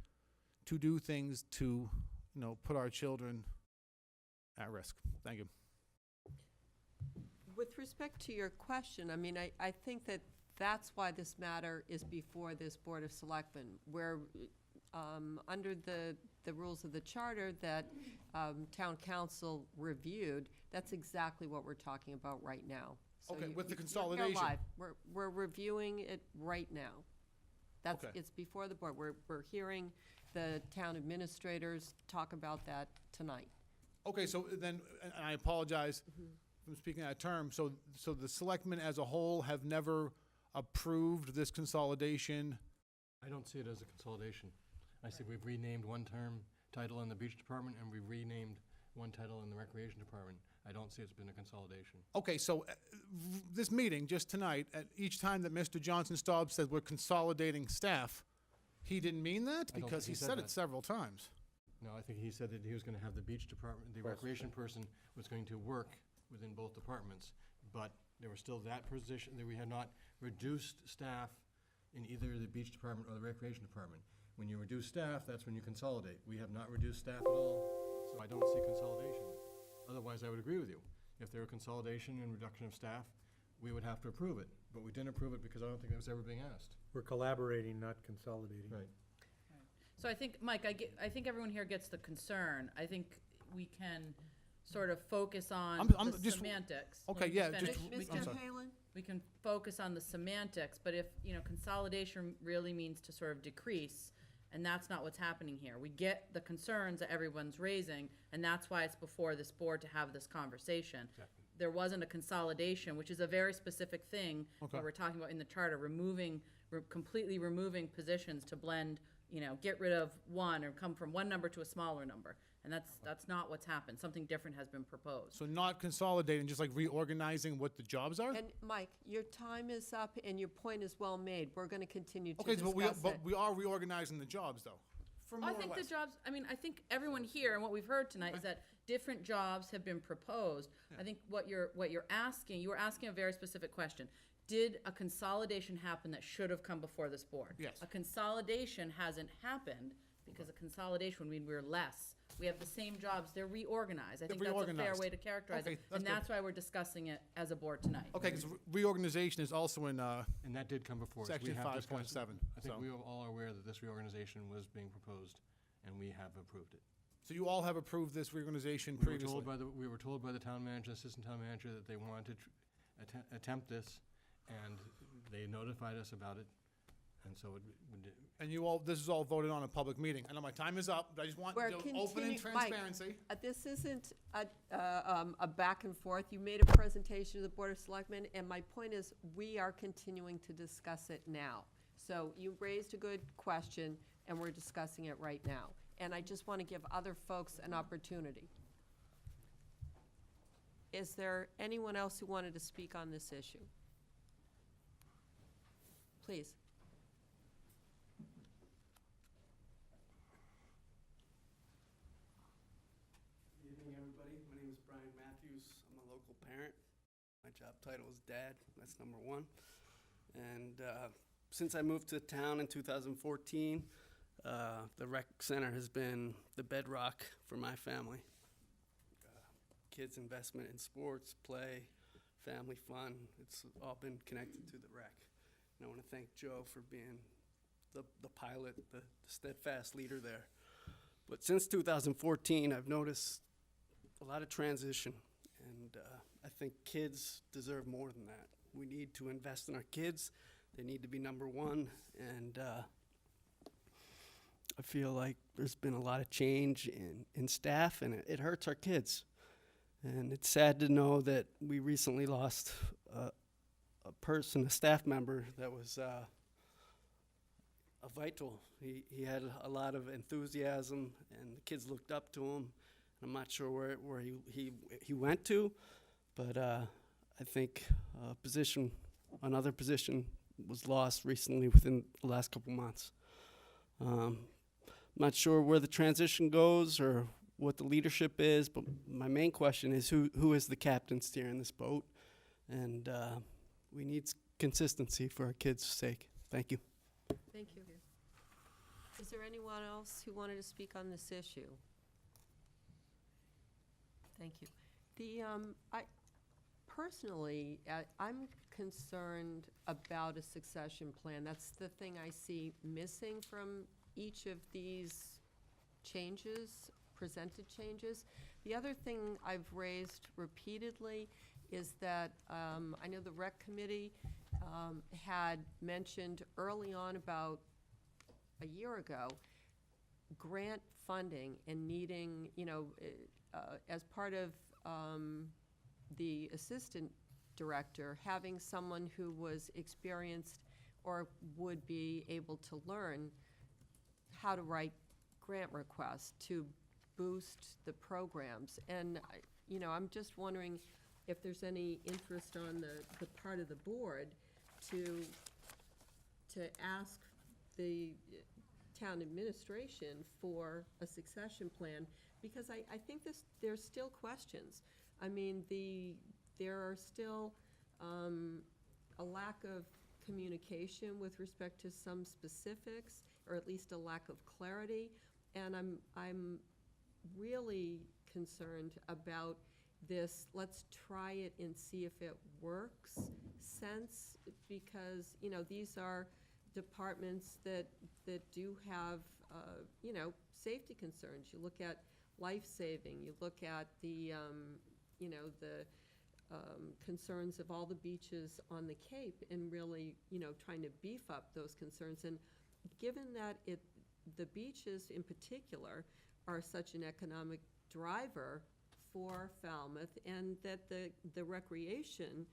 to do things to, put our children at risk. Thank you. With respect to your question, I think that's why this matter is before this Board of Selectmen, where under the rules of the charter that town council reviewed, that's exactly what we're talking about right now. So Okay, with the you're here consolidation. live. We're reviewing it right now. Okay. It's before the board. We're hearing the town administrators talk about that tonight. Okay, so then, and I apologize from speaking out of term, so the selectmen as a whole have never approved this consolidation? I don't see it as a consolidation. I see we've renamed one term title in the beach department, and we've renamed one title in the recreation department. I don't see it's been a consolidation. Okay, so this meeting, just tonight, at each time that Mr. Johnson-Staub said we're consolidating staff, he didn't mean that? I don't Because think he he said said it that. several times. No, I think he said that he was gonna have the beach department, the recreation person was going to work within both departments, but there was still that position, that we had not reduced staff in either the beach department or the recreation department. When you reduce staff, that's when you consolidate. We have not reduced staff at all, so I don't see consolidation. Otherwise, I would agree with you. If there were consolidation and reduction of staff, we would have to approve it, but we didn't approve it because I don't think that was ever being asked. We're collaborating, not consolidating. Right. So I think, Mike, I think everyone here gets the concern. I think we can sort of focus on I'm the just- semantics. okay, Let me yeah, finish. just- We I'm can- sorry. Halen? We can focus on the semantics, but if, consolidation really means to sort of decrease, and that's not what's happening here. We get the concerns that everyone's raising, and that's why it's before this board to have this conversation. There wasn't a consolidation, which is a very specific thing, Okay. what we're talking about in the charter, completely removing positions to blend, get rid of one or come from one number to a smaller number. And that's not what's happened. Something different has been proposed. So not consolidating, just like reorganizing what the jobs are? And Mike, your time is up and your point is well made. We're going to continue to Okay, discuss but it. we are reorganizing the jobs, though, for more I or think less. the jobs, I think everyone here, and what we've heard tonight, is that different jobs have been proposed. I think what you're asking, you were asking a very specific question. Did a consolidation happen that should have come before this board? Yes. A consolidation hasn't happened, because a consolidation would mean we're less. We have the same jobs, they're reorganized. I think that's a fair reorganized. way to characterize Okay, it. that's And that's why we're discussing it as a board tonight. Okay, because reorganization is also in, And that did come before us. We Section have 5.7, discussed it. I think so. we all are aware that this reorganization was being proposed, and we have approved it. so you all have approved this reorganization We were previously? told by the town manager, assistant town manager, that they wanted to attempt this, and they notified us about it, and so And you all, this is all voted on in a public meeting. I know my time is up, but I just want We're to open and continu- transparency. Mike, this isn't a back and forth. You made a presentation to the Board of Selectmen, and my point is, we are continuing to discuss it now. So you raised a good question, and we're discussing it right now. And I just want to give other folks an opportunity. Is there anyone else who wanted to speak on this issue? Please. Good evening, everybody. My name is Brian Matthews. I'm a local parent. My job title is dad. That's number one. And since I moved to town in 2014, the rec center has been the bedrock for my family. Kids' investment in sports, play, family fun, it's all been connected to the rec. And I want to thank Joe for being the pilot, the steadfast leader there. But since 2014, I've noticed a lot of transition, and I think kids deserve more than that. We need to invest in our kids. They need to be number one, and I feel like there's been a lot of change in staff, and it hurts our kids. And it's sad to know that we recently lost a staff member that was a vital. He had a lot of enthusiasm, and the kids looked up to him. I'm not sure where he went to, but I think another position was lost recently within the last couple months. I'm not sure where the transition goes or what the leadership is, but my main question is who is the captain steering this boat? And we need consistency for our kids' sake. Thank you. Thank you. Is there anyone else who wanted to speak on this issue? Thank you. Personally, I'm concerned about a succession plan. That's the thing I see missing from each of these presented changes. The other thing I've raised repeatedly is that I know the rec committee had mentioned early on, about a year ago, grant funding and needing, as part of the assistant director, having someone who was experienced or would be able to learn how to write grant requests to boost the programs. And, I'm just wondering if there's any interest on the part of the board to ask the town administration for a succession plan, because I think there's still questions. I mean, there are still a lack of communication with respect to some specifics, or at least a lack of clarity, and I'm really concerned about this let's try it and see if it works sense, because these are departments that do have, safety concerns. You look at life-saving, you look at the concerns of all the beaches on the Cape and really, trying to beef up those concerns. And given that the beaches in particular are such an economic driver for Falmouth, and that the recreation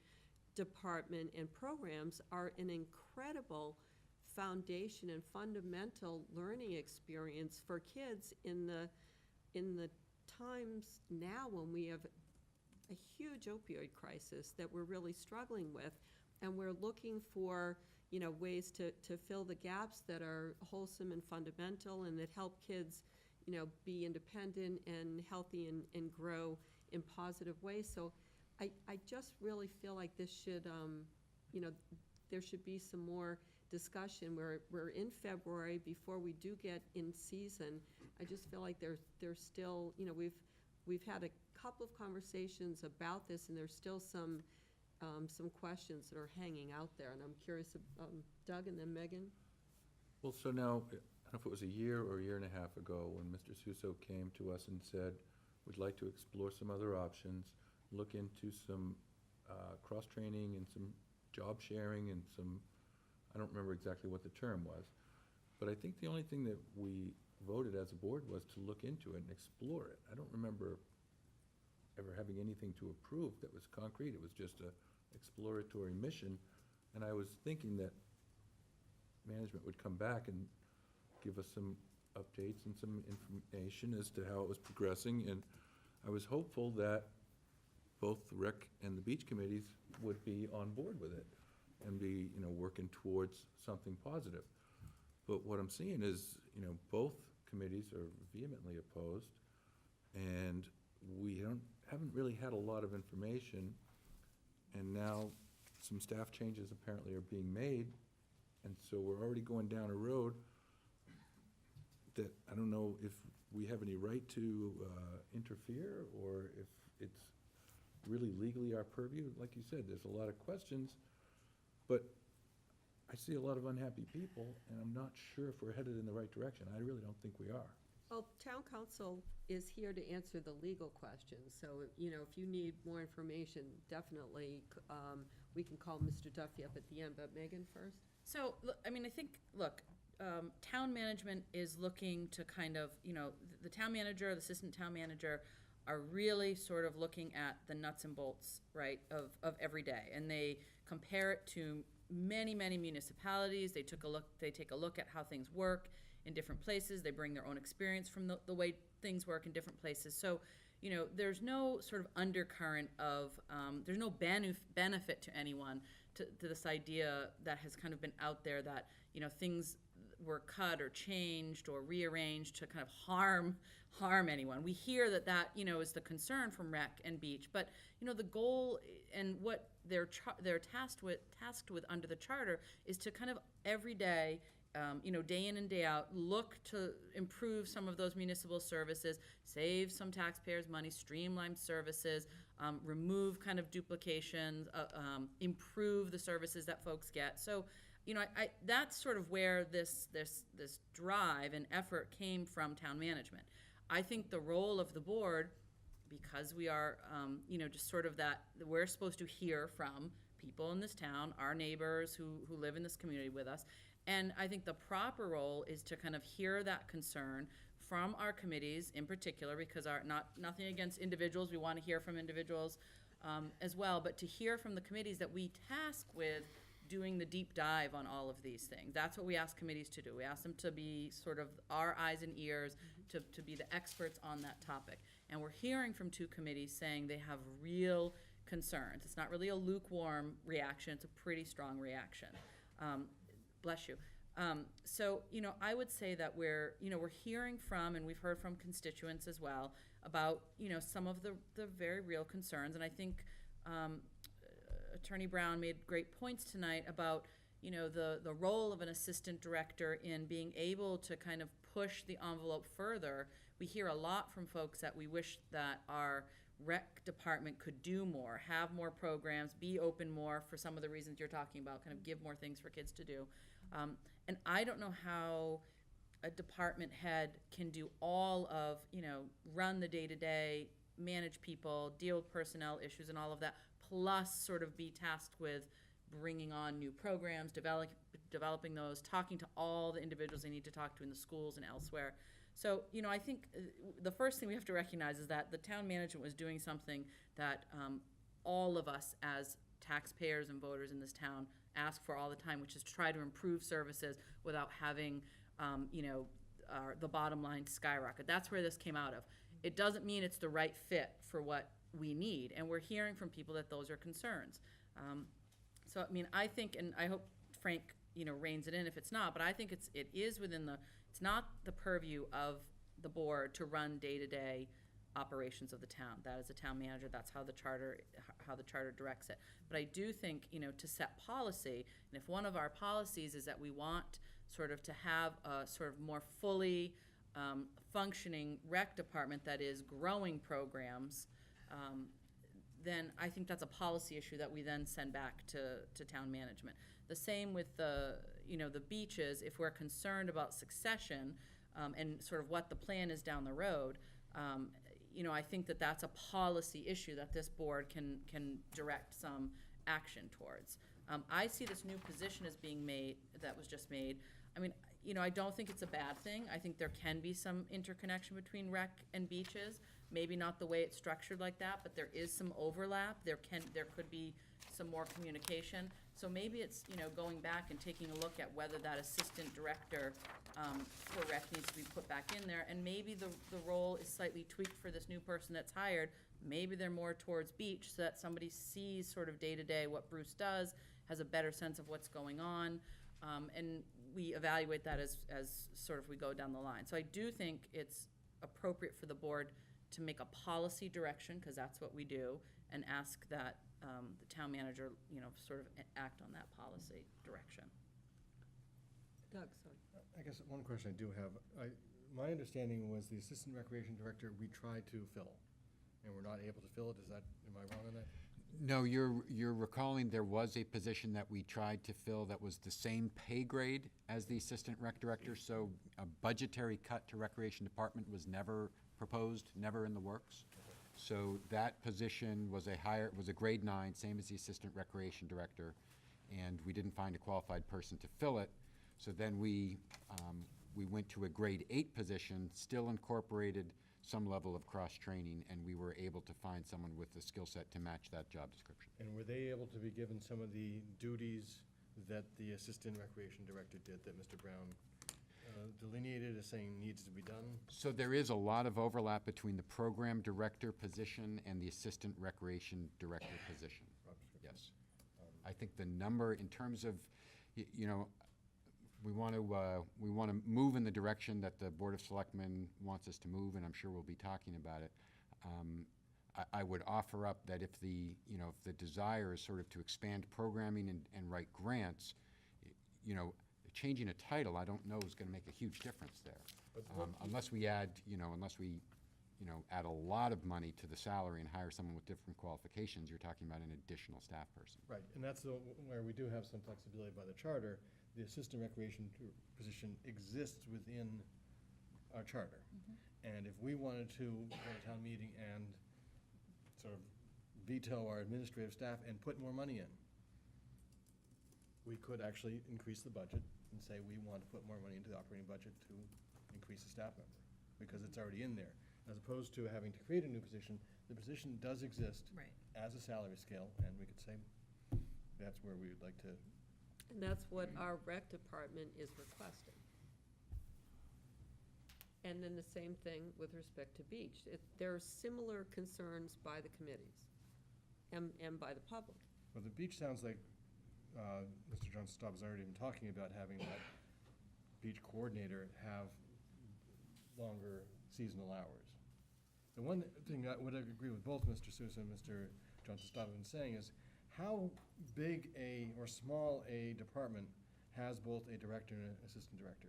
department and programs are an incredible foundation and fundamental learning experience for kids in the times now when we have a huge opioid crisis that we're really struggling with, and we're looking for ways to fill the gaps that are wholesome and fundamental and that help kids be independent and healthy and grow in positive ways. So I just really feel like this should, there should be some more discussion. We're in February before we do get in season. I just feel like there's still, we've had a couple of conversations about this, and there's still some questions that are hanging out there, and I'm curious, Doug and then Megan? Well, so now, I don't know if it was a year or a year and a half ago, when Mr. Suso came to us and said, we'd like to explore some other options, look into some cross-training and some job sharing and some, I don't remember exactly what the term was, but I think the only thing that we voted as a board was to look into it and explore it. I don't remember ever having anything to approve that was concrete. It was just a exploratory mission, and I was thinking that management would come back and give us some updates and some information as to how it was progressing, and I was hopeful that both the rec and the beach committees would be on board with it and be, working towards something positive. But what I'm seeing is, both committees are vehemently opposed, and we haven't really had a lot of information, and now some staff changes apparently are being made, and so we're already going down a road that I don't know if we have any right to interfere, or if it's really legally our purview. Like you said, there's a lot of questions, but I see a lot of unhappy people, and I'm not sure if we're headed in the right direction. I really don't think we are. Well, town council is here to answer the legal questions, so, if you need more information, definitely, we can call Mr. Duffy up at the end, but Megan first? So, I think, town management is looking to kind of, the town manager, the assistant town manager are really sort of looking at the nuts and bolts, right, of every day. And they compare it to many, many municipalities. They take a look at how things work in different places. They bring their own experience from the way things work in different places. So, there's no sort of undercurrent of, there's no benefit to anyone to this idea that has kind of been out there that, things were cut or changed or rearranged to kind of harm anyone. We hear that is the concern from rec and beach, but the goal and what they're tasked with under the charter is to kind of every day, day in and day out, look to improve some of those municipal services, save some taxpayers' money, streamline services, remove kind of duplications, improve the services that folks get. So, that's sort of where this drive and effort came from town management. I think the role of the board, because we are, just sort of that, we're supposed to hear from people in this town, our neighbors who live in this community with us, and I think the proper role is to kind of hear that concern from our committees in particular, because nothing against individuals, we want to hear from individuals as well, but to hear from the committees that we task with doing the deep dive on all of these things. That's what we ask committees to do. We ask them to be sort of our eyes and ears, to be the experts on that topic. And we're hearing from two committees saying they have real concerns. It's not really a lukewarm reaction, it's a pretty strong reaction. Bless you. So, I would say that we're hearing from, and we've heard from constituents as well, about, some of the very real concerns. And I think Attorney Brown made great points tonight about, the role of an assistant director in being able to kind of push the envelope further. We hear a lot from folks that we wish that our rec department could do more, have more programs, be open more for some of the reasons you're talking about, kind of give more things for kids to do. And I don't know how a department head can do all of, run the day-to-day, manage people, deal with personnel issues and all of that, plus sort of be tasked with bringing on new programs, developing those, talking to all the individuals they need to talk to in the schools and elsewhere. So, I think the first thing we have to recognize is that the town management was doing something that all of us as taxpayers and voters in this town ask for all the time, which is to try to improve services without having, the bottom line skyrocket. That's where this came out of. It doesn't mean it's the right fit for what we need, and we're hearing from people that those are concerns. So, I think, and I hope Frank, reins it in if it's not, but I think it is within it's not the purview of the board to run day-to-day operations of the town. That is a town manager, that's how the charter directs it. But I do think, to set policy, and if one of our policies is that we want sort of to have a sort of more fully functioning rec department that is growing programs, then I think that's a policy issue that we then send back to town management. The same with the beaches. If we're concerned about succession and sort of what the plan is down the road, I think that's a policy issue that this board can direct some action towards. I see this new position as being made, that was just made. I don't think it's a bad thing. I think there can be some interconnection between rec and beaches. Maybe not the way it's structured like that, but there is some overlap. There could be some more communication. So maybe it's, going back and taking a look at whether that assistant director for rec needs to be put back in there. And maybe the role is slightly tweaked for this new person that's hired. Maybe they're more towards beach so that somebody sees sort of day-to-day what Bruce does, has a better sense of what's going on. And we evaluate that as sort of we go down the line. So I do think it's appropriate for the board to make a policy direction, because that's what we do, and ask that the town manager, sort of act on that policy direction. Doug, sorry. I guess one question I do have, my understanding was the assistant recreation director we tried to fill, and we're not able to fill it. Am I wrong on that? No, you're recalling there was a position that we tried to fill that was the same pay grade as the assistant rec director, so a budgetary cut to recreation department was never proposed, never in the works. So that position was a grade 9, same as the assistant recreation director, and we didn't find a qualified person to fill it. So then we went to a grade 8 position, still incorporated some level of cross-training, and we were able to find someone with the skill set to match that job description. And were they able to be given some of the duties that the assistant recreation director did that Mr. Brown delineated as saying needs to be done? So there is a lot of overlap between the program director position and the assistant recreation director position. Yes. I think the number, in terms of, we want to move in the direction that the Board of Selectmen wants us to move, and I'm sure we'll be talking about it. I would offer up that if the desire is sort of to expand programming and write grants, changing a title, I don't know is going to make a huge difference there. Unless we add, add a lot of money to the salary and hire someone with different qualifications, you're talking about an additional staff person. Right, and that's where we do have some flexibility by the charter. The assistant recreation position exists within our charter. And if we wanted to go to town meeting and sort of veto our administrative staff and put more money in, we could actually increase the budget and say we want to put more money into the operating budget to increase the staff member, because it's already in there. As opposed to having to create a new position, the position does exist as a salary scale, and we could say that's where we would like to. And that's what our rec department is requesting. And then the same thing with respect to beach. There are similar concerns by the committees and by the public. Well, the beach sounds like Mr. Johnston has already been talking about having that beach coordinator have longer seasonal hours. The one thing I would agree with both Mr. Sousa and Mr. Johnston have been saying is how big or small a department has both a director and an assistant director.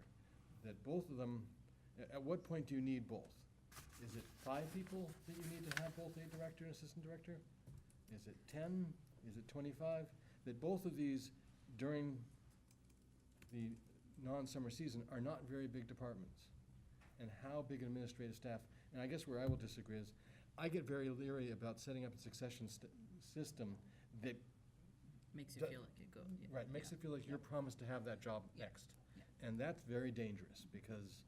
That both of them, at what point do you need both? Is it 5 people that you need to have both a director and assistant director? Is it 10? Is it 25? That both of these during the non-summer season are not very big departments. And how big an administrative staff, and I guess where I will disagree is, I get very leery about setting up a succession system that. Makes you feel like you go. Yeah. Right, makes it feel like you're promised to have that job next. And that's very dangerous, because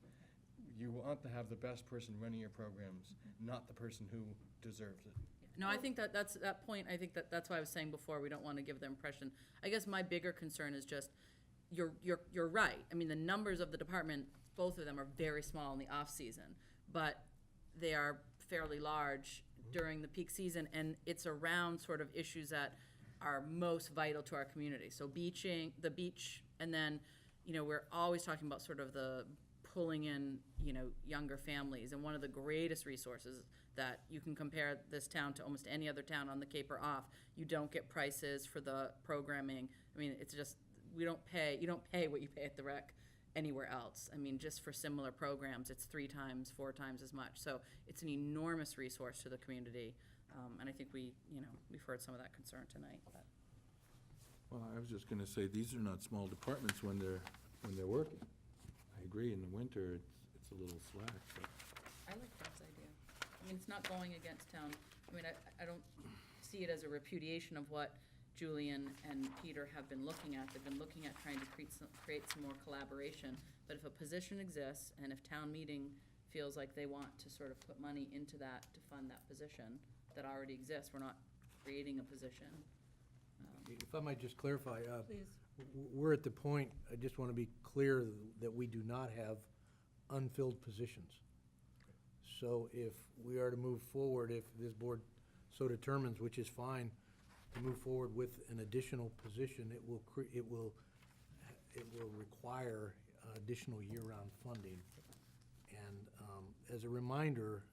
you want to have the best person running your programs, not the person who deserves it. No, I think that's that point. I think that's why I was saying before, we don't want to give the impression. I guess my bigger concern is just, you're right. I mean, the numbers of the department, both of them are very small in the off-season, but they are fairly large during the peak season, and it's around sort of issues that are most vital to our community. So the beach, and then, we're always talking about sort of the pulling in, younger families, and one of the greatest resources that you can compare this town to almost any other town on the Cape or off. You don't get prices for the programming. I mean, it's just, you don't pay what you pay at the rec anywhere else. I mean, just for similar programs, it's 3 times, 4 times as much. So it's an enormous resource to the community. And I think we've heard some of that concern tonight. But. Well, I was just gonna say, these are not small departments when they're working. I agree, in the winter, it's a little slack, but. I like Bob's idea. I mean, it's not going against town. I mean, I don't see it as a repudiation of what Julian and Peter have been looking at. They've been looking at trying to create some more collaboration. But if a position exists, and if town meeting feels like they want to sort of put money into that to fund that position that already exists, we're not creating a position. If I might just clarify, Please. we're at the point, I just want to be clear that we do not have unfilled positions. So if we are to move forward, if this board so determines, which is fine, to move forward with an additional position, it will require additional year-round funding. And as a reminder,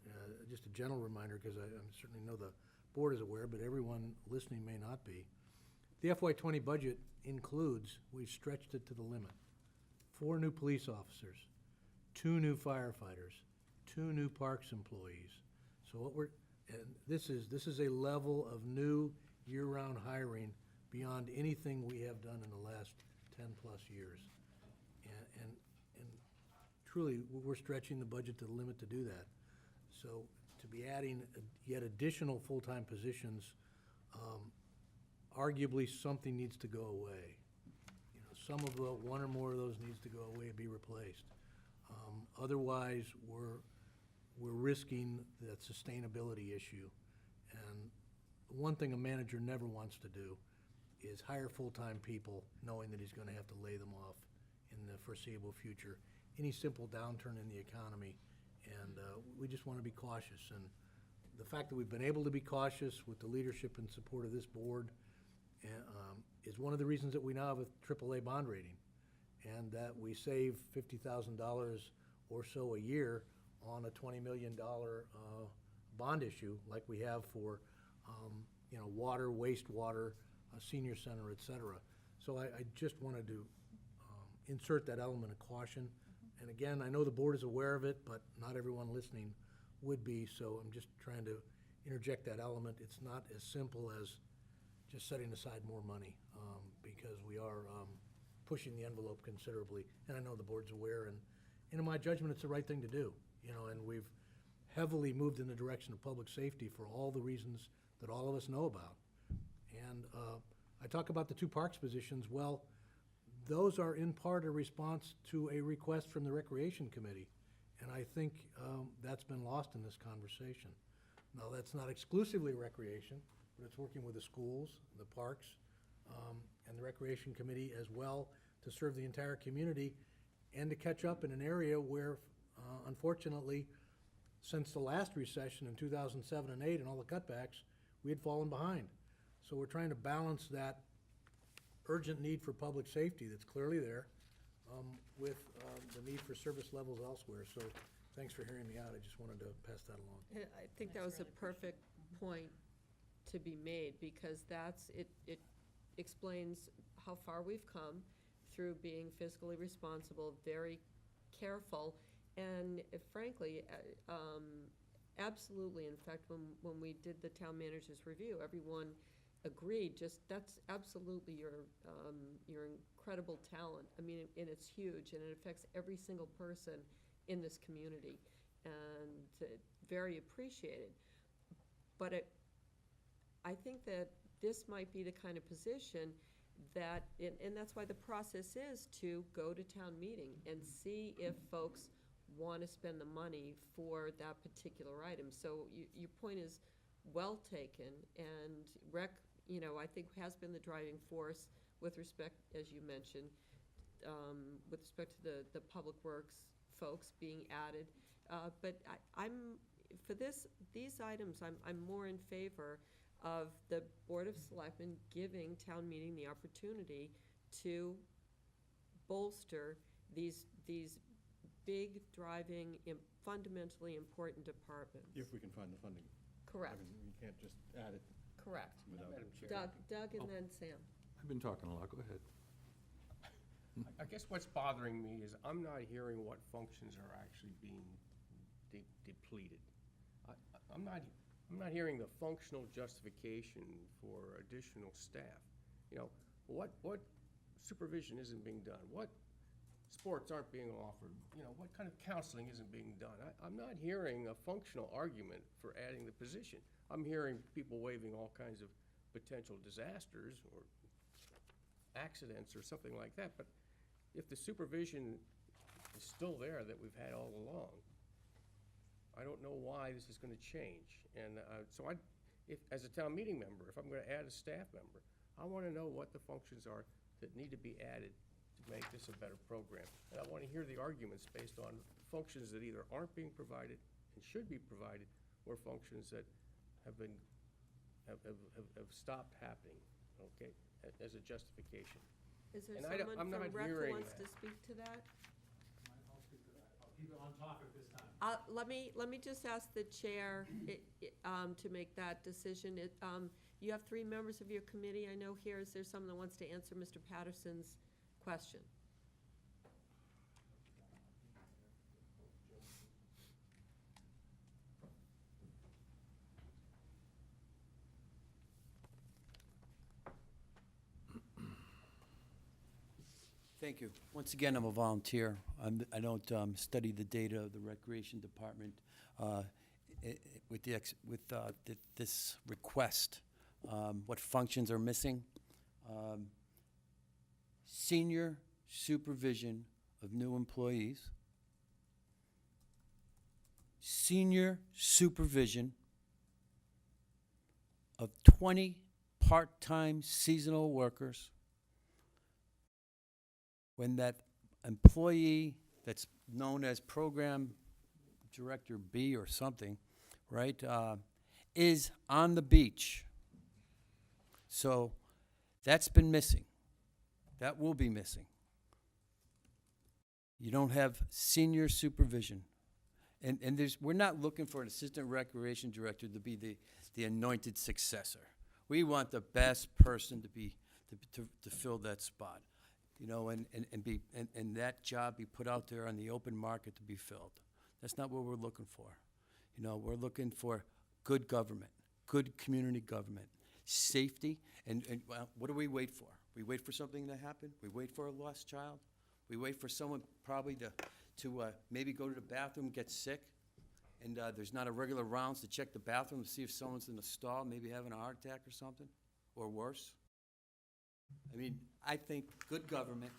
just a general reminder, because I certainly know the board is aware, but everyone listening may not be, the FY20 budget includes, we've stretched it to the limit, 4 new police officers, 2 new firefighters, 2 new parks employees. So this is a level of new year-round hiring beyond anything we have done in the last 10+ years. And truly, we're stretching the budget to the limit to do that. So to be adding yet additional full-time positions, arguably something needs to go away. Some of the, 1 or more of those needs to go away and be replaced. Otherwise, we're risking that sustainability issue. And one thing a manager never wants to do is hire full-time people knowing that he's going to have to lay them off in the foreseeable future. Any simple downturn in the economy, and we just want to be cautious. And the fact that we've been able to be cautious with the leadership and support of this board is one of the reasons that we now have a AAA bond rating, and that we save $50,000 or so a year on a $20 million bond issue like we have for water, wastewater, senior center, et cetera. So I just wanted to insert that element of caution. And again, I know the board is aware of it, but not everyone listening would be, so I'm just trying to interject that element. It's not as simple as just setting aside more money, because we are pushing the envelope considerably. And I know the board's aware, and in my judgment, it's the right thing to do. And we've heavily moved in the direction of public safety for all the reasons that all of us know about. And I talk about the 2 parks positions. Well, those are in part a response to a request from the Recreation Committee. And I think that's been lost in this conversation. Now, that's not exclusively recreation, but it's working with the schools, the parks, and the Recreation Committee as well to serve the entire community and to catch up in an area where, unfortunately, since the last recession in 2007 and 8 and all the cutbacks, we had fallen behind. So we're trying to balance that urgent need for public safety that's clearly there with the need for service levels elsewhere. So thanks for hearing me out. I just wanted to pass that along. And I think that was a perfect point to be made, because it explains how far we've come through being fiscally responsible, very careful, and frankly, Absolutely. In fact, when we did the town manager's review, everyone agreed, that's absolutely your incredible talent. I mean, and it's huge, and it affects every single person in this community, and very appreciated. But I think that this might be the kind of position that, and that's why the process is to go to town meeting and see if folks want to spend the money for that particular item. So your point is well taken, and I think has been the driving force with respect, as you mentioned, with respect to the public works folks being added. But I'm for these items, I'm more in favor of the Board of Selectmen giving town meeting the opportunity to bolster these big, driving, fundamentally important departments. If we can find the funding. Correct. I mean, we can't just add it. Correct. without- Madam Chair. Doug and then Sam. I've been talking a lot, go ahead. I guess what's bothering me is I'm not hearing what functions are actually being depleted. I'm not hearing the functional justification for additional staff. What supervision isn't being done? What sports aren't being offered? What kind of counseling isn't being done? I'm not hearing a functional argument for adding the position. I'm hearing people waiving all kinds of potential disasters or accidents or something like that, but if the supervision is still there that we've had all along, I don't know why this is gonna change. And so as a town meeting member, if I'm gonna add a staff member, I wanna know what the functions are that need to be added to make this a better program. And I wanna hear the arguments based on functions that either aren't being provided and should be provided, or functions that have stopped happening, okay, as a justification. Is there And someone I'm from not Rec who hearing wants to that. speak to that? I'll speak to that. I'll keep it on topic this time. Let me just ask the chair to make that decision. You have 3 members of your committee, I know here. Is there someone that wants to answer Mr. Patterson's question? Thank you. Once again, I'm a volunteer. I don't study the data of the Recreation Department with this request. What functions are missing? Senior supervision of new employees. Senior supervision of 20 part-time seasonal workers. When that employee that's known as Program Director B or something, right, is on the beach. So that's been missing. That will be missing. You don't have senior supervision. And we're not looking for an assistant recreation director to be the anointed successor. We want the best person to fill that spot. And that job be put out there on the open market to be filled. That's not what we're looking for. We're looking for good government, good community government, safety, and well, what do we wait for? We wait for something to happen? We wait for a lost child? We wait for someone probably to maybe go to the bathroom, get sick, and there's not a regular rounds to check the bathroom to see if someone's in the stall, maybe having a heart attack or something, or worse? I mean, I think good government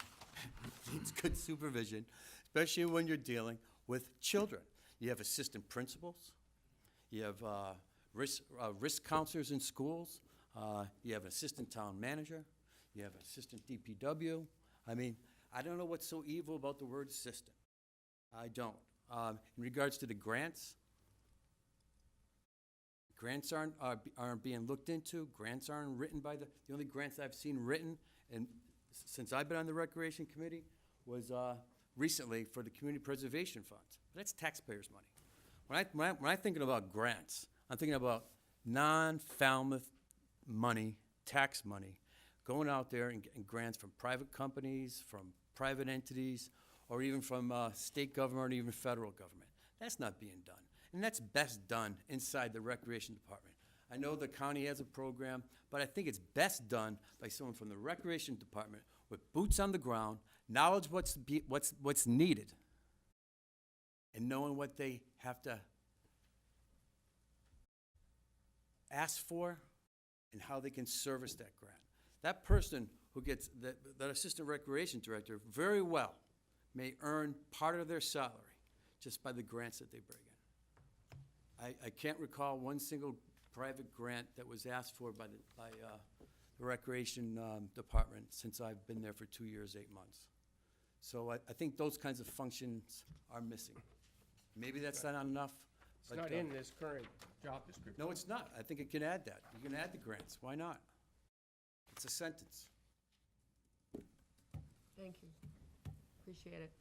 needs good supervision, especially when you're dealing with children. You have assistant principals, you have risk counselors in schools, you have an assistant town manager, you have an assistant DPW. I mean, I don't know what's so evil about the word assistant. I don't. In regards to the grants aren't being looked into. Grants aren't written by the only grants I've seen written, and since I've been on the Recreation Committee, was recently for the Community Preservation Funds. That's taxpayers' money. When I'm thinking about grants, I'm thinking about non-Falmouth money, tax money, going out there and getting grants from private companies, from private entities, or even from state government or even federal government. That's not being done. And that's best done inside the Recreation Department. I know the county has a program, but I think it's best done by someone from the Recreation Department with boots on the ground, knowledge what's needed, and knowing what they have to ask for and how they can service that grant. That person who gets, that assistant recreation director, very well may earn part of their salary just by the grants that they bring in. I can't recall one single private grant that was asked for by the Recreation Department since I've been there for 2 years, 8 months. So I think those kinds of functions are missing. Maybe that's not enough. It's but, not in this current job description. No, it's not. I think it can add that. You can add the grants. Why not? It's a sentence. Thank you. Appreciate it.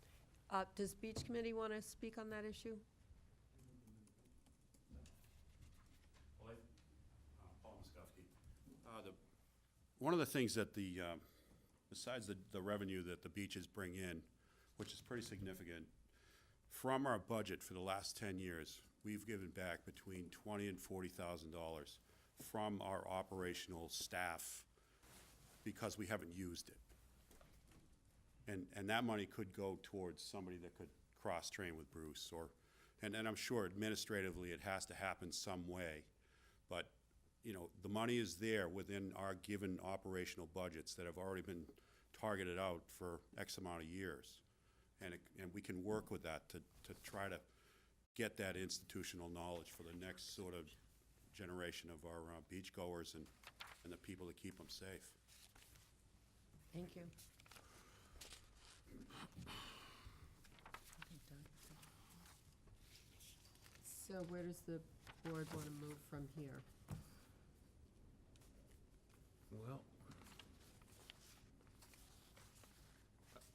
Does Beach Committee want to speak on that issue? Paul Moskowski. One of the things that besides the revenue that the beaches bring in, which is pretty significant, from our budget for the last 10 years, we've given back between $20,000 and $40,000 from our operational staff because we haven't used it. And that money could go towards somebody that could cross-train with Bruce, and I'm sure administratively it has to happen some way. But, you know, the money is there within our given operational budgets that have already been targeted out for X amount of years. And we can work with that to try to get that institutional knowledge for the next sort of generation of our beachgoers and the people that keep them safe. Thank you. So where does the board want to move from here? Well,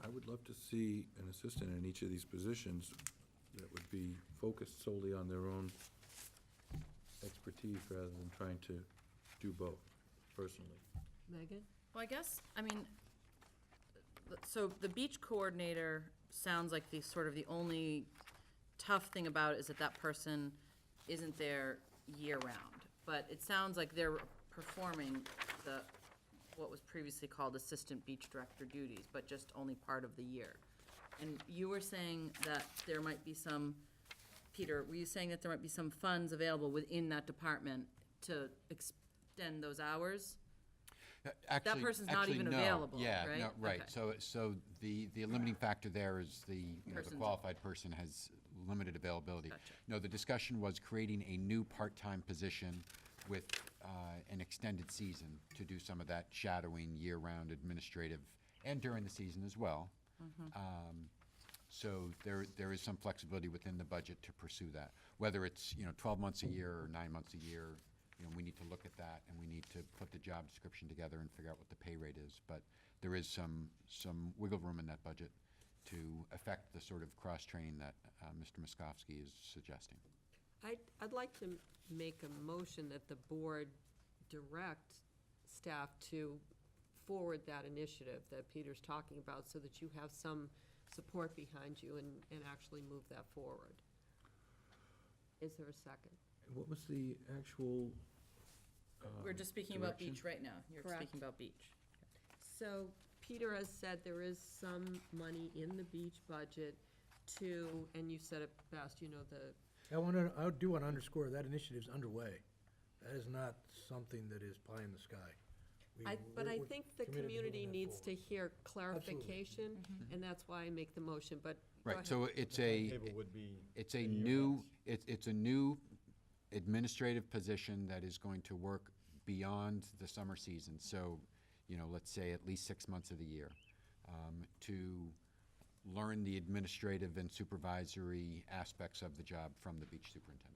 I would love to see an assistant in each of these positions that would be focused solely on their own expertise rather than trying to do both, personally. Megan? Well, I guess, I mean, so the beach coordinator sounds like the sort of the only tough thing about it is that that person isn't there year-round. But it sounds like they're performing what was previously called assistant beach director duties, but just only part of the year. And you were saying that there might be some, Peter, were you saying that there might be some funds available within that department to extend those hours? Actually, person's not even no. available, Yeah, right? no, right. Okay. So the limiting factor there is the Person's- qualified person has limited availability. Gotcha. No, the discussion was creating a new part-time position with an extended season to do some of that shadowing, year-round administrative, and during the season as well. So there is some flexibility within the budget to pursue that. Whether it's, 12 months a year or 9 months a year, we need to look at that, and we need to put the job description together and figure out what the pay rate is. But there is some wiggle room in that budget to affect the sort of cross-training that Mr. Moskowski is suggesting. I'd like to make a motion that the board direct staff to forward that initiative that Peter's talking about so that you have some support behind you and actually move that forward. Is there a second? What was the actual We're just speaking about direction? beach right now. You're Correct. speaking about beach. So Peter has said there is some money in the beach budget to, and you said it best, I do want to underscore that initiative's underway. That is not something that is pie in the sky. But I We're think the committed to community moving that needs to forward. hear clarification, and that's why I make the motion, but go Right, ahead. so it's a new administrative position that is going to work beyond the summer season. So, let's say at least 6 months of the year, to learn the administrative and supervisory aspects of the job from the beach superintendent.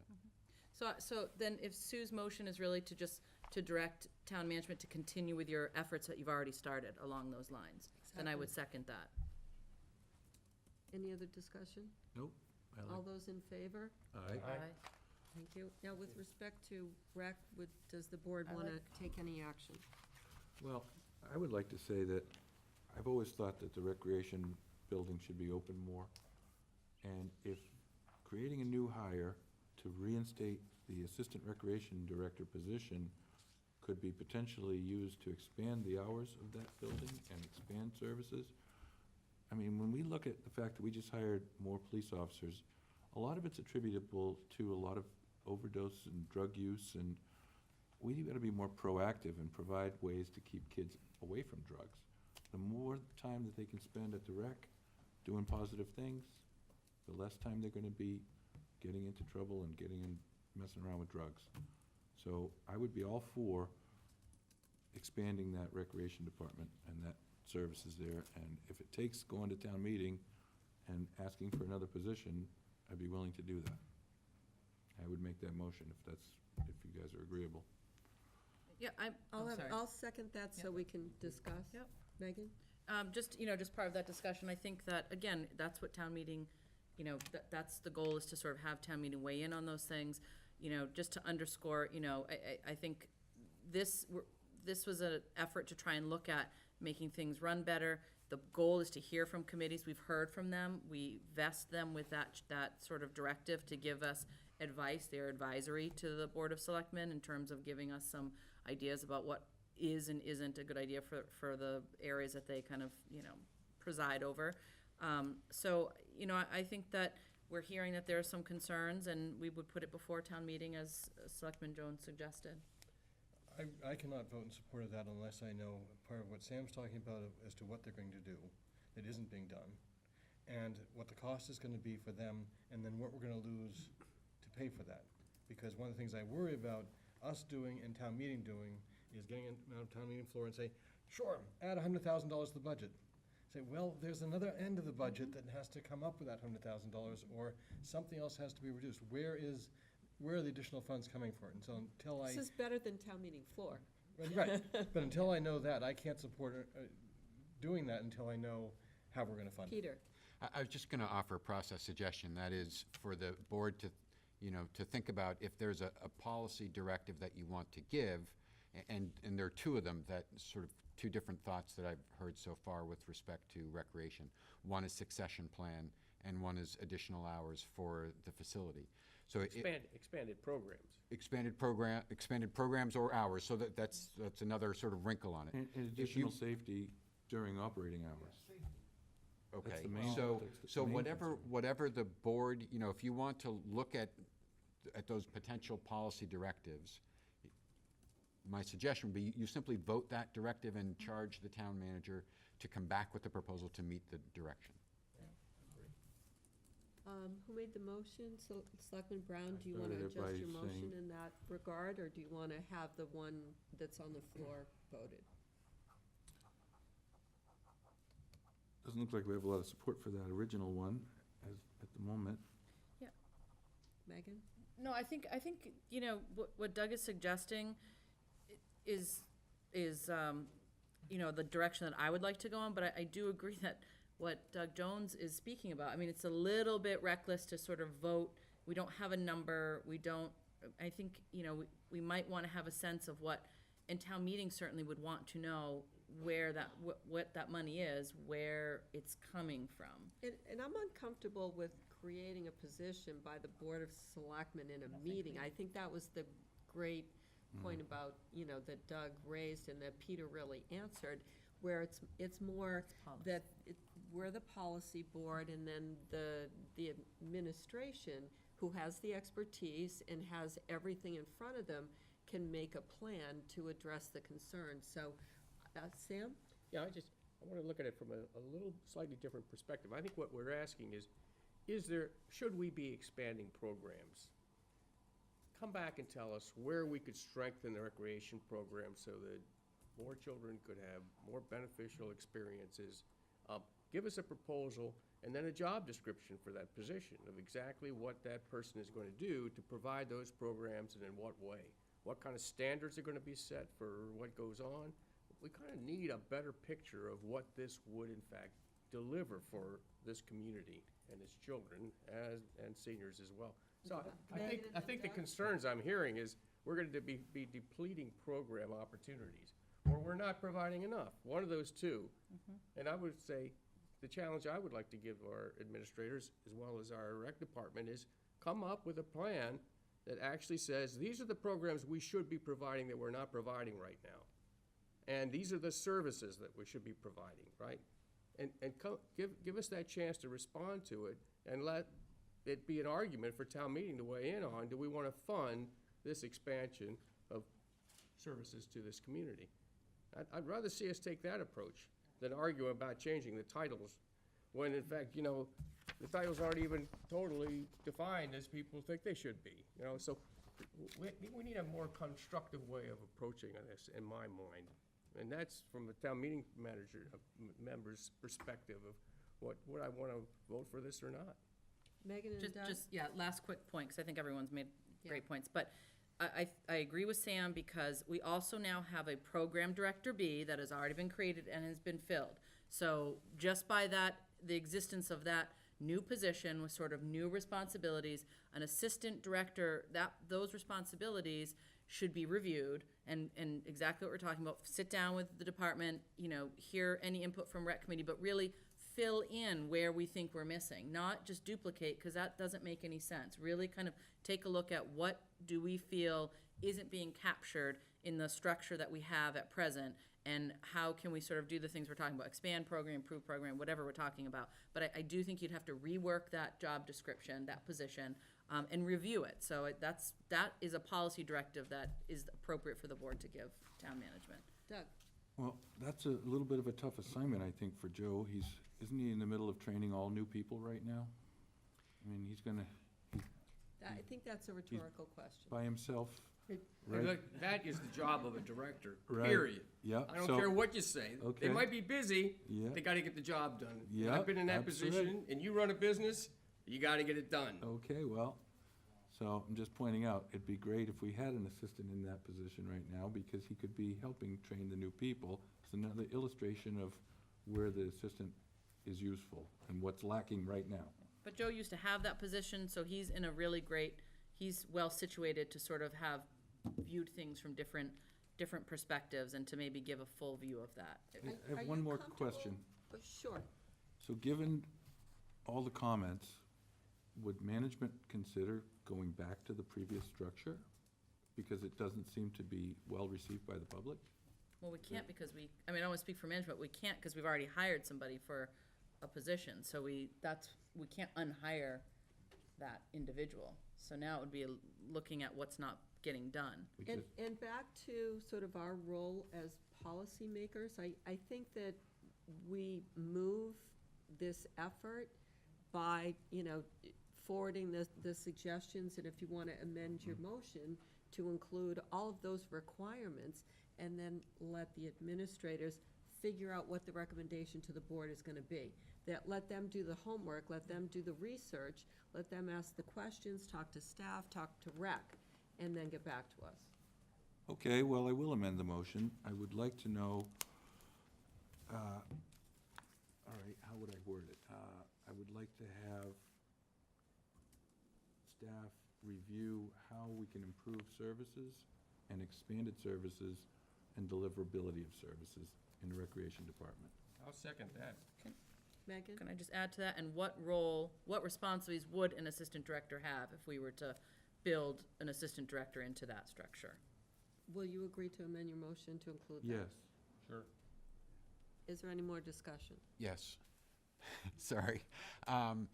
So then if Sue's motion is really to direct town management to continue with your efforts that you've already started along those lines, then I would second that. Any other discussion? Nope. All those in favor? Aye. Thank you. Now, with respect to rec, does the board want to take any action? Well, I would like to say that I've always thought that the recreation building should be open more. And if creating a new hire to reinstate the Assistant Recreation Director position could be potentially used to expand the hours of that building and expand services. I mean, when we look at the fact that we just hired more police officers, a lot of it's attributable to a lot of overdose and drug use, and we've got to be more proactive and provide ways to keep kids away from drugs. The more time that they can spend at the rec doing positive things, the less time they're gonna be getting into trouble and messing around with drugs. So I would be all for expanding that recreation department and that services there, and if it takes going to town meeting and asking for another position, I'd be willing to do that. I would make that motion if you guys are agreeable. Yeah, I'll second that so we can discuss. Yep. Megan? Just, just part of that discussion, I think that, again, that's what town meeting, that's the goal, is to sort of have town meeting weigh in on those things. Just to underscore, I think this was an effort to try and look at making things run better. The goal is to hear from committees. We've heard from them. We vest them with that sort of directive to give us advice. They're advisory to the Board of Selectmen in terms of giving us some ideas about what is and isn't a good idea for the areas that they kind of, preside over. So, I think that we're hearing that there are some concerns, and we would put it before town meeting as Selectman Jones suggested. I cannot vote in support of that unless I know part of what Sam's talking about as to what they're going to do that isn't being done, and what the cost is gonna be for them, and then what we're gonna lose to pay for that. Because one of the things I worry about us doing and town meeting doing is getting on town meeting floor and say, sure, add $100,000 to the budget. Say, well, there's another end of the budget that has to come up with that $100,000, or something else has to be reduced. Where are the additional funds coming for it? And so until This is better than town meeting floor. Right, but until I know that, I can't support doing that until I know how we're gonna fund it. Peter? I was just going to offer a process suggestion, that is for the board to, to think about if there's a policy directive that you want to give, and there are two of them that sort of two different thoughts that I've heard so far with respect to recreation. One is succession plan, and one is additional hours for the facility. So Expanded programs. expanded programs or hours, so that's another sort of wrinkle on it. And additional safety during operating hours. Okay, That's the main- so, that's the so main whatever the board, if you want to look at those potential policy directives, my suggestion would be you simply vote that directive and charge the town manager to come back with the proposal to meet the direction. Who made the motion? Selectman Brown, do you want to started it by adjust your motion saying- in that regard, or do you want to have the one that's on the floor voted? Doesn't look like we have a lot of support for that original one at the moment. Megan? No, I think, what Doug is suggesting is, the direction that I would like to go in, but I do agree that what Doug Jones is speaking about, I mean, it's a little bit reckless to sort of vote. We don't have a number, I think, we might want to have a sense of what, and town meeting certainly would want to know where that, what that money is, where it's coming from. And I'm uncomfortable with creating a position by the Board of Selectmen in a meeting. I think that was the great point about, that Doug raised and that Peter really answered, where it's more that we're the policy board, and then the administration, who has the expertise and has everything in front of them, can make a plan to address the concerns. So, Sam? Yeah, I want to look at it from a little slightly different perspective. I think what we're asking is should we be expanding programs? Come back and tell us where we could strengthen the recreation program so that more children could have more beneficial experiences. Give us a proposal and then a job description for that position of exactly what that person is going to do to provide those programs, and in what way. What kind of standards are going to be set for what goes on. We kind of need a better picture of what this would in fact deliver for this community and its children and seniors as well. So I think the concerns I'm hearing is we're going to be depleting program opportunities, or we're not providing enough, one of those two. And I would say the challenge I would like to give our administrators as well as our rec department is come up with a plan that actually says, these are the programs we should be providing that we're not providing right now. And these are the services that we should be providing, right? And give us that chance to respond to it, and let it be an argument for town meeting to weigh in on, do we want to fund this expansion of services to this community? I'd rather see us take that approach than argue about changing the titles, when in fact, you know, the titles aren't even totally defined as people think they should be, you know? So we need a more constructive way of approaching this, in my mind. And that's from a town meeting member's perspective of what I want to vote for this or not. Megan and Doug? Yeah, last quick point, because I think everyone's made great points. But I agree with Sam, because we also now have a program director B that has already been created and has been filled. So just by that, the existence of that new position with sort of new responsibilities, an assistant director, those responsibilities should be reviewed, and exactly what we're talking about, sit down with the department, you know, hear any input from rec committee, but really fill in where we think we're missing, not just duplicate, because that doesn't make any sense. Really kind of take a look at what do we feel isn't being captured in the structure that we have at present, and how can we sort of do the things we're talking about, expand program, improve program, whatever we're talking about. But I do think you'd have to rework that job description, that position, and review it. So that is a policy directive that is appropriate for the board to give town management. Doug? Well, that's a little bit of a tough assignment, I think, for Joe. Isn't he in the middle of training all new people right now? I mean, he's gonna, I think that's a rhetorical question. by himself, And right? look, that is the job of a director, Right. period. Yeah, I don't so- care what you say. Okay. They might be busy, Yeah. they gotta get the job done. And Yeah, I've been in that that's right. position, and you run a business, you gotta get it done. Okay, well, so I'm just pointing out, it'd be great if we had an assistant in that position right now, because he could be helping train the new people. It's another illustration of where the assistant is useful and what's lacking right now. But Joe used to have that position, so he's in a really great, he's well situated to sort of have viewed things from different perspectives, and to maybe give a full view of that. I have one more question. Sure. So given all the comments, would management consider going back to the previous structure? Because it doesn't seem to be well-received by the public? Well, we can't, because I mean, I don't want to speak for management, we can't, because we've already hired somebody for a position, so we can't unhire that individual. So now it would be looking at what's not getting done. And back to sort of our role as policymakers, I think that we move this effort by, you know, forwarding the suggestions, and if you want to amend your motion to include all of those requirements, and then let the administrators figure out what the recommendation to the board is going to be. That let them do the homework, let them do the research, let them ask the questions, talk to staff, talk to rec, and then get back to us. Okay, well, I will amend the motion. I would like to know, all right, how would I word it? I would like to have staff review how we can improve services and expanded services and deliverability of services in the recreation department. I'll second that. Megan? Can I just add to that, and what role, what responsibilities would an assistant director have if we were to build an assistant director into that structure? Will you agree to amend your motion to include that? Yes. Sure. Is there any more discussion? Yes. Sorry. From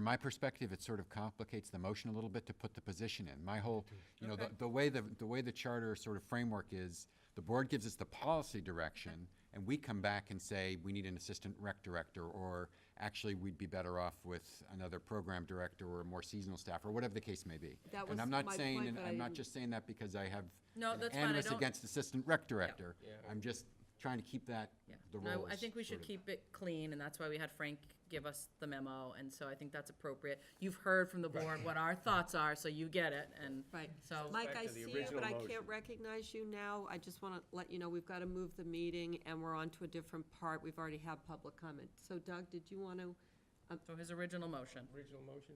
my perspective, it sort of complicates the motion a little bit to put the position in. My whole, you know, the way the charter sort of framework is, the board gives us the policy direction, and we come back and say, we need an assistant rec director, or actually, we'd be better off with another program director or more seasonal staff, or whatever the case may be. That was And I'm not my saying, point, and but I I'm not didn't- just saying that because I have No, an that's fine. I animus don't- against assistant rec director. Yeah. I'm just trying to keep that, Yeah. the No, roles. I think we should sort of- keep it clean, and that's why we had Frank give us the memo, and so I think that's appropriate. You've heard from the board what our thoughts are, so you get it, and Right. so. Mike, back I to the see you, original but I motion. can't recognize you now. I just want to let you know, we've got to move the meeting, and we're on to a different part. We've already had public comment. So Doug, did you want to? So his original motion. Original motion?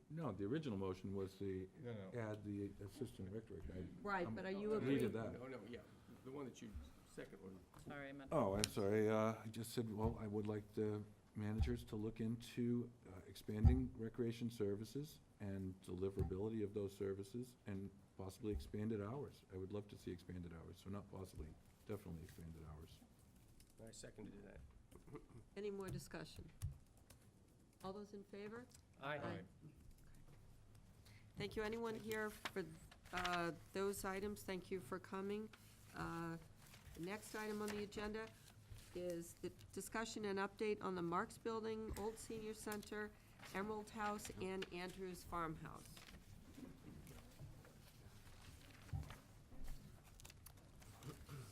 No, the original motion was to No. add the assistant rec director. Right, but are you I agreeing? deleted that. No, yeah, the one that you, second one. Sorry, I meant. Oh, I'm sorry, I just said, well, I would like the managers to look into expanding recreation services and deliverability of those services, and possibly expanded hours. I would love to see expanded hours, so not possibly, definitely expanded hours. I seconded that. Any more discussion? All those in favor? Aye. Thank you. Anyone here for those items? Thank you for coming. The next item on the agenda is the discussion and update on the Marks Building, Old Senior Center, Emerald House, and Andrews Farmhouse.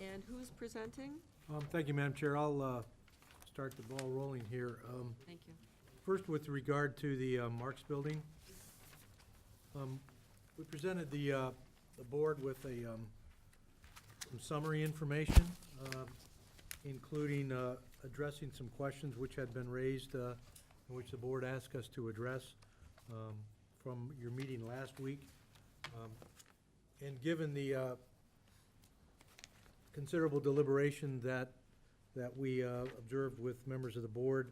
And who's presenting? Thank you, Madam Chair. I'll start the ball rolling here. Thank you. First, with regard to the Marks Building, we presented the board with some summary information, including addressing some questions which had been raised, and which the board asked us to address from your meeting last week. And given the considerable deliberation that we observed with members of the board,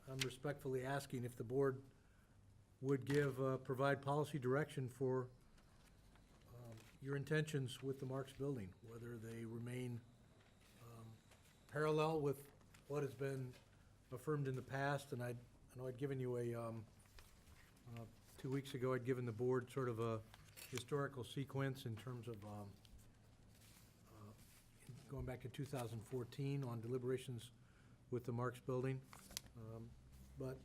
I'm respectfully asking if the board would provide policy direction for your intentions with the Marks Building, whether they remain parallel with what has been affirmed in the past. And I know I'd given you 2 weeks ago, I'd given the board sort of a historical sequence in terms of going back to 2014 on deliberations with the Marks Building. But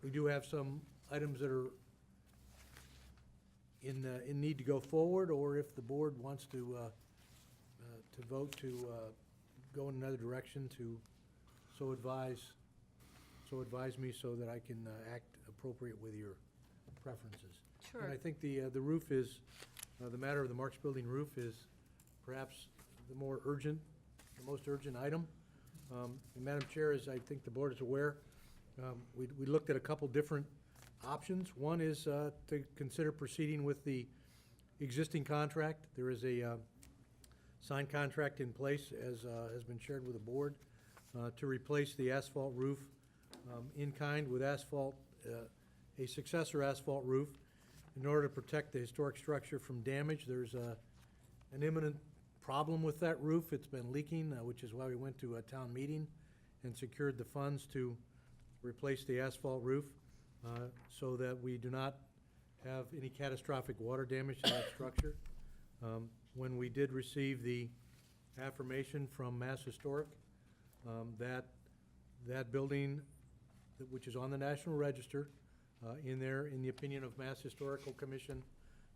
we do have some items that are in need to go forward, or if the board wants to vote to go in another direction, to so advise me so that I can act appropriate with your preferences. Sure. And I think the roof is, the matter of the Marks Building roof is perhaps the most urgent item. And Madam Chair, as I think the board is aware, we looked at a couple different options. One is to consider proceeding with the existing contract. There is a signed contract in place, as has been shared with the board, to replace the asphalt roof in kind with asphalt, a successor asphalt roof, in order to protect the historic structure from damage. There's an imminent problem with that roof. It's been leaking, which is why we went to a town meeting and secured the funds to replace the asphalt roof, so that we do not have any catastrophic water damage to that structure. When we did receive the affirmation from Mass Historic, that building, which is on the National Register, in the opinion of Mass Historical Commission,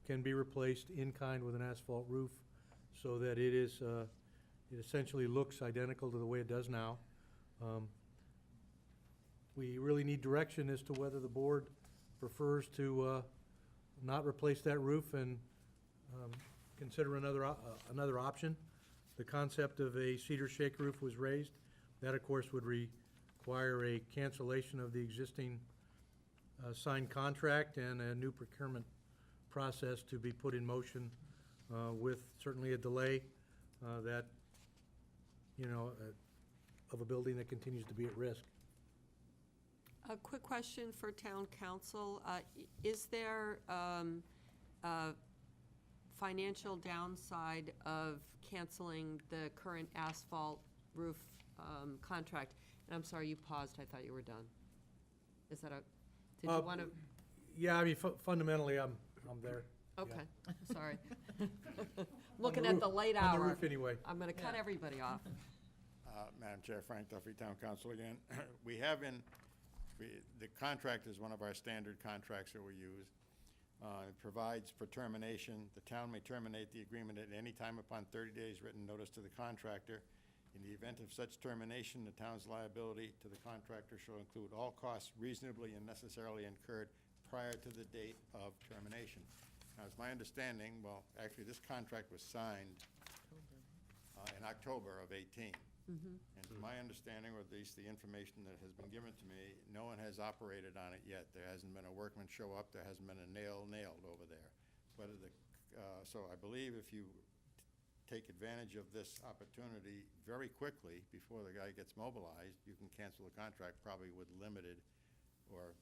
can be replaced in kind with an asphalt roof, so that it essentially looks identical to the way it does now. We really need direction as to whether the board prefers to not replace that roof and consider another option. The concept of a cedar shake roof was raised. That, of course, would require a cancellation of the existing signed contract and a new procurement process to be put in motion, with certainly a delay that, of a building that continues to be at risk. A quick question for town council. Is there financial downside of canceling the current asphalt roof contract? And I'm sorry, you paused. I thought you were done. Is that did you want to? Yeah, I mean, fundamentally, I'm there. Okay, Yeah. sorry. Looking at the late hour. On the roof, anyway. I'm going to cut everybody off. Madam Chair, Frank Duffy, Town Council again. The contract is one of our standard contracts that we use. It provides for termination. The town may terminate the agreement at any time upon 30 days written notice to the contractor. In the event of such termination, the town's liability to the contractor shall include all costs reasonably and necessarily incurred prior to the date of termination. Now, it's my understanding, well, actually, this contract was signed in October of 18. Mm-hmm. And to my understanding, or at least the information that has been given to me, no one has operated on it yet. There hasn't been a workman show up. There hasn't been a nail nailed over there. So I believe if you take advantage of this opportunity very quickly before the guy gets mobilized, you can cancel the contract probably with limited or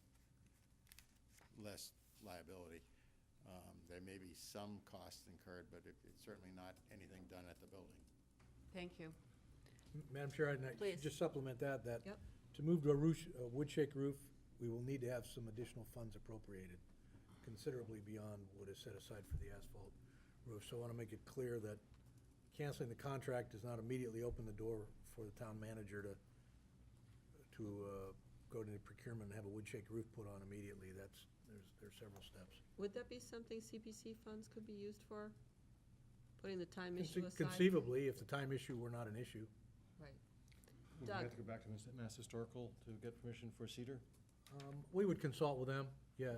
less liability. There may be some costs incurred, but it's certainly not anything done at the building. Thank you. Madam Chair, I'd Please. just supplement that Yep. to move to a wood shake roof, we will need to have some additional funds appropriated, considerably beyond what is set aside for the asphalt roof. So I want to make it clear that canceling the contract does not immediately open the door for the town manager to go to the procurement and have a wood shake roof put on immediately. There's several steps. Would that be something CPC funds could be used for? Putting the time issue aside? Conceivably, if the time issue were not an issue. Right. Would we Doug? have to go back to Mass Historical to get permission for cedar? We would consult with them, yeah,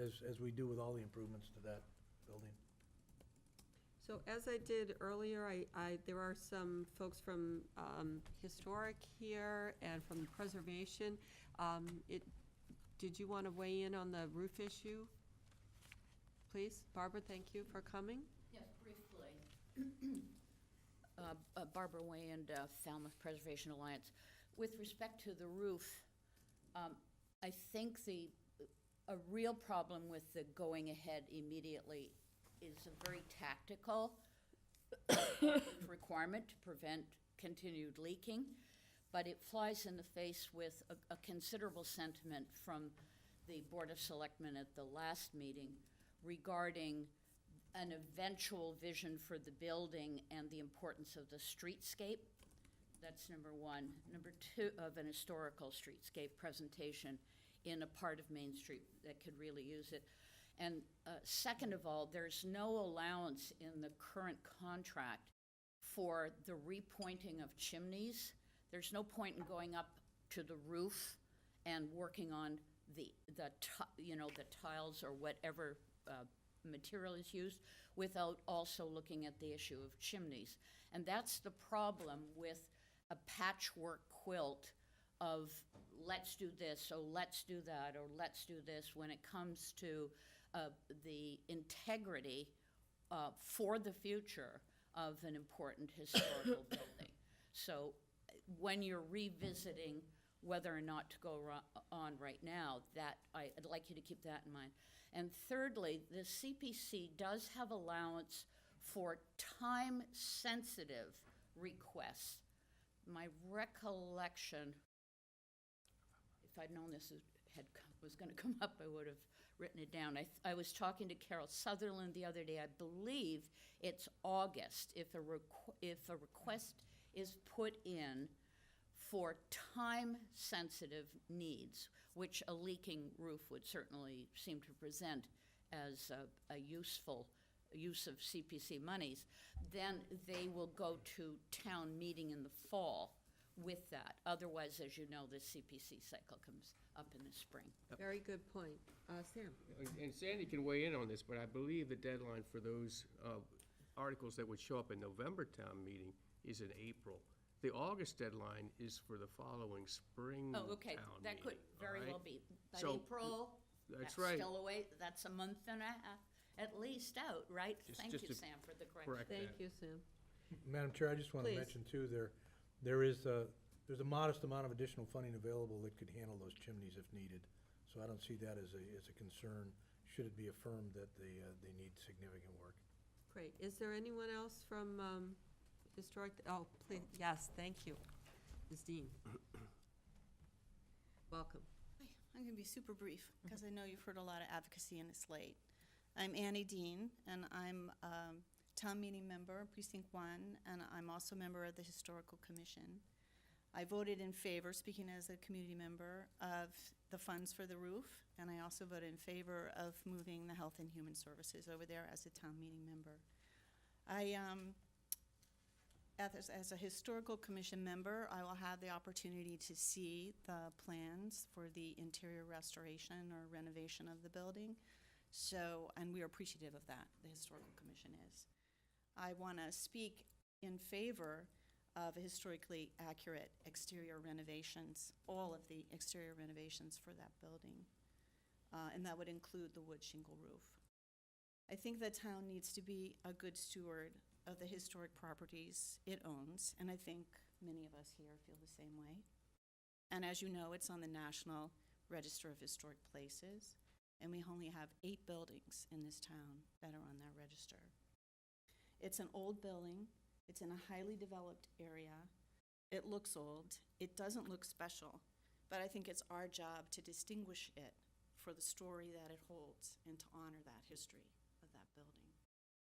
as we do with all the improvements to that building. So as I did earlier, there are some folks from Historic here and from Preservation. Did you want to weigh in on the roof issue? Please, Barbara, thank you for coming. Yes, briefly. Barbara Way and Falmouth Preservation Alliance. With respect to the roof, I think a real problem with the going ahead immediately is a very tactical requirement to prevent continued leaking, but it flies in the face with a considerable sentiment from the Board of Selectmen at the last meeting regarding an eventual vision for the building and the importance of the streetscape. That's number one. Number two, of an historical streetscape presentation in a part of Main Street that could really use it. And second of all, there's no allowance in the current contract for the repointing of chimneys. There's no point in going up to the roof and working on the tiles or whatever material is used without also looking at the issue of chimneys. And that's the problem with a patchwork quilt of let's do this, or let's do that, or let's do this, when it comes to the integrity for the future of an important historical building. So when you're revisiting whether or not to go on right now, I'd like you to keep that in mind. And thirdly, the CPC does have allowance for time-sensitive requests. My recollection, if I'd known this was going to come up, I would have written it down. I was talking to Carol Sutherland the other day. I believe it's August. If a request is put in for time-sensitive needs, which a leaking roof would certainly seem to present as a useful use of CPC monies, then they will go to town meeting in the fall with that. Otherwise, as you know, the CPC cycle comes up in the spring. Very good point. Sam? And Sandy can weigh in on this, but I believe the deadline for those articles that would show up in November town meeting is in April. The August deadline is for the following spring town Oh, okay, that could meeting, very all right? well be. But So, April, that's right. still away, that's a month and a half at least out, right? Thank just you, to Sam, for the correction. correct Thank that. you, Sam. Madam Chair, I just want to Please. mention too, there's a modest amount of additional funding available that could handle those chimneys if needed. So I don't see that as a concern, should it be affirmed that they need significant work. Great. Is there anyone else from Historic? Oh, please, yes, thank you. Ms. Dean. Welcome. Hi, I'm going to be super brief because I know you've heard a lot of advocacy and it's late. I'm Annie Dean, and I'm town meeting member, Precinct 1, and I'm also a member of the Historical Commission. I voted in favor, speaking as a community member, of the funds for the roof, and I also voted in favor of moving the Health and Human Services over there as a town meeting member. As a Historical Commission member, I will have the opportunity to see the plans for the interior restoration or renovation of the building. So, and we are appreciative of that, the Historical Commission is. I want to speak in favor of historically accurate exterior renovations, all of the exterior renovations for that building. And that would include the wood shingle roof. I think the town needs to be a good steward of the historic properties it owns, and I think many of us here feel the same way. And as you know, it's on the National Register of Historic Places, and we only have 8 buildings in this town that are on that register. It's an old building. It's in a highly developed area. It looks old. It doesn't look special, but I think it's our job to distinguish it for the story that it holds and to honor that history of that building.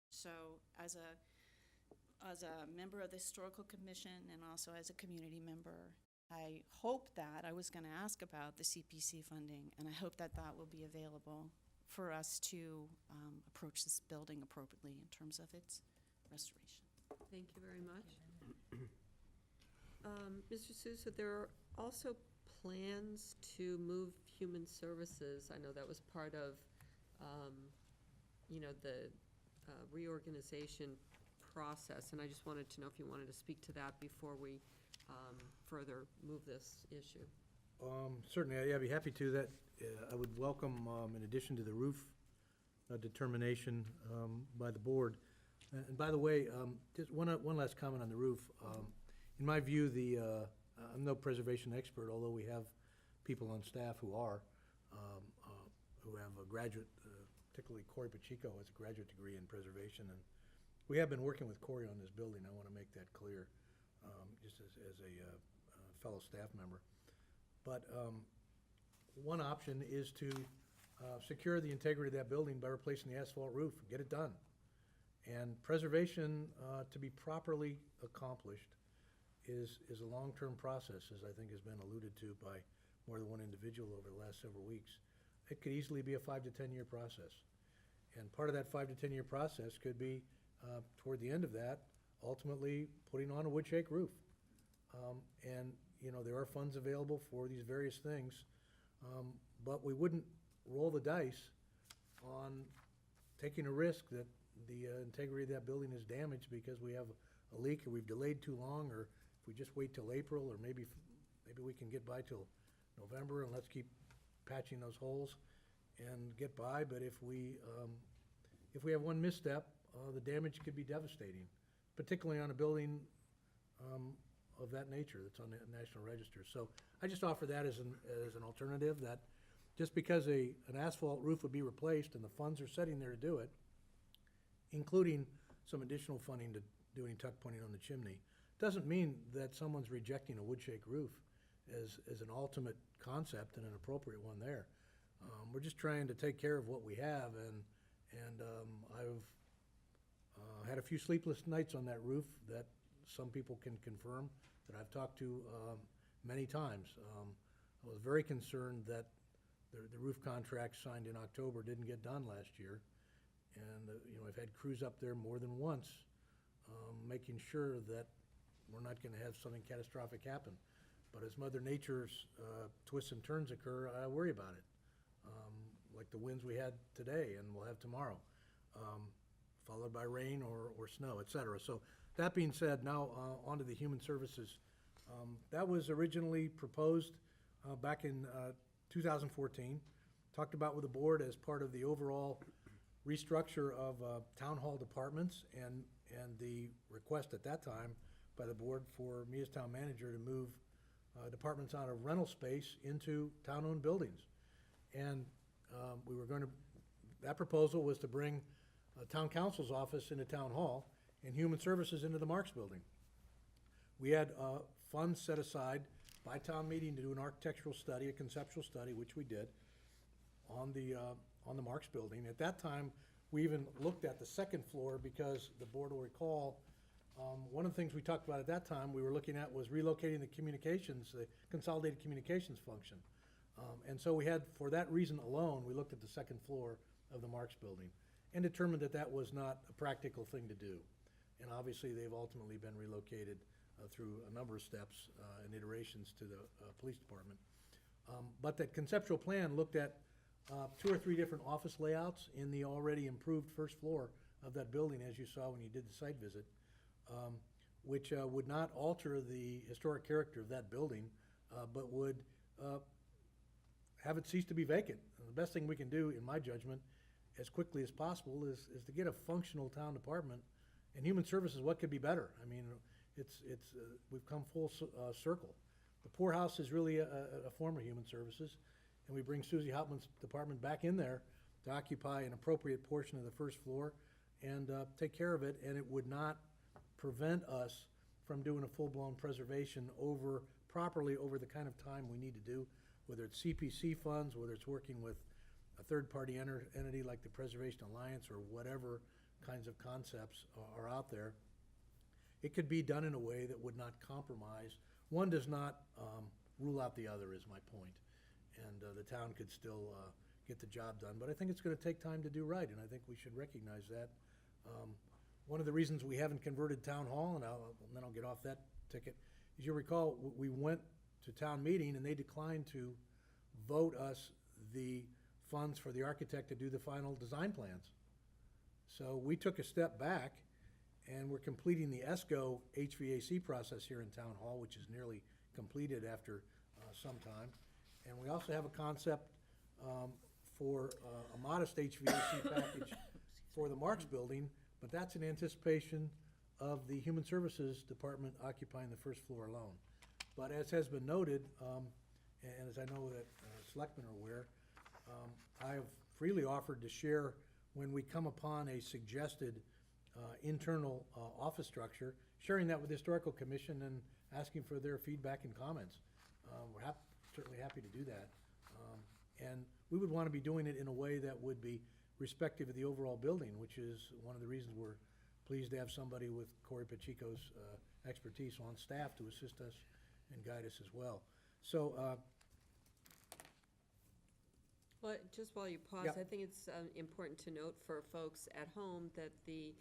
So as a member of the Historical Commission and also as a community member, I hope that, I was going to ask about the CPC funding, and I hope that that will be available for us to approach this building appropriately in terms of its restoration. Thank you very much. Mr. Sousa, there are also plans to move human services. I know that was part of, the reorganization process, and I just wanted to know if you wanted to speak to that before we further move this issue. Certainly, yeah, I'd be happy to. That I would welcome, in addition to the roof determination by the board. And by the way, just one last comment on the roof. In my view, I'm no preservation expert, although we have people on staff who are, who have a graduate, particularly Corey Pacheco has a graduate degree in preservation, and we have been working with Corey on this building. I want to make that clear, just as a fellow staff member. But one option is to secure the integrity of that building by replacing the asphalt roof, get it done. And preservation, to be properly accomplished, is a long-term process, as I think has been alluded to by more than one individual over the last several weeks. It could easily be a 5 to 10 year process. And part of that 5 to 10 year process could be, toward the end of that, ultimately putting on a wood shake roof. And, there are funds available for these various things, but we wouldn't roll the dice on taking a risk that the integrity of that building is damaged because we have a leak, or we've delayed too long, or if we just wait till April, or maybe we can get by till November, and let's keep patching those holes and get by. But if we have one misstep, the damage could be devastating, particularly on a building of that nature that's on the National Register. So I just offer that as an alternative, that just because an asphalt roof would be replaced and the funds are sitting there to do it, including some additional funding to doing tuck pointing on the chimney, doesn't mean that someone's rejecting a wood shake roof as an ultimate concept and an appropriate one there. We're just trying to take care of what we have, and I've had a few sleepless nights on that roof that some people can confirm, that I've talked to many times. I was very concerned that the roof contract signed in October didn't get done last year. And, I've had crews up there more than once, making sure that we're not going to have something catastrophic happen. But as Mother Nature's twists and turns occur, I worry about it. Like the winds we had today and we'll have tomorrow, followed by rain or snow, et cetera. So that being said, now on to the human services. That was originally proposed back in 2014, talked about with the board as part of the overall restructure of town hall departments, and the request at that time by the board for me as town manager to move departments out of rental space into town-owned buildings. And that proposal was to bring town council's office into town hall and human services into the Marks building. We had funds set aside by town meeting to do an architectural study, a conceptual study, which we did, on the Marks building. At that time, we even looked at the second floor because the board will recall, one of the things we talked about at that time we were looking at was relocating the consolidated communications function. And so we had, for that reason alone, we looked at the second floor of the Marks building and determined that that was not a practical thing to do. And obviously, they've ultimately been relocated through a number of steps and iterations to the police department. But that conceptual plan looked at 2 or 3 different office layouts in the already improved first floor of that building, as you saw when you did the site visit, which would not alter the historic character of that building, but would have it cease to be vacant. And the best thing we can do, in my judgment, as quickly as possible is to get a functional town department And human services, what could be better? I mean, we've come full circle. The poorhouse is really a form of human services, and we bring Susie Hauptman's department back in there to occupy an appropriate portion of the first floor and take care of it, and it would not prevent us from doing a full-blown preservation properly over the kind of time we need to do, whether it's CPC funds, whether it's working with a third-party entity like the Preservation Alliance or whatever kinds of concepts are out there. It could be done in a way that would not compromise. One does not rule out the other, is my point. And the town could still get the job done. But I think it's going to take time to do right, and I think we should recognize that. One of the reasons we haven't converted Town Hall, and then I'll get off that ticket, as you recall, we went to town meeting and they declined to vote us the funds for the architect to do the final design plans. So we took a step back, and we're completing the ESCO HVAC process here in Town Hall, which is nearly completed after some time. And we also have a concept for a modest HVAC package for the Marks Building, but that's in anticipation of the Human Services Department occupying the first floor alone. But as has been noted, and as I know that selectmen are aware, I have freely offered to share when we come upon a suggested internal office structure, sharing that with the Historical Commission and asking for their feedback and comments. We're certainly happy to do that. And we would want to be doing it in a way that would be respective of the overall building, which is one of the reasons we're pleased to have somebody with Corey Pacheco's expertise on staff to assist us and guide us as well. So, Well, just while you pause, Yep. I think it's important to note for folks at home that the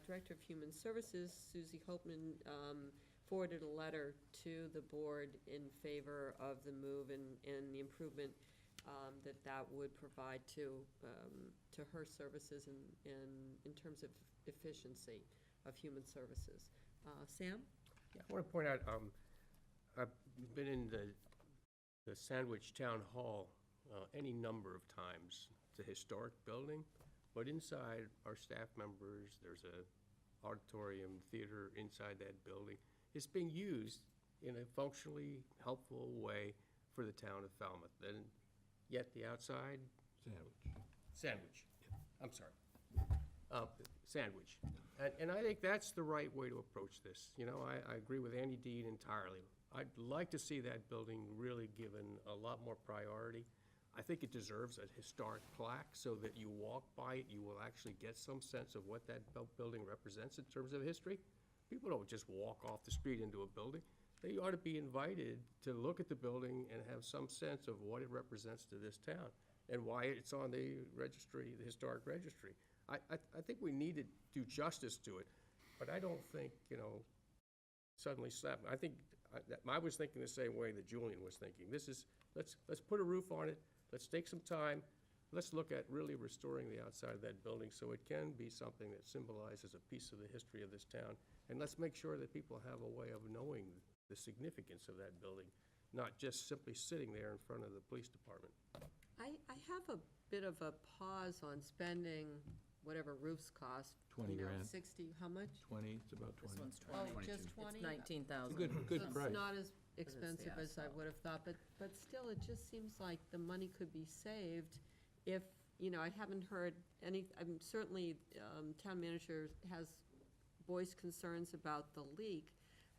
Director of Human Services, Susie Hauptman, forwarded a letter to the board in favor of the move and the improvement that would provide to her services in terms of efficiency of human services. Sam? Yeah, I want to point out, I've been in the Sandwich Town Hall any number of times. It's a historic building, but inside are staff members, there's a auditorium, theater inside that building. It's being used in a functionally helpful way for the town of Falmouth. And yet the outside? Sandwich. I'm sorry. Sandwich. And I think that's the right way to approach this. You know, I agree with Andy Dean entirely. I'd like to see that building really given a lot more priority. I think it deserves a historic plaque so that you walk by it, you will actually get some sense of what that building represents in terms of history. People don't just walk off the street into a building. They ought to be invited to look at the building and have some sense of what it represents to this town and why it's on the registry, the historic registry. I think we need to do justice to it, but I don't think, you know, suddenly slap. I think I was thinking the same way that Julian was thinking. This is, let's put a roof on it. Let's take some time. Let's look at really restoring the outside of that building so it can be something that symbolizes a piece of the history of this town. And let's make sure that people have a way of knowing the significance of that building, not just simply sitting there in front of the police department. I have a bit of a pause on spending whatever roofs cost. 20 grand. 60, how much? 20, it's about 20. This one's Oh, 20. just 20? It's 19,000. Good So price. it's not as expensive as I asphalt. would have thought, but still, it just seems like the money could be saved if, you know, I haven't heard any, certainly, town manager has voiced concerns about the leak,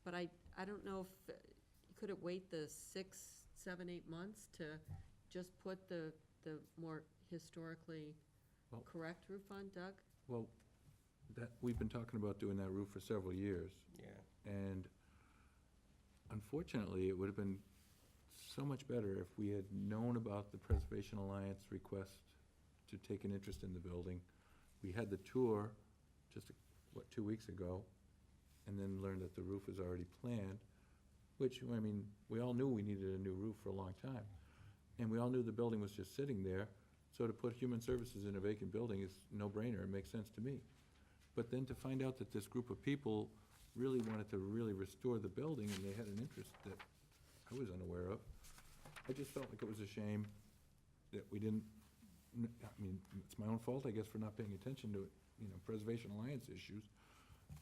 but I don't know if, could it wait the 6, 7, 8 months to just put the more historically Well- correct roof on, Doug? Well, we've been talking about doing that roof for several years. Yeah. And unfortunately, it would have been so much better if we had known about the Preservation Alliance request to take an interest in the building. We had the tour just, 2 weeks ago, and then learned that the roof was already planned, which, I mean, we all knew we needed a new roof for a long time. And we all knew the building was just sitting there, so to put human services in a vacant building is no-brainer, it makes sense to me. But then to find out that this group of people really wanted to really restore the building, and they had an interest that I was unaware of, I just felt like it was a shame that we didn't, I mean, it's my own fault, I guess, for not paying attention to, you know, Preservation Alliance issues.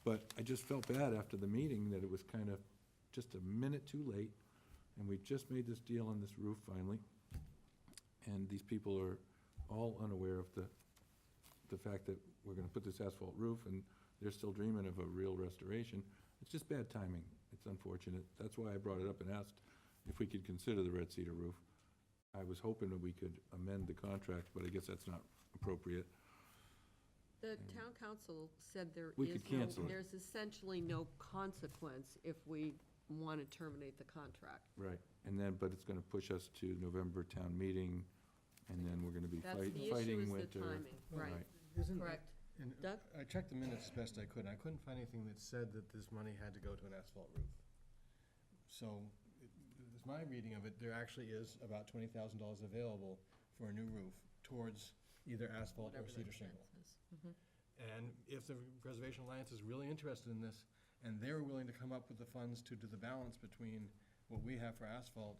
But I just felt bad after the meeting that it was kind of just a minute too late, and we just made this deal on this roof finally. And these people are all unaware of the fact that we're gonna put this asphalt roof, and they're still dreaming of a real restoration. It's just bad timing. It's unfortunate. That's why I brought it up and asked if we could consider the red cedar roof. I was hoping that we could amend the contract, but I guess that's not appropriate. The town council said We could cancel it. there's essentially no consequence if we want to terminate the contract. Right, and then, but it's gonna push us to November town meeting, and then we're gonna be That's the issue, fighting is the winter. timing, right. Isn't- Correct. And Doug? I checked the minutes as best I could, and I couldn't find anything that said that this money had to go to an asphalt roof. So, as my reading of it, there actually is about $20,000 available for a new roof towards either asphalt or cedar shingle. And if the Preservation Alliance is really interested in this, and they're willing to come up with the funds to do the balance between what we have for asphalt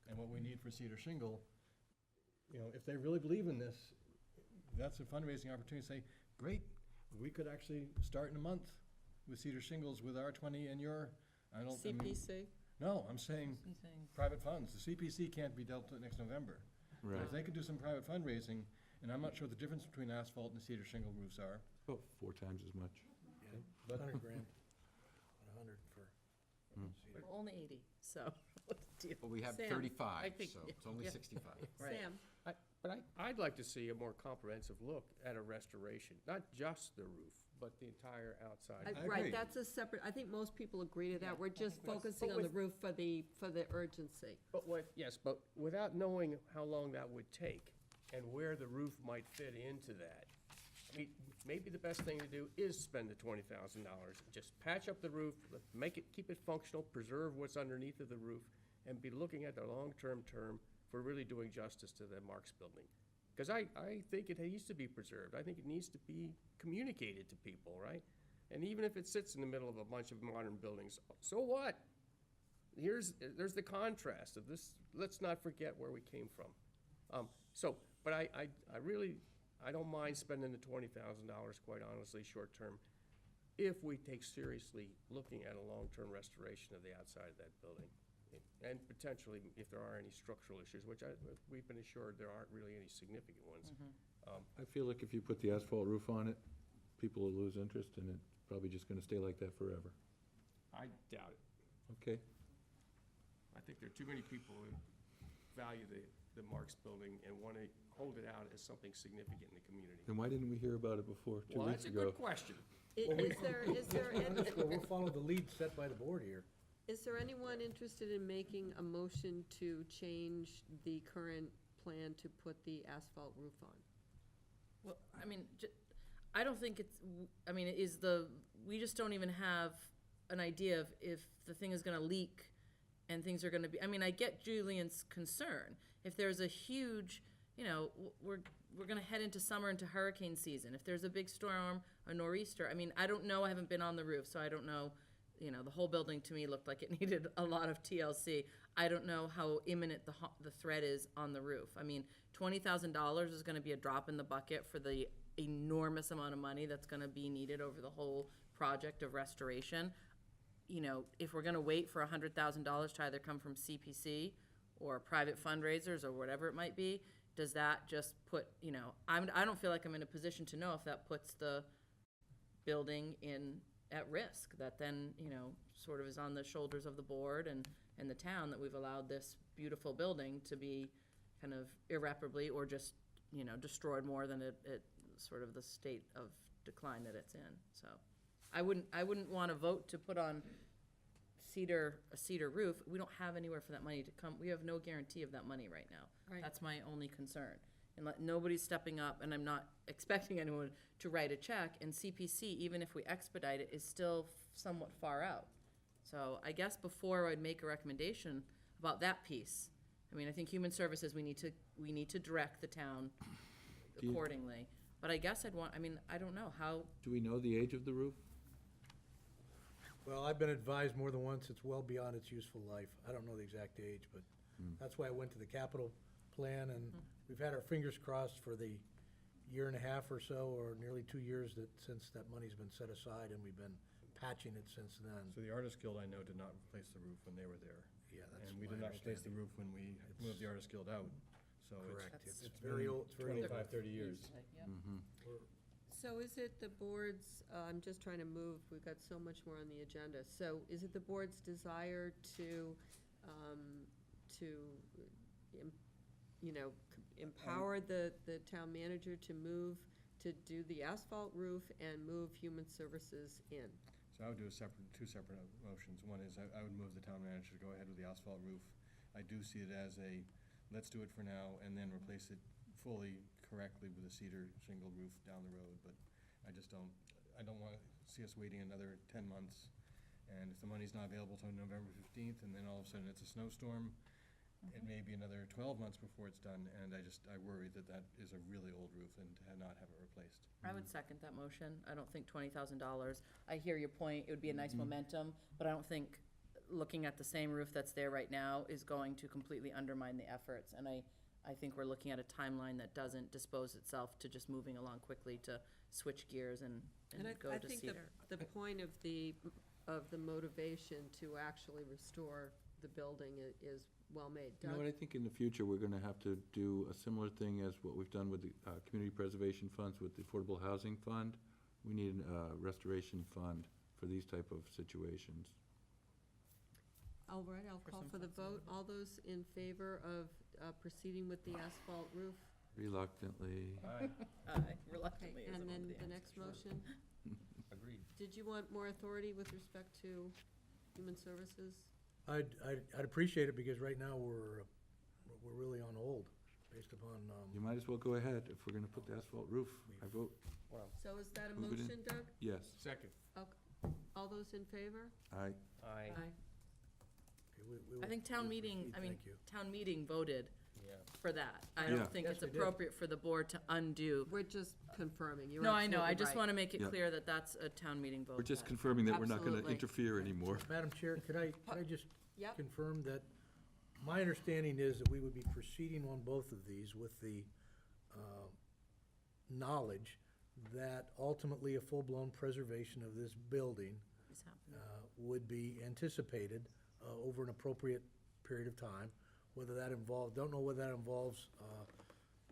and what we need for cedar shingle, you know, if they really believe in this, that's a fundraising opportunity to say, great, we could actually start in a month with cedar shingles with our 20 and your, I don't. I mean- CPC? No, I'm saying private funds. The CPC can't be dealt with next November. But Right. if they could do some private fundraising, and I'm not sure the difference between asphalt and cedar shingle roofs are. About 4 times as much. But- 100 grand, 100 for. We're only 80, so. what's the deal? Well, we have Sam, 35, I think- so it's only yeah. 65. Right. Sam? But I'd like to see a more comprehensive look at a restoration, not just the roof, but the entire outside. I Right, agree. that's a separate, I think most people agree to that. We're just But focusing on the with- roof for the urgency. But but without knowing how long that would take and where the roof might fit into that, I mean, maybe the best thing to do is spend the $20,000. Just patch up the roof, make it, keep it functional, preserve what's underneath of the roof, and be looking at the long-term term for really doing justice to the Marks building. Because I think it needs to be preserved. I think it needs to be communicated to people, right? And even if it sits in the middle of a bunch of modern buildings, so what? There's the contrast of this, let's not forget where we came from. But I really, I don't mind spending the $20,000, quite honestly, short-term, if we take seriously looking at a long-term restoration of the outside of that building. And potentially, if there are any structural issues, which we've been assured there aren't really any significant ones. I feel like if you put the asphalt roof on it, people will lose interest, and it's probably just gonna stay like that forever. I doubt it. Okay? I think there are too many people who value the Marks building and want to hold it out as something significant in the community. Then why didn't we hear about it before, 2 Well, weeks that's a ago? good question. Is there, Well, we'll follow the lead set by the board here. is there anyone interested in making a motion to change the current plan to put the asphalt roof on? Well, I mean, I don't think it's, I mean, we just don't even have an idea of if the thing is gonna leak and things are gonna be, I mean, I get Julian's concern. If there's a huge, you know, we're gonna head into summer, into hurricane season. If there's a big storm, a nor'easter, I mean, I don't know, I haven't been on the roof, so I don't know. You know, the whole building to me looked like it needed a lot of TLC. I don't know how imminent the threat is on the roof. I mean, $20,000 is gonna be a drop in the bucket for the enormous amount of money that's gonna be needed over the whole project of restoration. You know, if we're gonna wait for $100,000 to either come from CPC or private fundraisers or whatever it might be, does that just put, you know, I don't feel like I'm in a position to know if that puts the building at risk, that then, you know, sort of is on the shoulders of the board and the town, that we've allowed this beautiful building to be kind of irreparably or just, you know, destroyed more than it sort of the state of decline that it's in. So I wouldn't want to vote to put on a cedar roof. We don't have anywhere for that money to come. We have no guarantee of that money right now. Right. That's my only concern. And nobody's stepping up, and I'm not expecting anyone to write a check, and CPC, even if we expedite it, is still somewhat far out. So I guess before I'd make a recommendation about that piece, I mean, I think Human Services, we need to direct the town accordingly. But I guess I don't know, how, Do we know the age of the roof? Well, I've been advised more than once, it's well beyond its useful life. I don't know the exact age, but that's why I went to the capital plan, and we've had our fingers crossed for the year and a half or so, or nearly 2 years since that money's been set aside, and we've been patching it since then. So the Artist Guild, I know, did not replace the roof when they were there. Yeah, that's And we my did not replace the understanding. roof when we moved the Artist Guild out. So Correct. it's It's very old, it's very old. 25, 30 years. So is it the board's, I'm just trying to move, we've got so much more on the agenda. So is it the board's desire to, em- you know, empower the town manager to move, to do the asphalt roof and move human services in? So I would do two separate motions. One is I would move the town manager to go ahead with the asphalt roof. I do see it as let's do it for now and then replace it fully correctly with a cedar shingle roof down the road, but I don't want to see us waiting another 10 months. And if the money's not available till November 15th, and then all of a sudden it's a snowstorm, it may be another 12 months before it's done, and I worry that is a really old roof and to not have it replaced. I would second that motion. I don't think $20,000. I hear your point. It would be a nice momentum, but I don't think looking at the same roof that's there right now is going to completely undermine the efforts. And I think we're looking at a timeline that doesn't dispose itself to just moving along quickly to switch gears and go I to think cedar. the point of the motivation to actually restore the building is well made. You know Doug? what, I think in the future, we're gonna have to do a similar thing as what we've done with the community preservation funds with the Affordable Housing Fund. We need a restoration fund for these type of situations. All right, I'll call for the vote. All those in favor of proceeding with the asphalt roof? Reluctantly. Aye, reluctantly. Okay, and then the next motion? Agreed. Did you want more authority with respect to human services? I'd appreciate it, because right now we're really on hold, based upon, You might as well go ahead if we're gonna put the asphalt roof. I vote So is that a Move it in. motion, Doug? yes. Second. Okay. All those in favor? Aye. Aye. I think town meeting, Thank you. town meeting voted Yeah. for that. I Yeah. don't think Yes, it's we did. appropriate for the board to undo. We're just confirming. You're No, I know, I absolutely just right. want to make it Yeah. clear that that's a town meeting vote. We're just that- confirming that we're not gonna Absolutely. interfere anymore. Madam Chair, could I just Yep. confirm that my understanding is that we would be proceeding on both of these with the knowledge that ultimately a full-blown preservation of this building Is happening. would be anticipated over an appropriate period of time. Whether that involves, don't know whether that involves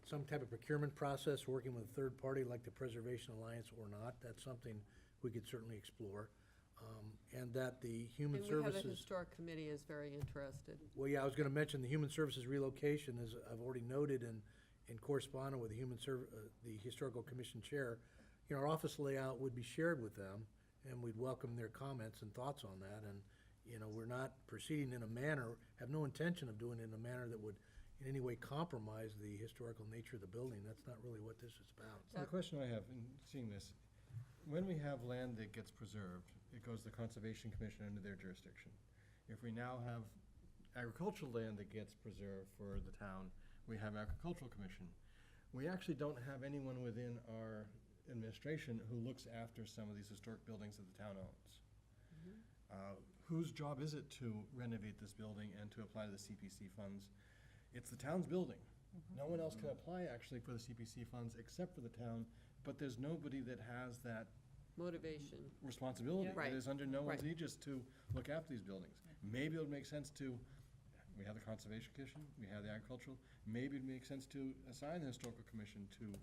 some type of procurement process, working with a third party like the Preservation Alliance or not. That's something we could certainly explore. And that the Human And we have a Services. historic committee is very interested. Well, yeah, I was gonna mention the Human Services relocation, as I've already noted in correspondence with the Historical Commission Chair. You know, our office layout would be shared with them, and we'd welcome their comments and thoughts on that. And, you know, we're not proceeding in a manner, have no intention of doing it in a manner that would in any way compromise the historical nature of the building. That's not really what this is about. So the question I have in seeing this, when we have land that gets preserved, it goes to the Conservation Commission under their jurisdiction. If we now have agricultural land that gets preserved for the town, we have Agricultural Commission. We actually don't have anyone within our administration who looks after some of these historic buildings that the town owns. Whose job is it to renovate this building and to apply to the CPC funds? It's the town's building. No one else can apply actually for the CPC funds except for the town, but there's nobody that has that Motivation. responsibility. Right. It is under no one's Right. aegis to look after these buildings. Maybe it would make sense to, we have the Conservation Commission, we have the Agricultural, maybe it'd make sense to assign the Historical Commission to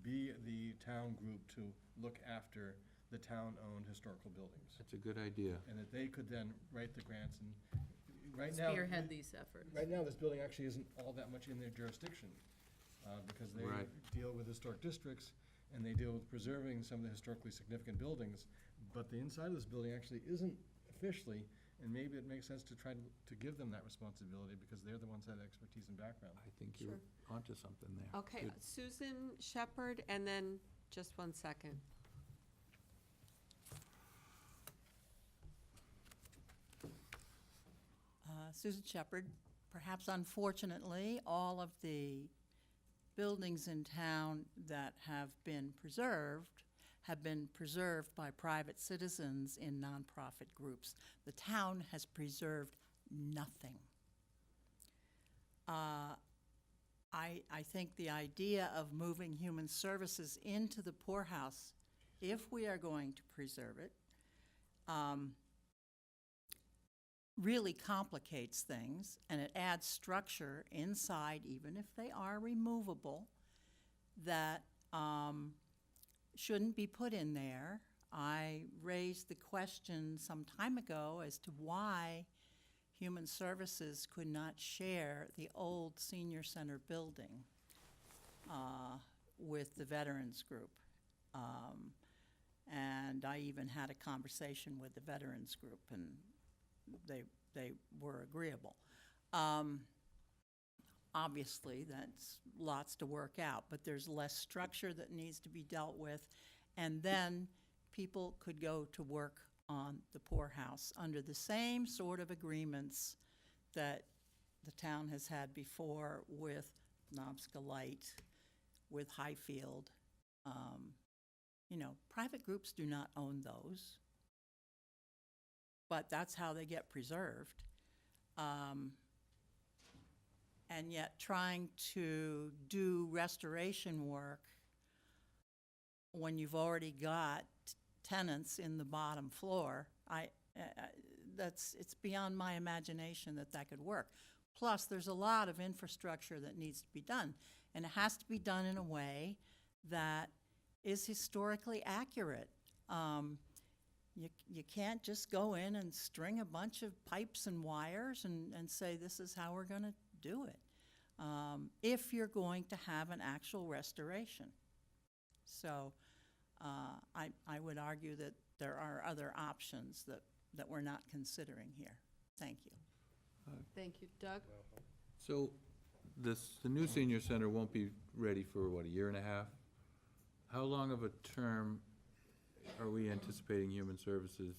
be the town group to look after the town-owned historical buildings. That's a good idea. And that they could then write the grants, and right now. Spearhead these efforts. Right now, this building actually isn't all that much in their jurisdiction, because they Right. deal with historic districts, and they deal with preserving some of the historically significant buildings, but the inside of this building actually isn't officially, and maybe it makes sense to try to give them that responsibility, because they're the ones that have expertise and background. I think you're onto something there. Okay, Good. Susan Shepherd, and then, just one second. Susan Shepherd. Perhaps unfortunately, all of the buildings in town that have been preserved by private citizens in nonprofit groups. The town has preserved nothing. I think the idea of moving human services into the poorhouse, if we are going to preserve it, really complicates things, and it adds structure inside, even if they are removable, that shouldn't be put in there. I raised the question some time ago as to why Human Services could not share the old senior center building with the veterans group. And I even had a conversation with the veterans group, and they were agreeable. Obviously, that's lots to work out, but there's less structure that needs to be dealt with, and then people could go to work on the poorhouse under the same sort of agreements that the town has had before with Knobska Light, with Highfield. You know, private groups do not own those, but that's how they get preserved. And yet trying to do restoration work when you've already got tenants in the bottom floor, it's beyond my imagination that that could work. Plus, there's a lot of infrastructure that needs to be done, and it has to be done in a way that is historically accurate. You can't just go in and string a bunch of pipes and wires and say this is how we're going to do it, if you're going to have an actual restoration. So I would argue that there are other options that we're not considering here. Thank you. Thank you. Doug? So the new senior center won't be ready for, what, a year and a half? How long of a term are we anticipating Human Services?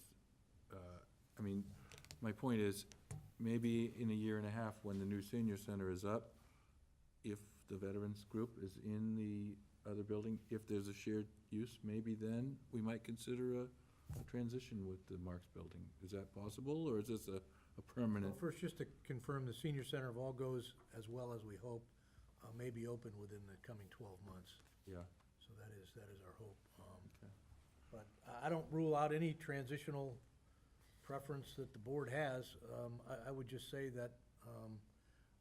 I mean, my point is, maybe in a year and a half, when the new senior center is up, if the veterans group is in the other building, if there's a shared use, maybe then we might consider a transition with the Marks building. Is that possible, or is this a permanent? Well, first, just to confirm, the senior center, if all goes as well as we hope, may be open within the coming 12 months. Yeah. So that is our hope. But I don't rule out any transitional preference that the board has. I would just say that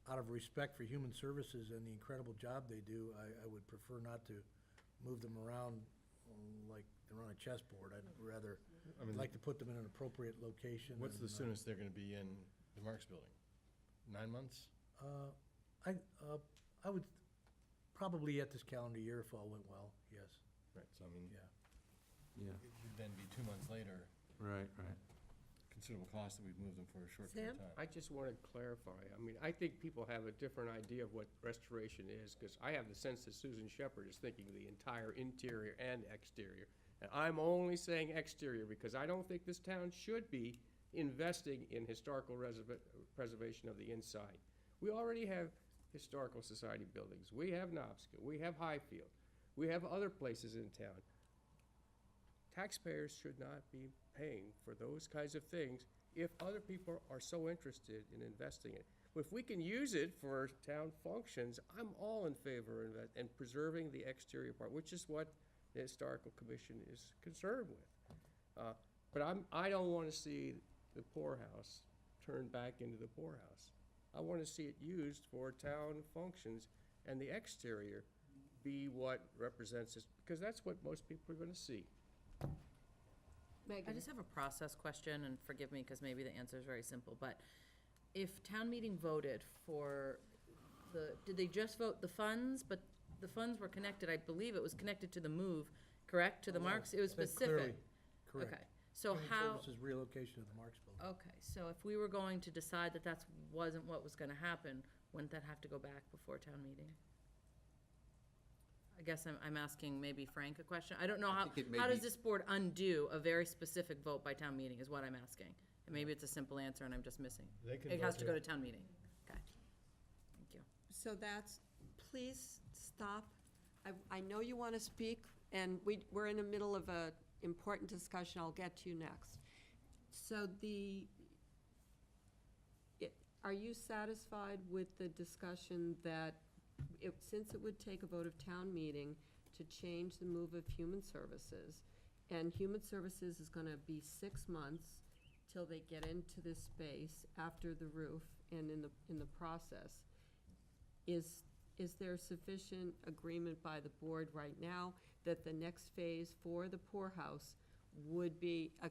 out of respect for Human Services and the incredible job they do, I would prefer not to move them around like they're on a chessboard. I'd rather, like to put them in an appropriate location. What's the and, soonest they're gonna be in the Marks building? 9 months? I would probably at this calendar year if all went well, yes. Right, so I mean, Yeah, it would then be 2 months later, right. considerable cost that we've moved them for a short period of time. I just want to clarify. I mean, I think people have a different idea of what restoration is, because I have the sense that Susan Shepherd is thinking the entire interior and exterior. And I'm only saying exterior because I don't think this town should be investing in historical preservation of the inside. We already have historical society buildings. We have Knobska. We have Highfield. We have other places in town. Taxpayers should not be paying for those kinds of things if other people are so interested in investing in it. If we can use it for town functions, I'm all in favor of that and preserving the exterior part, which is what the Historical Commission is concerned with. But I don't want to see the poorhouse turned back into the poorhouse. I want to see it used for town functions and the exterior be what represents this, because that's what most people are going to see. Megan? I just have a process question, and forgive me, because maybe the answer is very simple, but if town meeting voted for did they just vote the funds? But the funds were connected, I believe it was connected to the move, correct, to the Marks? It was I think specific. clearly, correct. Okay, so Human how? Services relocation of the Marks building. Okay, so if we were going to decide that that wasn't what was gonna happen, wouldn't that have to go back before town meeting? I guess I'm asking maybe Frank a question. I don't know how does this board undo a very specific vote by town meeting is what I'm asking. And maybe it's a simple answer and I'm just missing. It has to go to town meeting. Okay, thank you. So that's, please stop. I know you want to speak, and we're in the middle of a important discussion. I'll get to you next. So are you satisfied with the discussion that since it would take a vote of town meeting to change the move of Human Services, and Human Services is gonna be 6 months till they get into this space after the roof and in the process. Is there sufficient agreement by the board right now that the next phase for the poorhouse would be a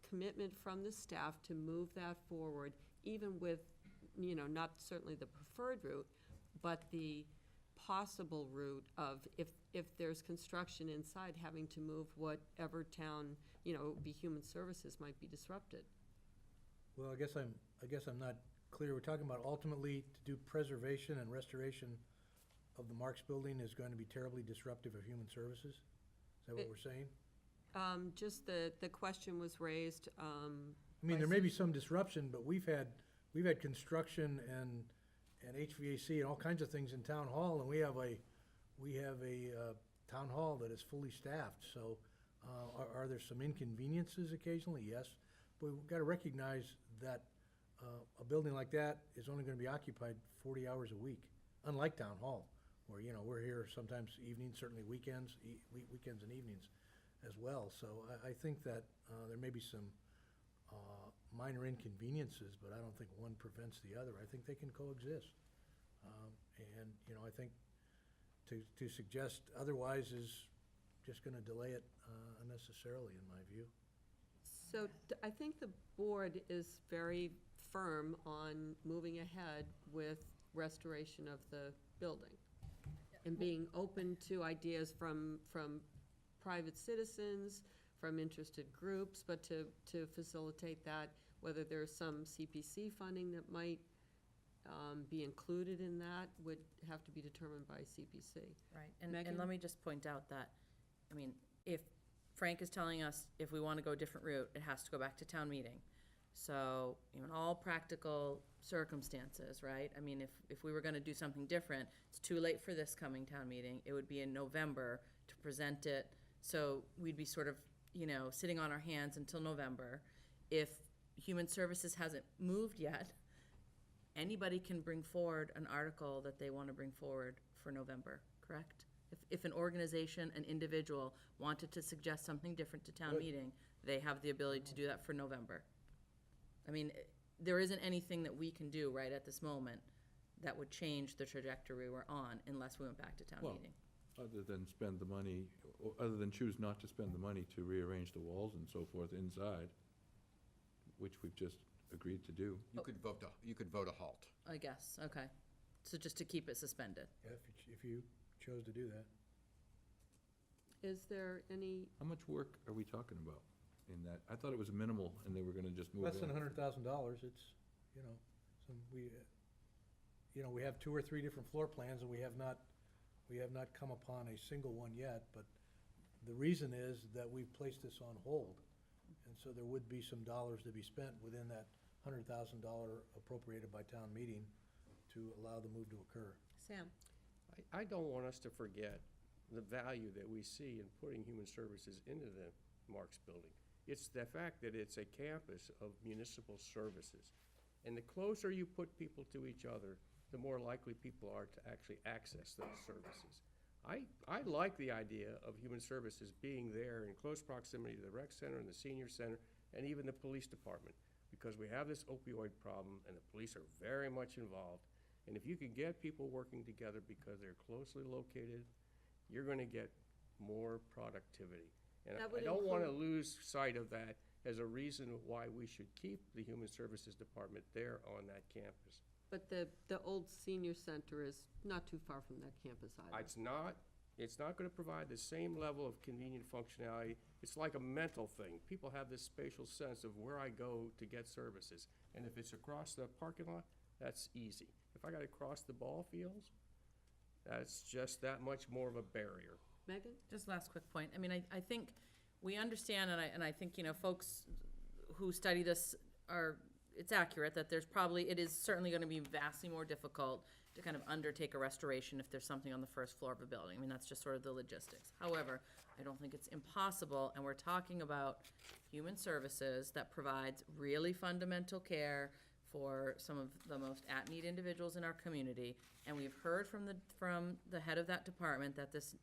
commitment from the staff to move that forward, even with, not certainly the preferred route, but the possible route of if there's construction inside, having to move whatever town, it would be Human Services might be disrupted? Well, I guess I'm not clear. We're talking about ultimately to do preservation and restoration of the Marks Building is going to be terribly disruptive of Human Services? Is that what we're saying? Just the question was raised, I mean, there may be some disruption, but we've had construction and HVAC and all kinds of things in Town Hall, and we have a Town Hall that is fully staffed, so, are there some inconveniences occasionally? Yes, but we've gotta recognize that, a building like that is only gonna be occupied 40 hours a week, unlike Town Hall, where, we're here sometimes evenings, certainly weekends, weekends and evenings as well, so I think that, there may be some, minor inconveniences, but I don't think one prevents the other. I think they can coexist. And, I think to suggest otherwise is just gonna delay it unnecessarily, in my view. So I think the board is very firm on moving ahead with restoration of the building and being open to ideas from private citizens, from interested groups, but to facilitate that, whether there's some CPC funding that might be included in that, would have to be determined by CPC. Right, and Megan? let me just point out that, I mean, if Frank is telling us if we want to go a different route, it has to go back to town meeting. So, in all practical circumstances, right? I mean, if we were gonna do something different, it's too late for this coming town meeting. It would be in November to present it, so we'd be sort of, sitting on our hands until November. If Human Services hasn't moved yet, anybody can bring forward an article that they want to bring forward for November, correct? If an organization, an individual wanted to suggest something different to town meeting, they have the ability to do that for November. I mean, there isn't anything that we can do right at this moment that would change the trajectory we're on unless we went back to town Well, meeting. Other than spend the money, or other than choose not to spend the money to rearrange the walls and so forth inside, which we've just agreed to do. You could vote a halt. I guess, okay. So just to keep it suspended. Yeah, if you chose to do that. Is there any, How much work are we talking about in that? I thought it was minimal and they were gonna just move on. Less than $100,000, it's, we have 2 or 3 different floor plans, and we have not come upon a single one yet, but the reason is that we've placed this on hold, and so there would be some dollars to be spent within that $100,000 appropriated by town meeting to allow the move to occur. Sam? I don't want us to forget the value that we see in putting Human Services into the Marks Building. It's the fact that it's a campus of municipal services. And the closer you put people to each other, the more likely people are to actually access those services. I like the idea of Human Services being there in close proximity to the rec center and the senior center and even the police department, because we have this opioid problem and the police are very much involved. And if you can get people working together because they're closely located, you're gonna get more productivity. And That would I don't wanna include- lose sight of that as a reason why we should keep the Human Services Department there on that campus. But the old senior center is not too far from that campus either. It's not gonna provide the same level of convenient functionality. It's like a mental thing. People have this spatial sense of where I go to get services. And if it's across the parking lot, that's easy. If I gotta cross the ball fields, that's just that much more of a barrier. Megan? Just last quick point. I mean, I think we understand, and I think, folks who study this it's accurate that it is certainly gonna be vastly more difficult to kind of undertake a restoration if there's something on the first floor of a building. I mean, that's just sort of the logistics. However, I don't think it's impossible, and we're talking about Human Services that provides really fundamental care for some of the most at-need individuals in our community. And we've heard from the head of that department that this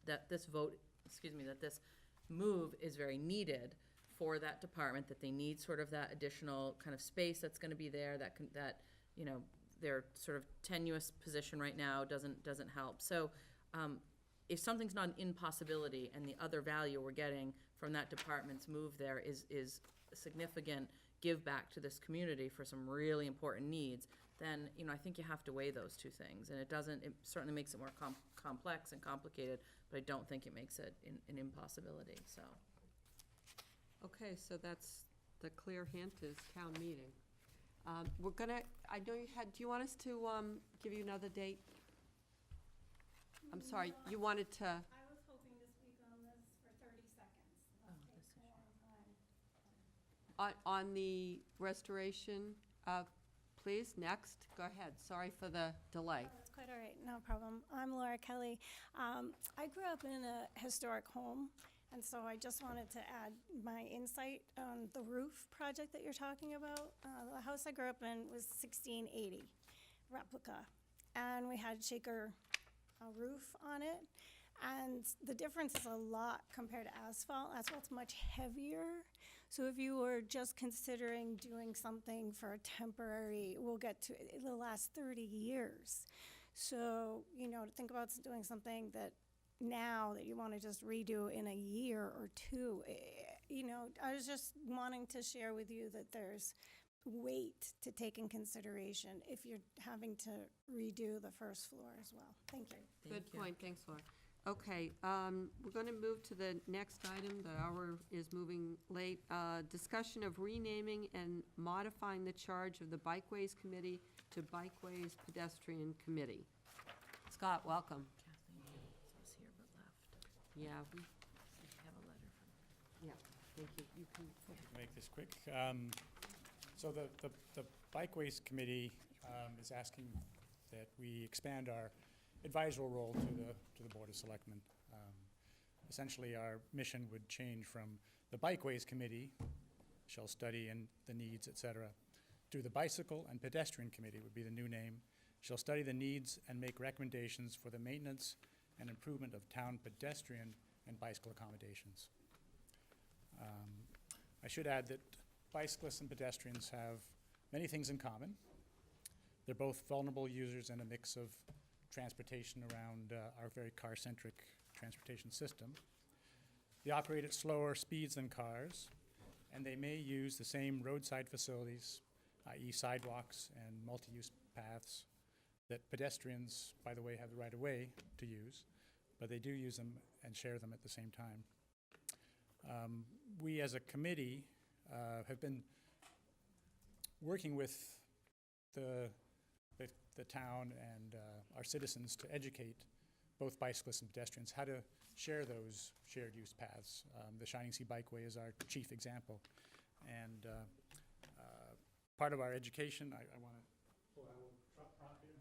move is very needed for that department, that they need sort of that additional kind of space that's gonna be there, that, you know, their sort of tenuous position right now doesn't help. So, if something's not an impossibility and the other value we're getting from that department's move there is a significant give back to this community for some really important needs, then, you know, I think you have to weigh those two things. And it certainly makes it more complex and complicated, but I don't think it makes it an impossibility, so. Okay, so that's, the clear hint is town meeting. We're gonna, I know you had, do you want us to give you another date? I'm sorry, you wanted to, I was hoping to speak on this for 30 seconds. Not take a long time. on the restoration, please, next, go ahead. Sorry for the delay. Oh, that's quite all right, no problem. I'm Laura Kelly. I grew up in a historic home, and so I just wanted to add my insight on the roof project that you're talking about. The house I grew up in was 1680 replica, and we had shaker roof on it. And the difference is a lot compared to asphalt. Asphalt's much heavier. So if you were just considering doing something for a temporary, we'll get to, it'll last 30 years. So, you know, to think about doing something that now that you want to just redo in a year or two, you know, I was just wanting to share with you that there's weight to take in consideration if you're having to redo the first floor as well. Thank you. Good point, thanks, Laura. Okay, we're going to move to the next item. The hour is moving late. Discussion of renaming and modifying the charge of the Bikeways Committee to Bikeways Pedestrian Committee. Scott, welcome. Kathleen was here but left. Yeah, we I have a letter from yeah, thank you. You can. Make this quick. So the Bikeways Committee is asking that we expand our advisory role to the Board of Selectmen. Essentially, our mission would change from the Bikeways Committee, shall study and the needs, et cetera, to the Bicycle and Pedestrian Committee would be the new name, shall study the needs and make recommendations for the maintenance and improvement of town pedestrian and bicycle accommodations. I should add that bicyclists and pedestrians have many things in common. They're both vulnerable users in a mix of transportation around our very car-centric transportation system. They operate at slower speeds than cars, and they may use the same roadside facilities, i.e. sidewalks and multi-use paths, that pedestrians, by the way, have the right of way to use, but they do use them and share them at the same time. We as a committee have been working with the town and our citizens to educate both bicyclists and pedestrians how to share those shared use paths. The Shining Sea Bikeway is our chief example. And part of our education, I want to pull out a little prop here.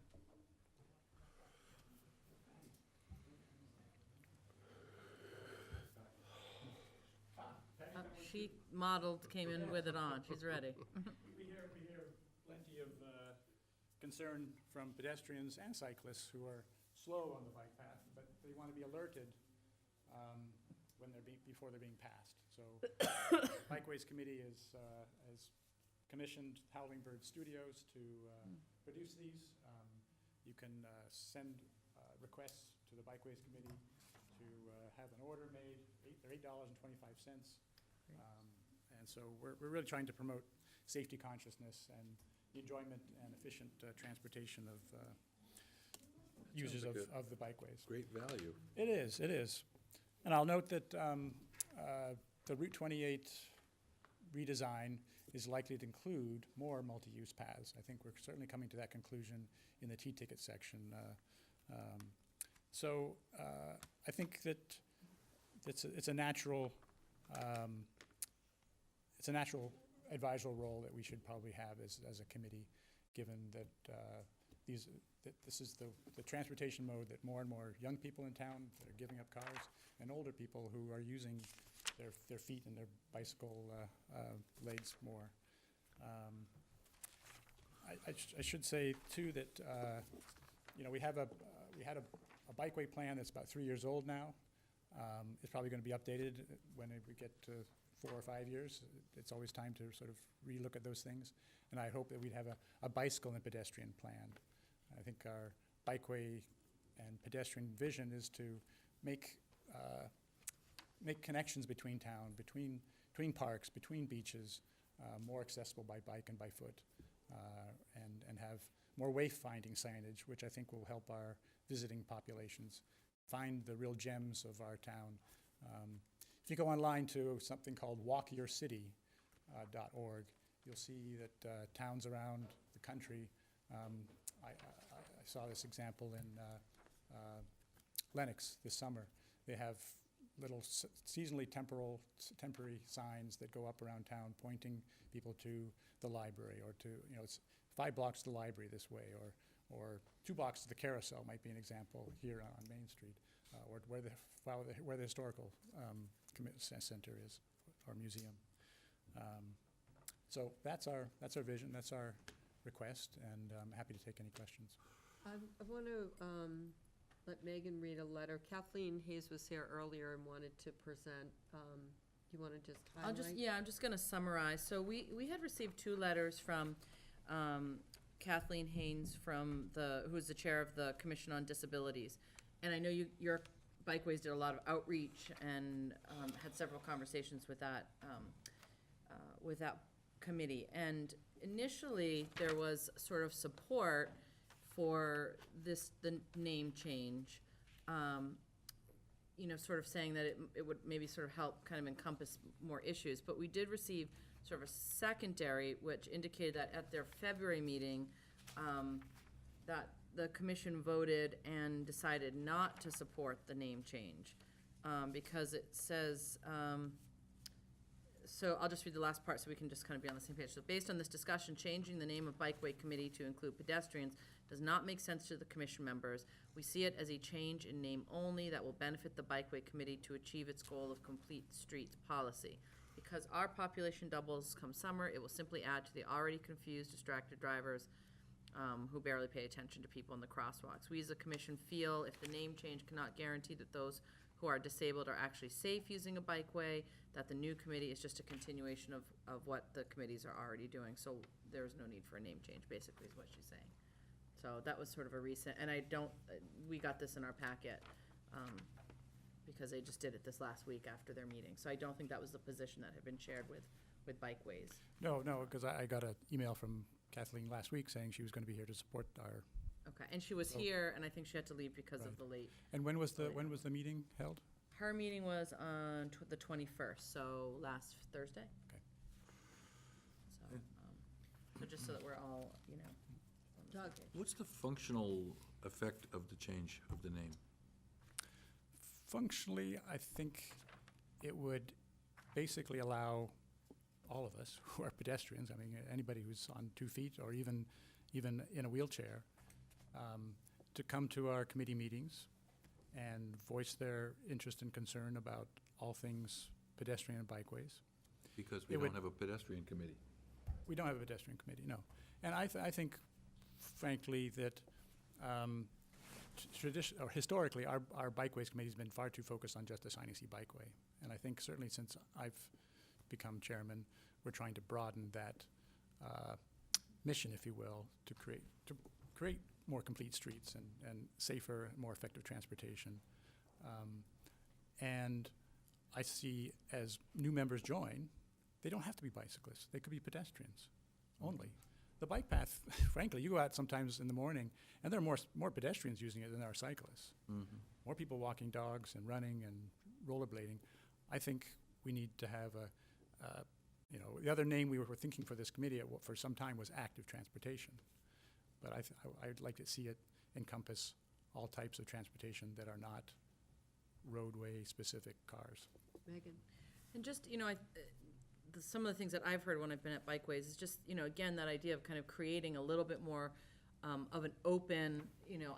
She modeled, came in with it on, she's ready. We hear plenty of concern from pedestrians and cyclists who are slow on the bike path, but they want to be alerted when before they're being passed. So Bikeways Committee has commissioned Howling Bird Studios to produce these. You can send requests to the Bikeways Committee to have an order made. They're $8.25. And so we're really trying to promote safety consciousness and the enjoyment and efficient transportation of users of the bikeways. Great value. It is, it is. And I'll note that the Route 28 redesign is likely to include more multi-use paths. I think we're certainly coming to that conclusion in the T-ticket section. So I think that it's a natural advisory role that we should probably have as a committee, given that this is the transportation mode that more and more young people in town that are giving up cars, and older people who are using their feet and their bicycle legs more. I should say too that we had a bikeway plan that's about 3 years old now. It's probably going to be updated when we get to 4 or 5 years. It's always time to sort of relook at those things. And I hope that we'd have a bicycle and pedestrian plan. I think our bikeway and pedestrian vision is to make connections between town, between parks, between beaches, more accessible by bike and by foot, and have more wayfinding signage, which I think will help our visiting populations find the real gems of our town. If you go online to something called walkyourcity.org, you'll see that towns around the country, I saw this example in Lenox this summer. They have little seasonally temporary signs that go up around town pointing people to the library, or to, it's 5 blocks to the library this way, or 2 blocks to the carousel might be an example here on Main Street, or where the historical center is, or museum. So that's our vision, that's our request, and I'm happy to take any questions. I want to let Megan read a letter. Kathleen Hayes was here earlier and wanted to present. You want to just highlight? I'm just going to summarize. So we had received 2 letters from Kathleen Haynes, who's the chair of the Commission on Disabilities. And I know your Bikeways did a lot of outreach and had several conversations with that committee. And initially, there was sort of support for the name change, sort of saying that it would maybe sort of help kind of encompass more issues. But we did receive sort of a secondary, which indicated that at their February meeting, that the commission voted and decided not to support the name change, because it says, so I'll just read the last part so we can just kind of be on the same page. So based on this discussion, changing the name of Bikeway Committee to include pedestrians does not make sense to the commission members. We see it as a change in name only that will benefit the Bikeway Committee to achieve its goal of complete streets policy. Because our population doubles come summer, it will simply add to the already confused, distracted drivers who barely pay attention to people in the crosswalks. We as a commission feel if the name change cannot guarantee that those who are disabled are actually safe using a bikeway, that the new committee is just a continuation of what the committees are already doing. So there's no need for a name change, basically, is what she's saying. So that was sort of a recent, and we got this in our packet, because they just did it this last week after their meeting. So I don't think that was the position that had been shared with Bikeways. No, because I got an email from Kathleen last week saying she was going to be here to support our. Okay, and she was here, and I think she had to leave because of the late. And when was the meeting held? Her meeting was on the 21st, so last Thursday. Okay. So just so that we're all, on the same page. What's the functional effect of the change of the name? Functionally, I think it would basically allow all of us who are pedestrians, I mean, anybody who's on 2 feet or even in a wheelchair, to come to our committee meetings and voice their interest and concern about all things pedestrian and bikeways. Because we don't have a pedestrian committee. We don't have a pedestrian committee, no. And I think, frankly, that historically, our bikeways committee has been far too focused on just assigning a bikeway. And I think certainly since I've become chairman, we're trying to broaden that mission, if you will, to create more complete streets and safer, more effective transportation. And I see as new members join, they don't have to be bicyclists. They could be pedestrians only. The bike path, frankly, you go out sometimes in the morning, and there are more pedestrians using it than there are cyclists. Mm-hmm. More people walking dogs and running and rollerblading. I think we need to have the other name we were thinking for this committee for some time was active transportation. But I'd like to see it encompass all types of transportation that are not roadway-specific cars. Megan? And just, some of the things that I've heard when I've been at Bikeways is just, again, that idea of kind of creating a little bit more of an open,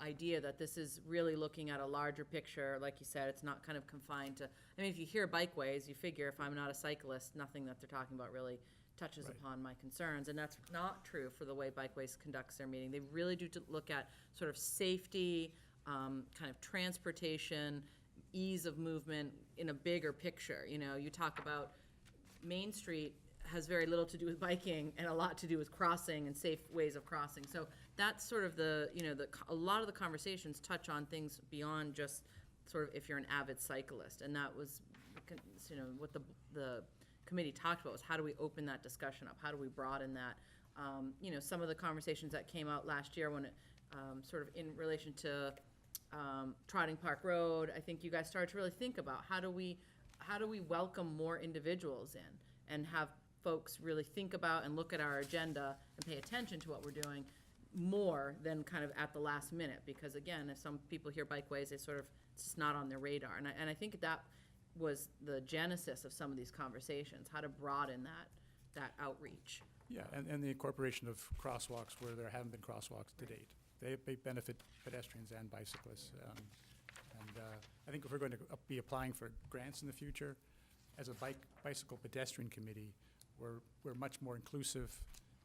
idea that this is really looking at a larger picture. Like you said, it's not kind of confined to, if you hear Bikeways, you figure if I'm not a cyclist, nothing that they're talking about really touches upon my concerns. And that's not true for the way Bikeways conducts their meeting. They really do look at sort of safety, kind of transportation, ease of movement in a bigger picture. You know, you talk about Main Street has very little to do with biking and a lot to do with crossing and safe ways of crossing. So that's sort of the, you know, a lot of the conversations touch on things beyond just sort of if you're an avid cyclist. And that was, you know, what the committee talked about was how do we open that discussion up? How do we broaden that? You know, some of the conversations that came out last year when it, sort of in relation to Trotting Park Road, I think you guys started to really think about how do we welcome more individuals in and have folks really think about and look at our agenda and pay attention to what we're doing more than kind of at the last minute. Because again, if some people hear bikeways, they sort of, it's just not on their radar. And I think that was the genesis of some of these conversations, how to broaden that outreach. Yeah, and the incorporation of crosswalks where there haven't been crosswalks to date. They benefit pedestrians and bicyclists. I think if we're going to be applying for grants in the future, as a bicycle pedestrian committee, we're much more inclusive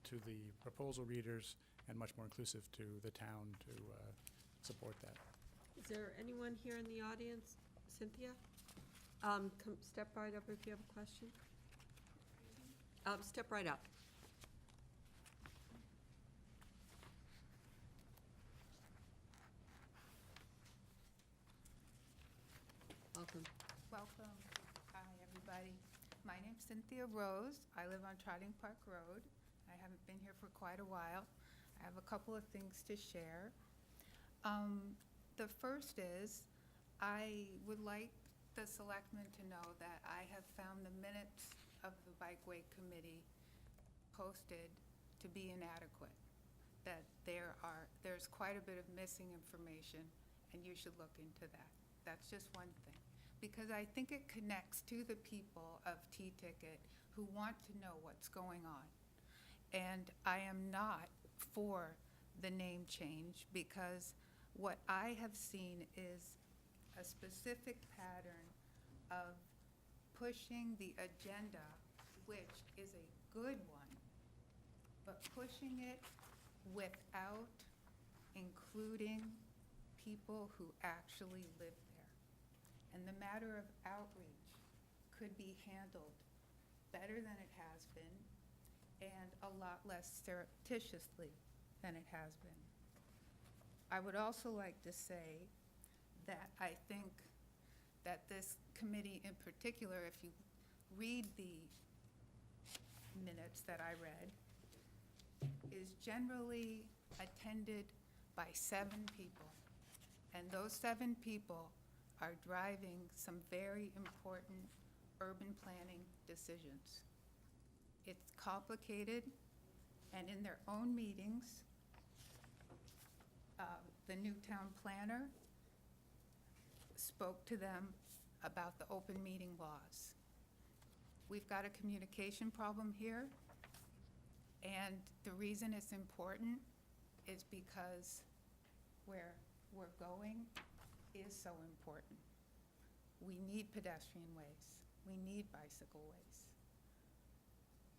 to the proposal readers and much more inclusive to the town to support that. Is there anyone here in the audience? Cynthia? Step right up if you have a question. Step right up. Welcome. Welcome. Hi, everybody. My name's Cynthia Rose. I live on Trotting Park Road. I haven't been here for quite a while. I have a couple of things to share. The first is, I would like the selectmen to know that I have found the minutes of the Bikeway Committee posted to be inadequate, that there's quite a bit of missing information, and you should look into that. That's just one thing. Because I think it connects to the people of T-Ticket who want to know what's going on. And I am not for the name change, because what I have seen is a specific pattern of pushing the agenda, which is a good one, but pushing it without including people who actually live there. And the matter of outreach could be handled better than it has been and a lot less surreptitiously than it has been. I would also like to say that I think that this committee in particular, if you read the minutes that I read, is generally attended by 7 people. And those 7 people are driving some very important urban planning decisions. It's complicated, and in their own meetings, the new town planner spoke to them about the open meeting laws. We've got a communication problem here, and the reason it's important is because where we're going is so important. We need pedestrian ways, we need bicycle ways,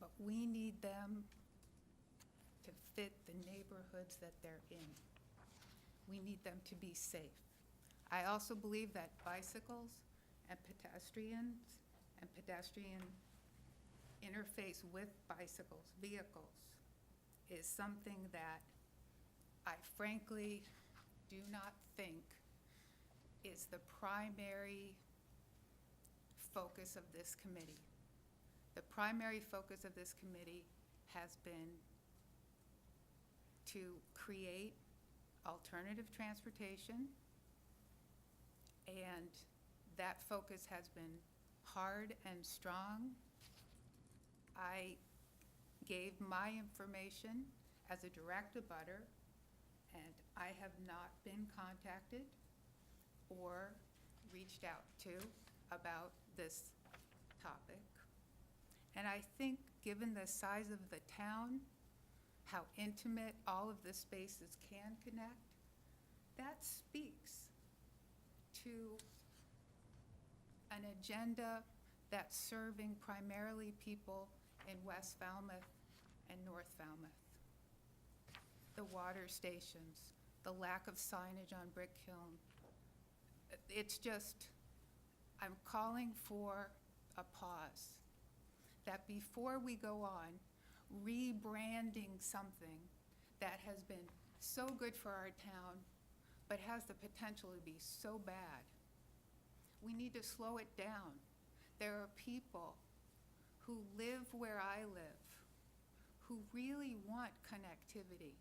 but we need them to fit the neighborhoods that they're in. We need them to be safe. I also believe that bicycles and pedestrian interface with bicycles, vehicles, is something that I frankly do not think is the primary focus of this committee. The primary focus of this committee has been to create alternative transportation, and that focus has been hard and strong. I gave my information as a direct abutter, and I have not been contacted or reached out to about this topic. And I think, given the size of the town, how intimate all of the spaces can connect, that speaks to an agenda that's serving primarily people in West Falmouth and North Falmouth. The water stations, the lack of signage on Brick Hill. It's just I'm calling for a pause. That before we go on rebranding something that has been so good for our town, but has the potential to be so bad, we need to slow it down. There are people who live where I live, who really want connectivity,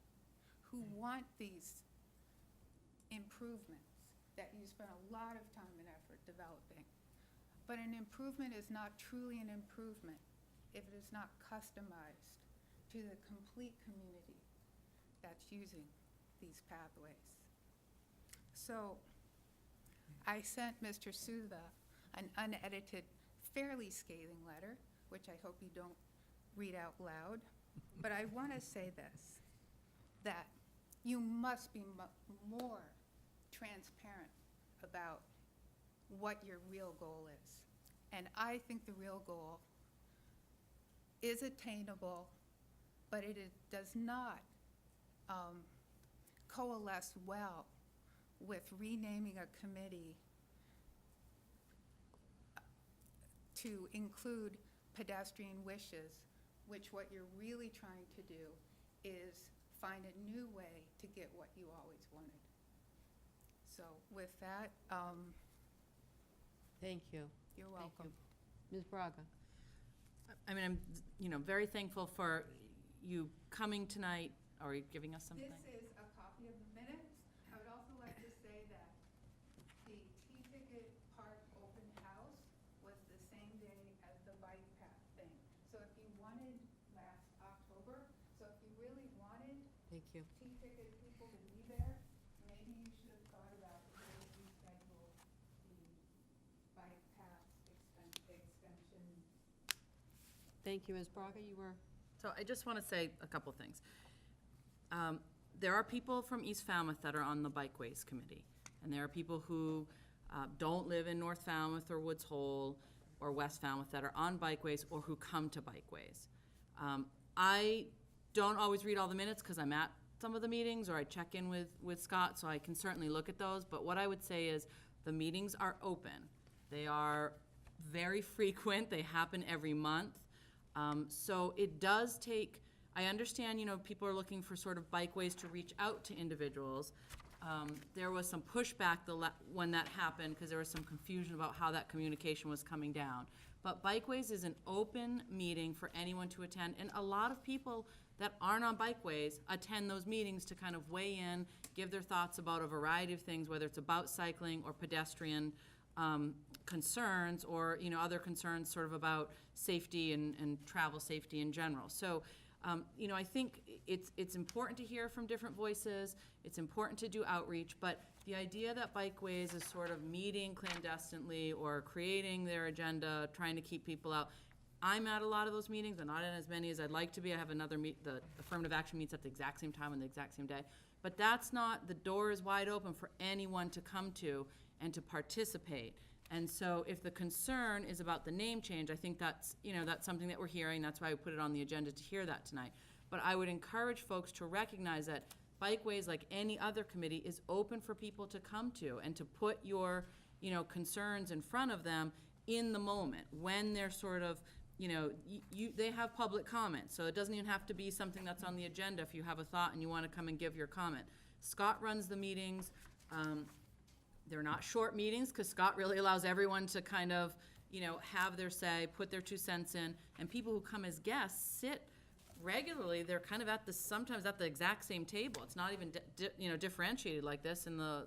who want these improvements that you spend a lot of time and effort developing. But an improvement is not truly an improvement if it is not customized to the complete community that's using these pathways. So I sent Mr. Souza an unedited, fairly scathing letter, which I hope you don't read out loud. But I want to say this, that you must be more transparent about what your real goal is. And I think the real goal is attainable, but does not coalesce well with renaming a committee to include pedestrian wishes, which what you're really trying to do is find a new way to get what you always wanted. So with that, Thank you. you're Thank welcome. you. Ms. Braga? I mean, I'm very thankful for you coming tonight, or giving us something. This is a copy of the minutes. I would also like to say that the T-Ticket Park open house was the same day as the bike path thing. So if you wanted, last October, so if you really wanted Thank you. T-Ticket people to be there, maybe you should have thought about the way you schedule the bike path extension. Thank you, Ms. Braga. You were, So I just want to say a couple things. There are people from East Falmouth that are on the Bikeways Committee, and there are people who don't live in North Falmouth or Woods Hole or West Falmouth that are on Bikeways or who come to Bikeways. I don't always read all the minutes because I'm at some of the meetings, or I check in with Scott, so I can certainly look at those. But what I would say is the meetings are open. They are very frequent. They happen every month. So it does take, I understand, people are looking for sort of bikeways to reach out to individuals. There was some pushback when that happened because there was some confusion about how that communication was coming down. But Bikeways is an open meeting for anyone to attend, and a lot of people that aren't on Bikeways attend those meetings to kind of weigh in, give their thoughts about a variety of things, whether it's about cycling or pedestrian concerns, or other concerns sort of about safety and travel safety in general. So I think it's important to hear from different voices. It's important to do outreach, but the idea that Bikeways is sort of meeting clandestinely or creating their agenda, trying to keep people out. I'm at a lot of those meetings. I'm not in as many as I'd like to be. I have another the affirmative action meets at the exact same time on the exact same day. But that's not, the door is wide open for anyone to come to and to participate. And so if the concern is about the name change, I think that's, that's something that we're hearing. That's why we put it on the agenda to hear that tonight. But I would encourage folks to recognize that Bikeways, like any other committee, is open for people to come to and to put your, concerns in front of them in the moment when they're sort of, they have public comment. So it doesn't even have to be something that's on the agenda if you have a thought and you want to come and give your comment. Scott runs the meetings. They're not short meetings because Scott really allows everyone to kind of, have their say, put their 2 cents in. And people who come as guests sit regularly. They're kind of sometimes at the exact same table. It's not even, differentiated like this in the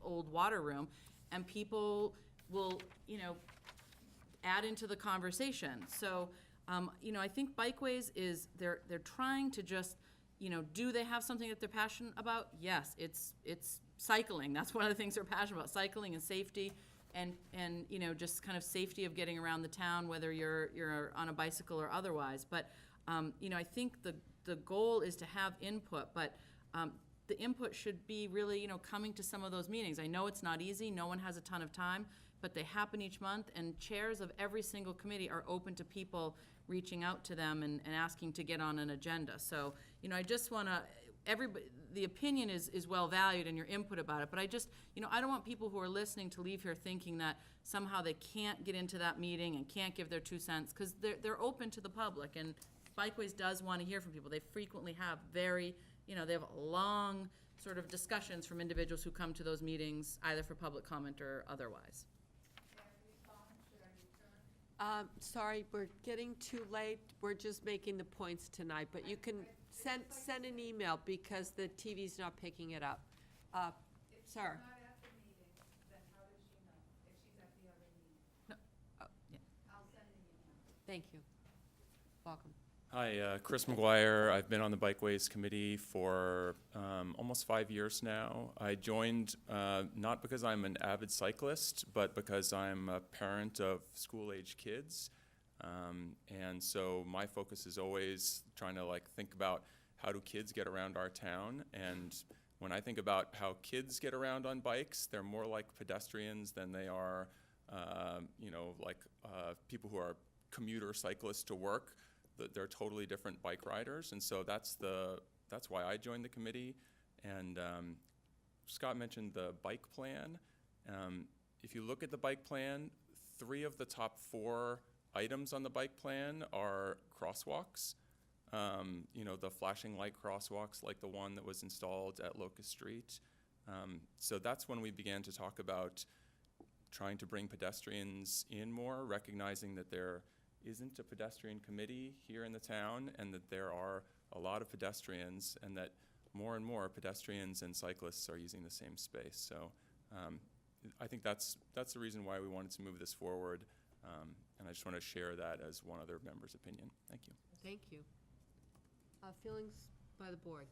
old water room. And people will, add into the conversation. So, I think Bikeways is, they're trying to just, do they have something that they're passionate about? Yes, it's cycling. That's one of the things they're passionate about, cycling and safety, and just kind of safety of getting around the town, whether you're on a bicycle or otherwise. But, I think the goal is to have input, but the input should be really, coming to some of those meetings. I know it's not easy. No one has a ton of time, but they happen each month, and chairs of every single committee are open to people reaching out to them and asking to get on an agenda. So, I just want to, everybody, the opinion is well valued and your input about it, but I just, I don't want people who are listening to leave here thinking that somehow they can't get into that meeting and can't give their 2 cents, because they're open to the public, and Bikeways does want to hear from people. They frequently have they have long sort of discussions from individuals who come to those meetings, either for public comment or otherwise. Sorry, we're getting too late. We're just making the points tonight, but you can send an email because the TV's not picking it up. Sir? Not at the meeting, then how does she know if she's at the other meeting? I'll send an email. Thank you. Welcome. Hi, Chris McGuire. I've been on the Bikeways Committee for almost 5 years now. I joined not because I'm an avid cyclist, but because I'm a parent of school-age kids. And so my focus is always trying to think about how do kids get around our town. And when I think about how kids get around on bikes, they're more like pedestrians than they are, people who are commuter cyclists to work. They're totally different bike riders, and so that's why I joined the committee. And Scott mentioned the bike plan. If you look at the bike plan, 3 of the top 4 items on the bike plan are crosswalks. The flashing light crosswalks, like the one that was installed at Locust Street. So that's when we began to talk about trying to bring pedestrians in more, recognizing that there isn't a pedestrian committee here in the town, and that there are a lot of pedestrians, and that more and more pedestrians and cyclists are using the same space. So I think that's the reason why we wanted to move this forward, and I just want to share that as one other member's opinion. Thank you. Thank you. Feelings by the board?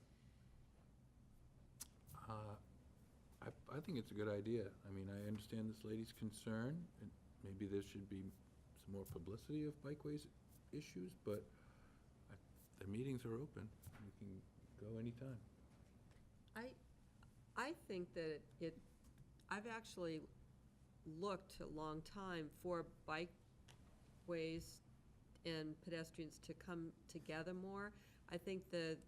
I think it's a good idea. I mean, I understand this lady's concern, and maybe there should be some more publicity of Bikeways issues, but the meetings are open. You can go anytime. I think that I've actually looked a long time for bikeways and pedestrians to come together more. I think the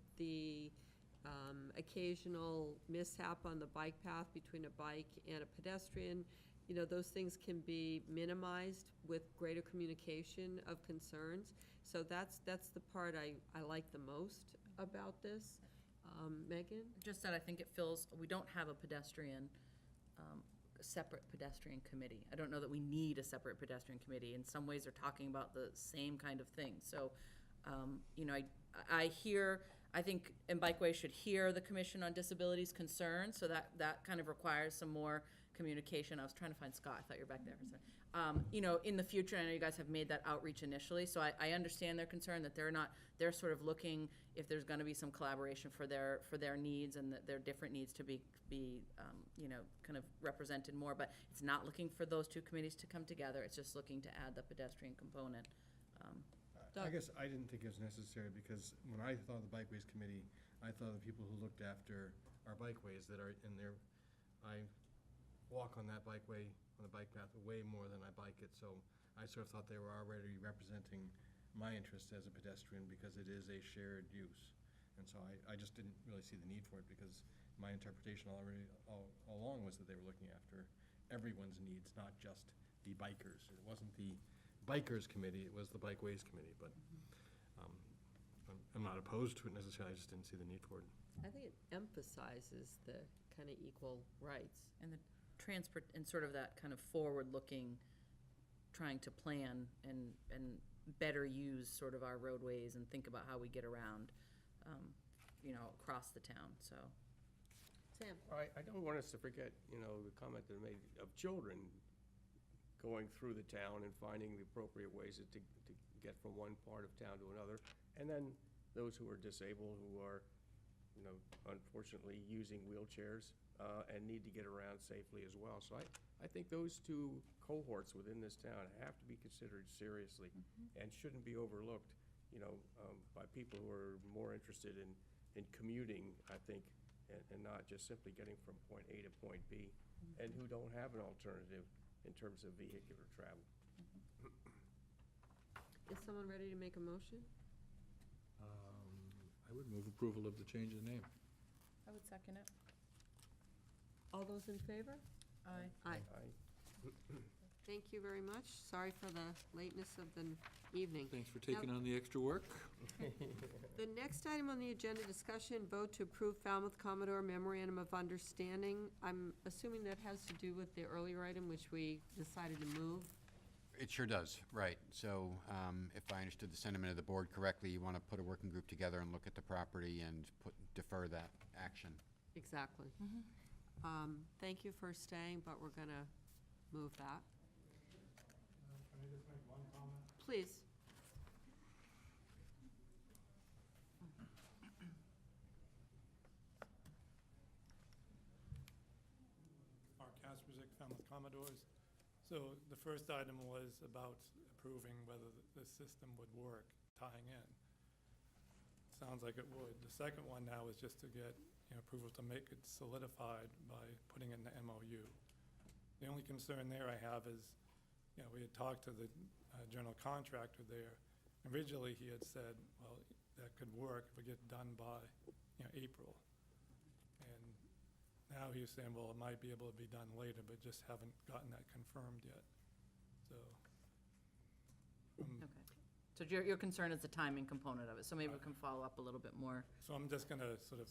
occasional mishap on the bike path between a bike and a pedestrian, those things can be minimized with greater communication of concerns. So that's the part I like the most about this. Megan? Just that I think we don't have a separate pedestrian committee. I don't know that we need a separate pedestrian committee. In some ways, they're talking about the same kind of thing. So, I think, and Bikeways should hear the Commission on Disabilities concerns, so that kind of requires some more communication. I was trying to find Scott. I thought you were back there for a second. In the future, I know you guys have made that outreach initially, so I understand their concern that they're sort of looking if there's going to be some collaboration for their needs, and that their different needs to be kind of represented more. But it's not looking for those 2 committees to come together. It's just looking to add the pedestrian component. I guess I didn't think it was necessary, because when I thought of the Bikeways Committee, I thought of the people who looked after our bikeways that are in there. I walk on that bikeway, on the bike path, way more than I bike it, so I sort of thought they were already representing my interest as a pedestrian, because it is a shared use. And so I just didn't really see the need for it, because my interpretation all along was that they were looking after everyone's needs, not just the bikers. It wasn't the Bikers Committee, it was the Bikeways Committee, but I'm not opposed to it necessarily, I just didn't see the need for it. I think it emphasizes the kind of equal rights. And the transport, and sort of that kind of forward-looking, trying to plan and better use sort of our roadways and think about how we get around, across the town, so. Sam? I don't want us to forget, the comment that I made of children going through the town and finding the appropriate ways to get from one part of town to another. And then those who are disabled, who are, unfortunately using wheelchairs and need to get around safely as well. So I think those 2 cohorts within this town have to be considered seriously and shouldn't be overlooked, by people who are more interested in commuting, I think, and not just simply getting from point A to point B, and who don't have an alternative in terms of vehicular travel. Is someone ready to make a motion? I would move approval of the change of name. I would second it. All those in favor? Aye. Aye. Aye. Thank you very much. Sorry for the lateness of the evening. Thanks for taking on the extra work. The next item on the agenda, discussion, vote to approve Falmouth Commodore Memorandum of Understanding. I'm assuming that has to do with the earlier item, which we decided to move. It sure does, right. So if I understood the sentiment of the board correctly, you want to put a working group together and look at the property and defer that action. Exactly. Thank you for staying, but we're going to move that. Can I just make one comment? Please. Mark Kaspersick, Falmouth Commodores. So the first item was about approving whether the system would work, tying in. Sounds like it would. The second one now is just to get approval to make it solidified by putting in the MOU. The only concern there I have is, we had talked to the general contractor there. Originally, he had said, well, that could work if we get it done by, April. And now he's saying, well, it might be able to be done later, but just haven't gotten that confirmed yet. So. Okay. So your concern is the timing component of it, so maybe we can follow up a little bit more. So I'm just gonna sort of,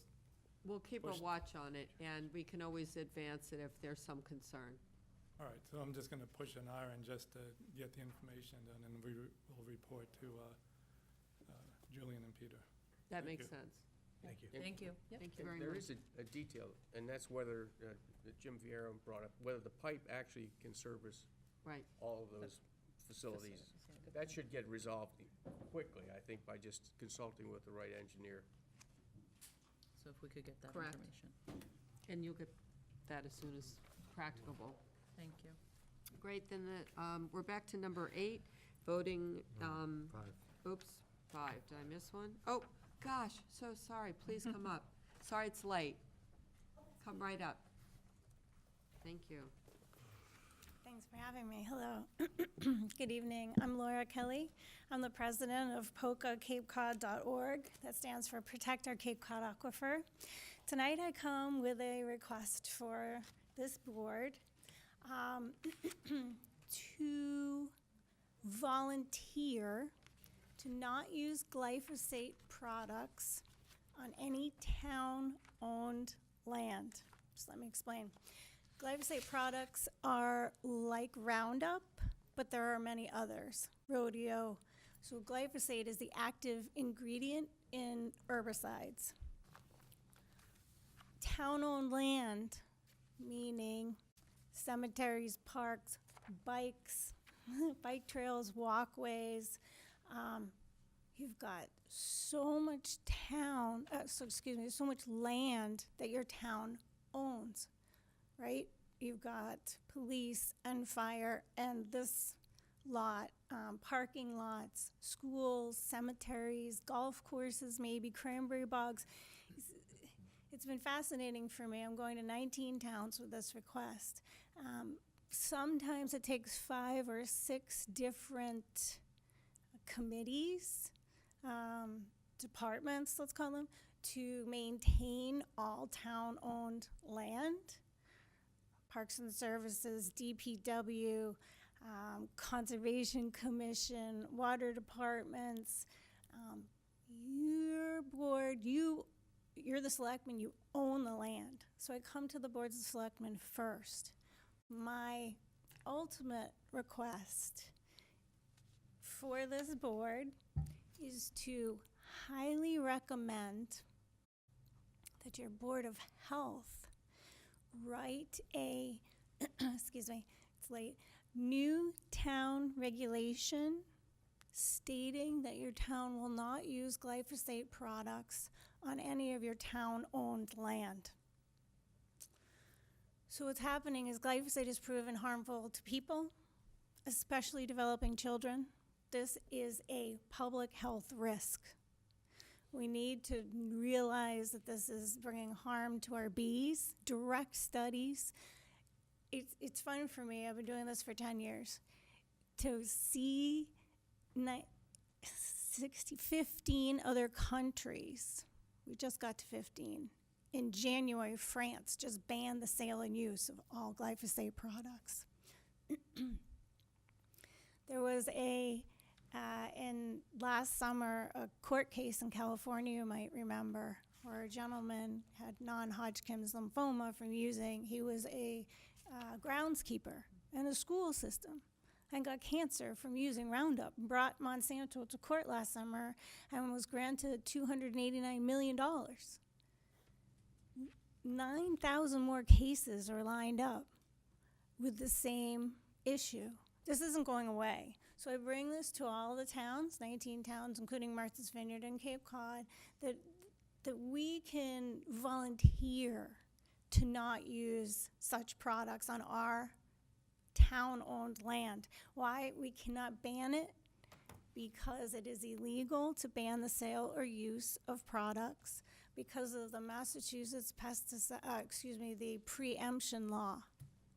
We'll keep a Push- watch on it, and we can always advance it if there's some concern. all right, so I'm just gonna push an iron just to get the information done, and we'll report to Julian and Peter. That Thank makes you. sense. Thank you. Thank you. Yep. Thank you And very there much. is a detail, and that's whether, that Jim Vieira brought up, whether the pipe actually can service Right. all of those facilities. That should get resolved quickly, I think, by just consulting with the right engineer. So if we could get that Correct. information. And you'll get that as soon as practicable. Thank you. Great, then we're back to number 8, voting, oops, 5. Did I miss one? Oh, gosh, so sorry. Please come up. Sorry it's late. Come right up. Thank you. Thanks for having me. Hello. Good evening. I'm Laura Kelly. I'm the president of POCACapeCod.org. That stands for Protect Our Cape Cod Aquifer. Tonight I come with a request for this board to volunteer to not use glyphosate products on any town-owned land. Just let me explain. Glyphosate products are like Roundup, but there are many others. Rodeo. So glyphosate is the active ingredient in herbicides. Town-owned land, meaning cemeteries, parks, bikes, bike trails, walkways. You've got so much so much land that your town owns, right? You've got police and fire and this lot, parking lots, schools, cemeteries, golf courses, maybe cranberry bogs. It's been fascinating for me. I'm going to 19 towns with this request. Sometimes it takes 5 or 6 different committees, departments, let's call them, to maintain all town-owned land. Parks and Services, DPW, Conservation Commission, water departments. Your board, you're the selectmen, you own the land. So I come to the boards of selectmen first. My ultimate request for this board is to highly recommend that your Board of Health write a, excuse me, it's late, new town regulation stating that your town will not use glyphosate products on any of your town-owned land. So what's happening is glyphosate is proven harmful to people, especially developing children. This is a public health risk. We need to realize that this is bringing harm to our bees, direct studies. It's fun for me, I've been doing this for 10 years, to see 15 other countries, we just got to 15, in January, France just banned the sale and use of all glyphosate products. There was in last summer, a court case in California, you might remember, where a gentleman had non-Hodgkin's lymphoma from using, he was a groundskeeper in a school system and got cancer from using Roundup. Brought Monsanto to court last summer and was granted $289 million. 9,000 more cases are lined up with the same issue. This isn't going away. So I bring this to all the towns, 19 towns, including Martha's Vineyard and Cape Cod, that we can volunteer to not use such products on our town-owned land. Why we cannot ban it? Because it is illegal to ban the sale or use of products because of the Massachusetts the preemption law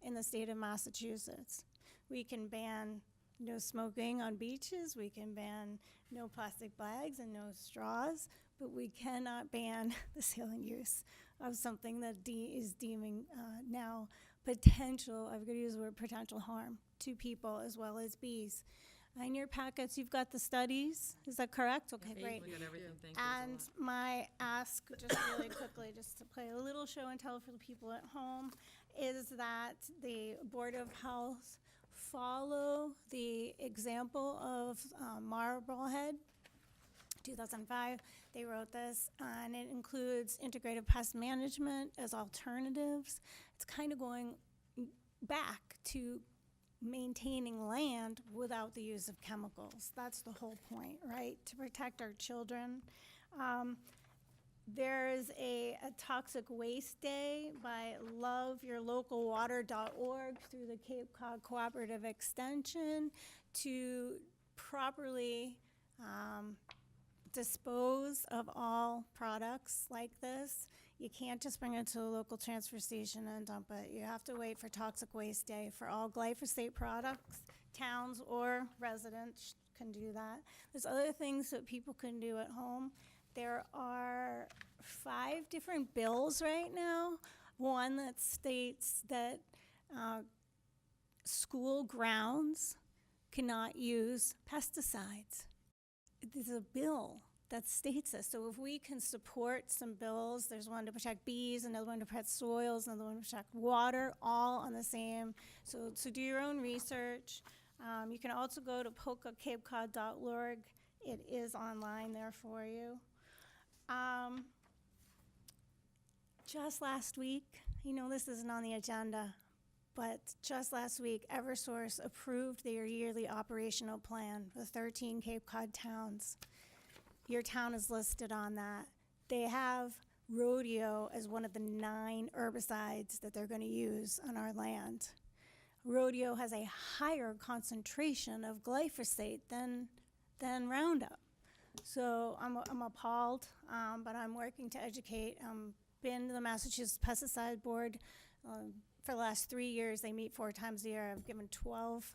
in the state of Massachusetts. We can ban no smoking on beaches, we can ban no plastic bags and no straws, but we cannot ban the sale and use of something that is deeming now potential, I've got to use the word potential harm to people as well as bees. In your packets, you've got the studies, is that correct? Okay, great. We got everything, thank you. And my ask, just really quickly, just to play a little show and tell for the people at home, is that the Board of Health follow the example of Marblehead, 2005. They wrote this, and it includes integrated pest management as alternatives. It's kind of going back to maintaining land without the use of chemicals. That's the whole point, right? To protect our children. There's a toxic waste day by loveyourlocalwater.org through the Cape Cod Cooperative Extension to properly dispose of all products like this. You can't just bring it to a local transfer station and dump it. You have to wait for Toxic Waste Day for all glyphosate products. Towns or residents can do that. There's other things that people can do at home. There are 5 different bills right now. One that states that school grounds cannot use pesticides. There's a bill that states this. So if we can support some bills, there's one to protect bees, another one to protect soils, another one to protect water, all on the same. So do your own research. You can also go to polkacapecod.org. It is online there for you. Just last week, this isn't on the agenda, but just last week, Eversource approved their yearly operational plan for 13 Cape Cod towns. Your town is listed on that. They have rodeo as one of the 9 herbicides that they're going to use on our land. Rodeo has a higher concentration of glyphosate than Roundup. So I'm appalled, but I'm working to educate. Been to the Massachusetts Pesticide Board for the last 3 years. They meet 4 times a year. I've given 12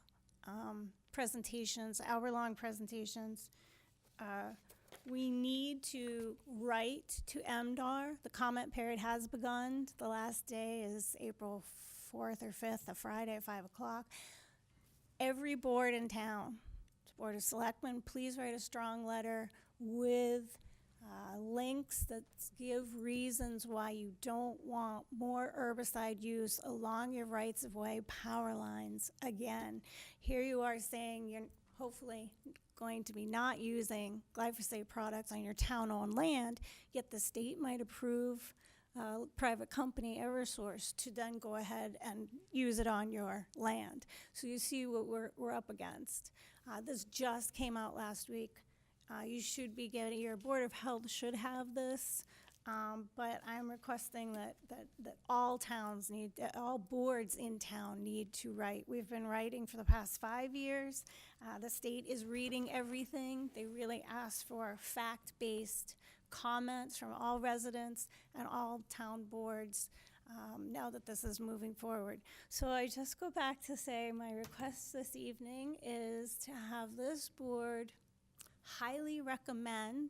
presentations, hour-long presentations. We need to write to MDR. The comment period has begun. The last day is April 4th or 5th, a Friday at 5 o'clock. Every board in town, Board of Selectmen, please write a strong letter with links that give reasons why you don't want more herbicide use along your rights-of-way power lines. Again, here you are saying you're hopefully going to be not using glyphosate products on your town-owned land, yet the state might approve private company, Eversource, to then go ahead and use it on your land. So you see what we're up against. This just came out last week. You should be getting, your Board of Health should have this, but I'm requesting that all towns need, all boards in town need to write. We've been writing for the past 5 years. The state is reading everything. They really ask for fact-based comments from all residents and all town boards now that this is moving forward. So I just go back to say my request this evening is to have this board highly recommend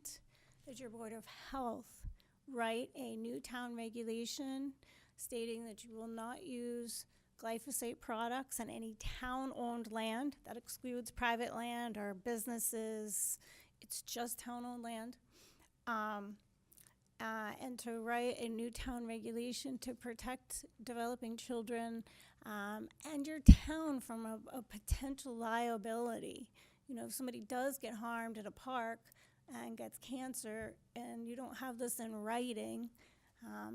that your Board of Health write a new town regulation stating that you will not use glyphosate products on any town-owned land. That excludes private land or businesses. It's just town-owned land. And to write a new town regulation to protect developing children and your town from a potential liability. You know, if somebody does get harmed at a park and gets cancer and you don't have this in writing,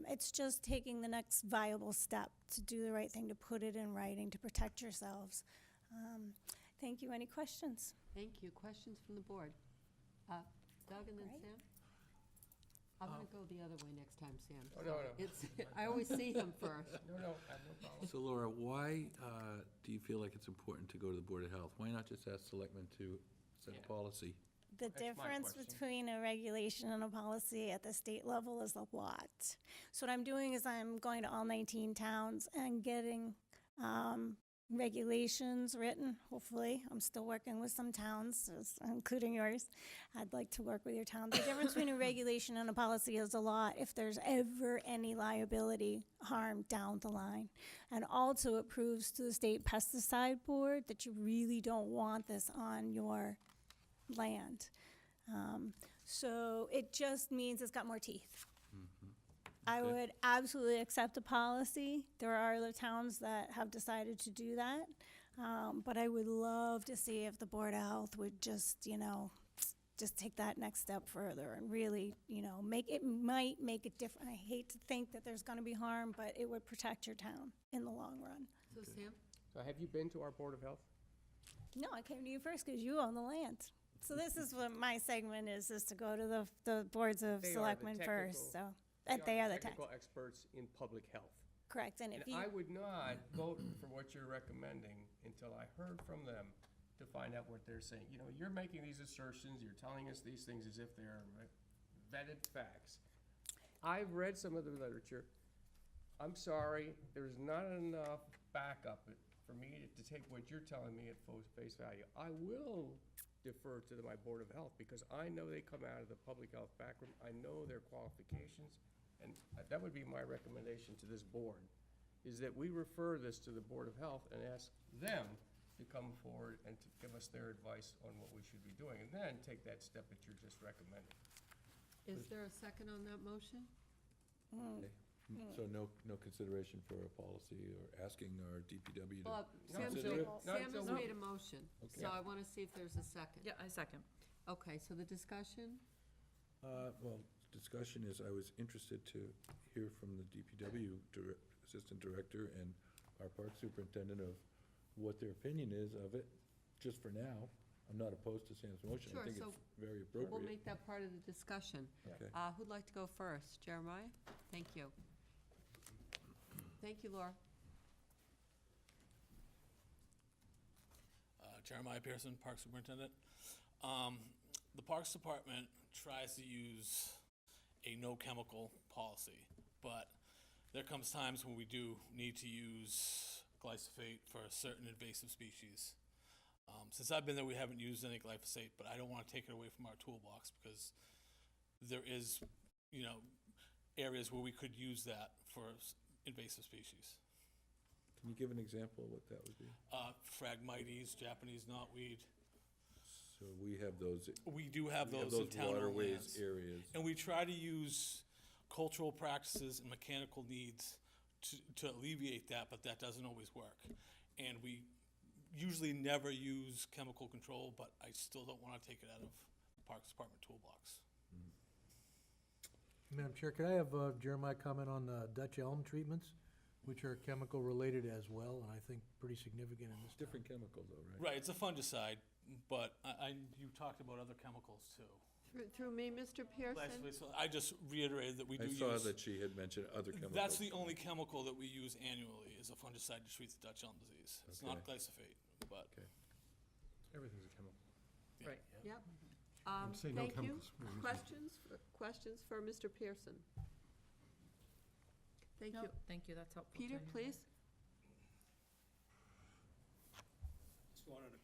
it's just taking the next viable step to do the right thing, to put it in writing, to protect yourselves. Thank you. Any questions? Thank you. Questions from the board? Doug and then Right. Sam? I'm gonna go the other way next time, Sam. Oh, no, no. It's, I always see him first. No, no, I have no problem. So Laura, why do you feel like it's important to go to the Board of Health? Why not just ask Selectmen to set a policy? The That's my difference question. between a regulation and a policy at the state level is a lot. So what I'm doing is I'm going to all 19 towns and getting regulations written, hopefully. I'm still working with some towns, including yours. I'd like to work with your town. The difference between a regulation and a policy is a lot if there's ever any liability harm down the line. And also it proves to the state pesticide board that you really don't want this on your land. So it just means it's got more teeth. I Okay. would absolutely accept a policy. There are other towns that have decided to do that. But I would love to see if the Board of Health would just, just take that next step further and really, might make it different. I hate to think that there's gonna be harm, but it would protect your town in the long run. So Sam? So have you been to our Board of Health? No, I came to you first because you own the land. So this is what my segment is to go to the boards of They are the selectmen first, so. They are the technical experts in public health. Correct, and if And you. I would not vote for what you're recommending until I heard from them to find out what they're saying. You're making these assertions, you're telling us these things as if they're vetted facts. I've read some of the literature. I'm sorry, there's not enough backup for me to take what you're telling me at face value. I will defer to my Board of Health because I know they come out of the public health background. I know their qualifications. And that would be my recommendation to this board, is that we refer this to the Board of Health and ask them to come forward and to give us their advice on what we should be doing, and then take that step that you're just recommending. Is there a second on that motion? Okay. So no consideration for a policy or asking our DPW to Well, consider it? Sam has made a motion, Okay. so I wanna see if there's a second. Yeah, I second. Okay, so the discussion? Well, discussion is, I was interested to hear from the DPW Assistant Director and our Park Superintendent of what their opinion is of it, just for now. I'm not opposed to Sam's motion. I Sure, think so it's very We'll appropriate. make that part of the discussion. Okay. Who'd like to go first? Jeremiah? Thank you. Thank you, Laura. Jeremiah Pearson, Park Superintendent. The Parks Department tries to use a no-chemical policy, but there comes times when we do need to use glyphosate for certain invasive species. Since I've been there, we haven't used any glyphosate, but I don't want to take it away from our toolbox because there is, areas where we could use that for invasive species. Can you give an example of what that would be? Phragmites, Japanese knotweed. So we have those. We do have those in town waterways areas. And we try to use cultural practices and mechanical needs to alleviate that, but that doesn't always work. And we usually never use chemical control, but I still don't want to take it out of the Parks Department toolbox. Madam Chair, could I have Jeremiah comment on Dutch elm treatments, which are chemical related as well, and I think pretty significant in this town? Different chemical though, right? Right, it's a fungicide, but you talked about other chemicals too. Through me, Mr. Pearson? So I just reiterated that we do I use. saw that she had mentioned other chemicals. That's the only chemical that we use annually is a fungicide to treat the Dutch elm disease. It's not Okay. glyphosate, but. Okay. Everything's a chemical. Yeah. Right. Yep. say no Thank you. chemicals. Questions for Mr. Pearson? Thank No, you. thank you, that's helpful. Peter, to hear. please?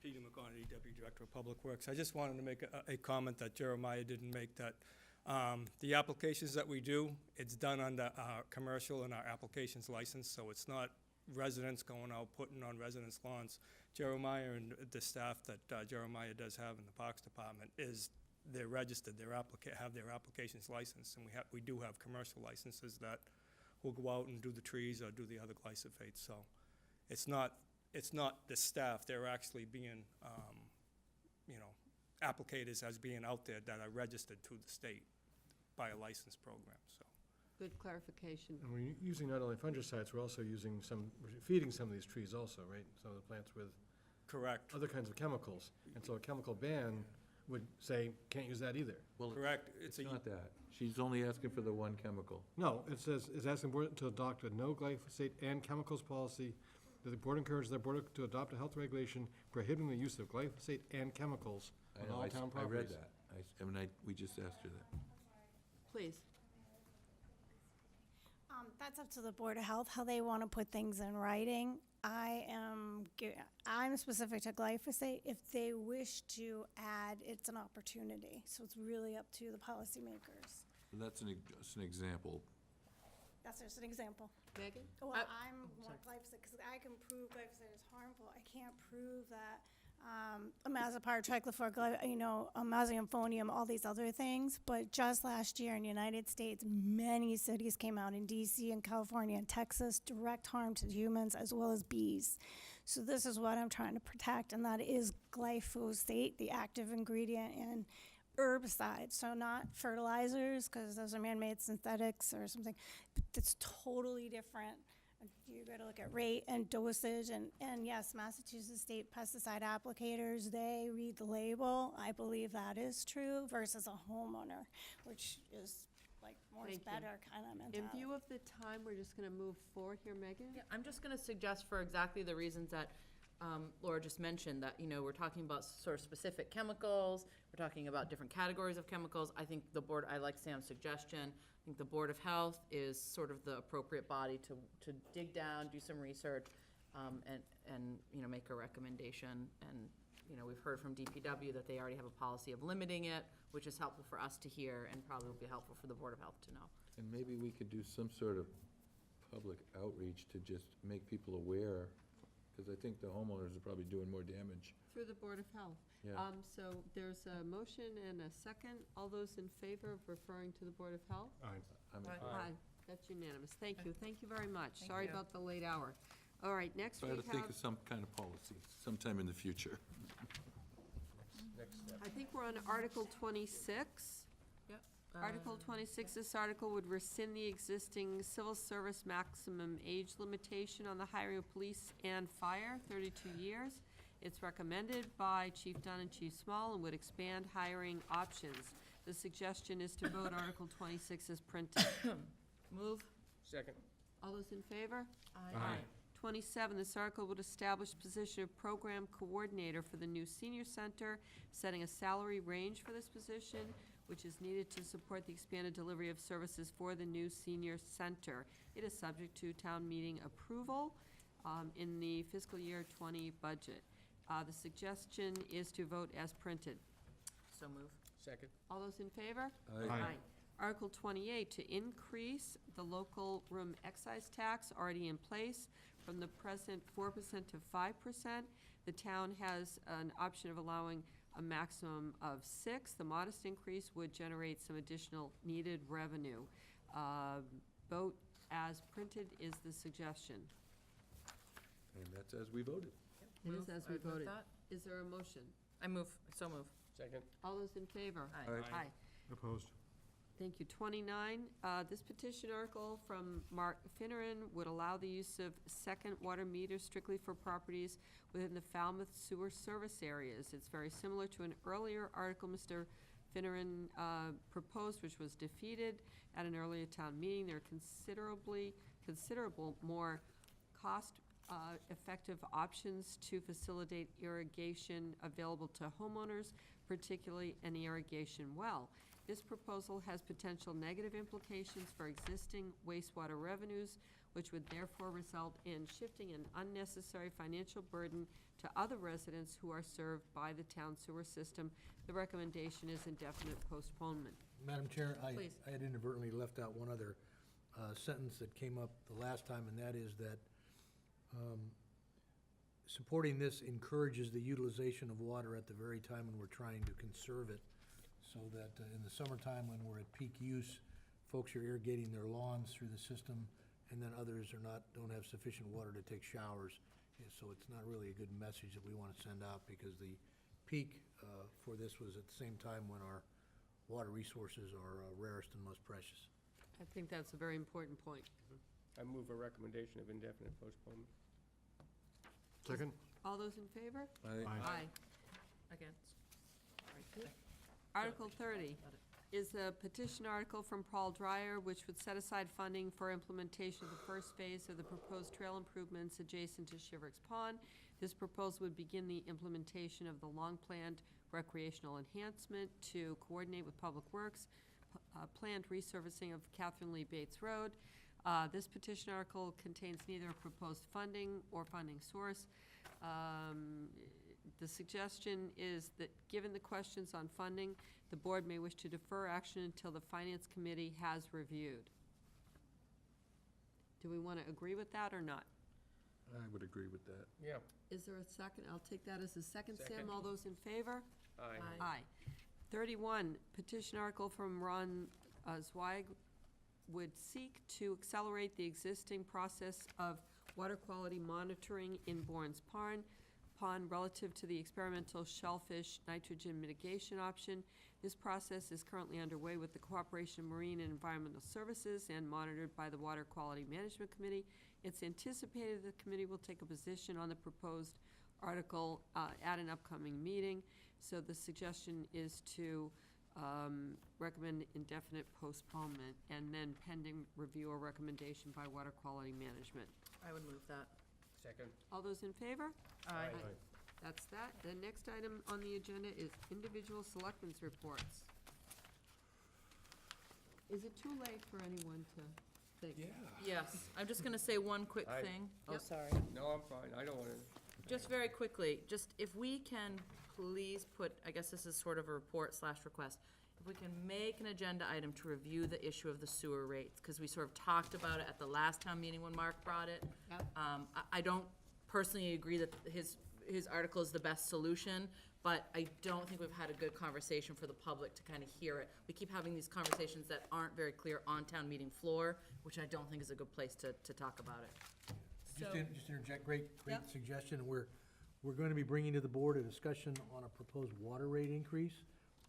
Peter McConerty, Deputy Director of Public Works. I just wanted to make a comment that Jeremiah didn't make, that The applications that we do, it's done under our commercial and our applications license, so it's not residents going out putting on residents' lawns. Jeremiah and the staff that Jeremiah does have in the Parks Department they're registered, have their applications licensed, and we do have commercial licenses that will go out and do the trees or do the other glyphosates, so it's not the staff, they're actually being, applicators as being out there that are registered to the state by a license program, so. Good clarification. And we're using not only fungicides, we're also we're feeding some of these trees also, right? Some of the plants with Correct. other kinds of chemicals. And so a chemical ban would say, can't use that either. Well, Correct. it's not that. She's only asking for the one chemical. No, it says, is asking the board to adopt a no glyphosate and chemicals policy, that the board encourages the board to adopt a health regulation prohibiting the use of glyphosate and chemicals I on know, all town I read properties. that. We just asked her that. Please. That's up to the Board of Health, how they want to put things in writing. I'm specific to glyphosate. If they wish to add, it's an opportunity. So it's really up to the policymakers. So that's an example. That's just an example. Megan? Well, I'm more glyphosate, because I can prove glyphosate is harmful. I can't prove that imazapyr, triclofor, mesoammonium, all these other things. But just last year in the United States, many cities came out in DC and California and Texas, direct harm to humans as well as bees. So this is what I'm trying to protect, and that is glyphosate, the active ingredient in herbicides. So not fertilizers, because those are man-made synthetics or something. But it's totally different. You got to look at rate and dosage, and yes, Massachusetts State pesticide applicators, they read the label. I believe that is true versus a homeowner, which is like more is Thank you. better kind of mentality. In view of the time, we're just going to move forward here, Megan? Yeah, I'm just gonna suggest for exactly the reasons that Laura just mentioned, that, we're talking about sort of specific chemicals, we're talking about different categories of chemicals. I think I like Sam's suggestion. I think the Board of Health is sort of the appropriate body to dig down, do some research, and make a recommendation. And, we've heard from DPW that they already have a policy of limiting it, which is helpful for us to hear and probably will be helpful for the Board of Health to know. And maybe we could do some sort of public outreach to just make people aware, because I think the homeowners are probably doing more damage. Through the Board of Health. Yeah. So there's a motion and a second. All those in favor of referring to the Board of Health? Aye. That's unanimous. Thank you. Thank you very much. Thank Sorry you. about the late hour. All right, next we Try have, to think of some kind of policy sometime in the future. Next step. I think we're on Article 26. Yep. Article 26, this article would rescind the existing civil service maximum age limitation on the hiring of police and fire, 32 years. It's recommended by Chief Dunn and Chief Small and would expand hiring options. The suggestion is to vote Article 26 as printed. Move. Second. All those in favor? Aye. 27, this article would establish position of program coordinator for the new senior center, setting a salary range for this position, which is needed to support the expanded delivery of services for the new senior center. It is subject to town meeting approval in the fiscal year 20 budget. The suggestion is to vote as printed. So move. Second. All those in favor? Aye. Article 28, to increase the local room excise tax already in place from the present 4% to 5%. The town has an option of allowing a maximum of 6. The modest increase would generate some additional needed revenue. Vote as printed is the suggestion. And that's as we voted. It is Move. as we I'd move voted. that. Is there a motion? I move, so move. Second. All those in favor? Aye. Aye. Aye. Opposed. Thank you. 29, this petition article from Mark Finneran would allow the use of second water meters strictly for properties within the Falmouth sewer service areas. It's very similar to an earlier article Mr. Finneran proposed, which was defeated at an earlier town meeting. There are considerable more cost-effective options to facilitate irrigation available to homeowners, particularly an irrigation well. This proposal has potential negative implications for existing wastewater revenues, which would therefore result in shifting an unnecessary financial burden to other residents who are served by the town sewer system. The recommendation is indefinite postponement. Madam Chair, Please. I had inadvertently left out one other sentence that came up the last time, and that is that supporting this encourages the utilization of water at the very time when we're trying to conserve it, so that in the summertime, when we're at peak use, folks are irrigating their lawns through the system, and then others don't have sufficient water to take showers. Yeah, so it's not really a good message that we want to send out, because the peak for this was at the same time when our water resources are rarest and most precious. I think that's a very important point. I move a recommendation of indefinite postponement. Second? All those in favor? Aye. Against. Article 30 is a petition article from Paul Dreyer, which would set aside funding for implementation of the first phase of the proposed trail improvements adjacent to Shiver's Pond. This proposal would begin the implementation of the long-planned recreational enhancement to coordinate with Public Works, planned resurfacing of Catherine Lee Bates Road. This petition article contains neither proposed funding or funding source. The suggestion is that, given the questions on funding, the board may wish to defer action until the Finance Committee has reviewed. Do we want to agree with that or not? I would agree with that. Yeah. Is there a second? I'll take that as a second, Sam. Second. All those in favor? Aye. Aye. 31, petition article from Ron Zweig would seek to accelerate the existing process of water quality monitoring in Bourne's Pond relative to the experimental shellfish nitrogen mitigation option. This process is currently underway with the cooperation of Marine and Environmental Services and monitored by the Water Quality Management Committee. It's anticipated the committee will take a position on the proposed article at an upcoming meeting. So the suggestion is to recommend indefinite postponement and then pending review or recommendation by Water Quality Management. I would move that. Second. All those in favor? Aye. That's that. The next item on the agenda is individual selectmen's reports. Is it too late for anyone to think? Yes, I'm just gonna say one quick Aye. thing. Oh, Yep. sorry. No, I'm fine. I don't want to. Just very quickly, just if we can please put, I guess this is sort of a report / request, if we can make an agenda item to review the issue of the sewer rates, because we sort of talked about it at the last town meeting when Mark brought it. Yep. I don't personally agree that his article is the best solution, but I don't think we've had a good conversation for the public to kind of hear it. We keep having these conversations that aren't very clear on town meeting floor, which I don't think is a good place to talk about it. Just So- just interject, great Yep. suggestion. We're going to be bringing to the board a discussion on a proposed water rate increase,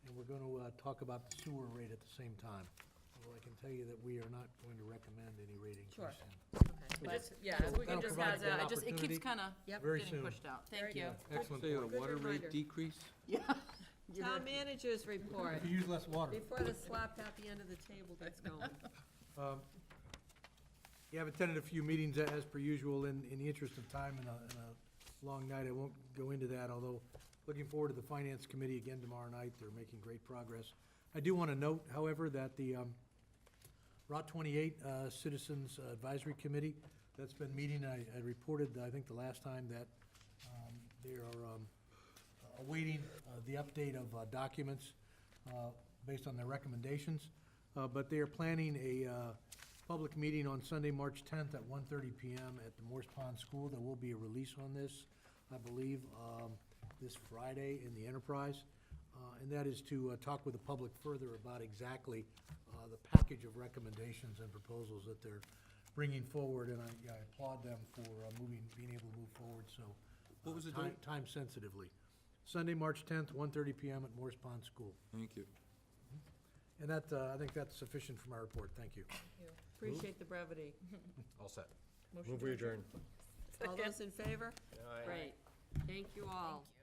and we're going to talk about the sewer rate at the same time. Although I can tell you that we are not going to recommend any rate increase. Sure. But just, yeah, So if we can that'll just provide have a good that, it keeps opportunity kind of Yep. very getting soon. pushed out. Thank Very you. good. Excellent. Say a Good water reminder. rate decrease? Yeah. Town managers report, If you use less water. before the slap at the end of the table gets going. Yeah, I've attended a few meetings as per usual. In the interest of time and a long night, I won't go into that, although looking forward to the Finance Committee again tomorrow night. They're making great progress. I do want to note, however, that the Route 28 Citizens Advisory Committee, that's been meeting. I reported, I think the last time, that they are awaiting the update of documents based on their recommendations. But they are planning a public meeting on Sunday, March 10th at 1:30 PM at the Morse Pond School. There will be a release on this, I believe, this Friday in the Enterprise. And that is to talk with the public further about exactly the package of recommendations and proposals that they're bringing forward. And I applaud them for being able to move forward so What was the date? time sensitively. Sunday, March 10th, 1:30 PM at Morse Pond School. Thank you. And that, I think that's sufficient for my report. Thank you. Appreciate the brevity. All set. Motion Move to we adjourn. All those in favor? Aye. Great. Thank you all. Thank you.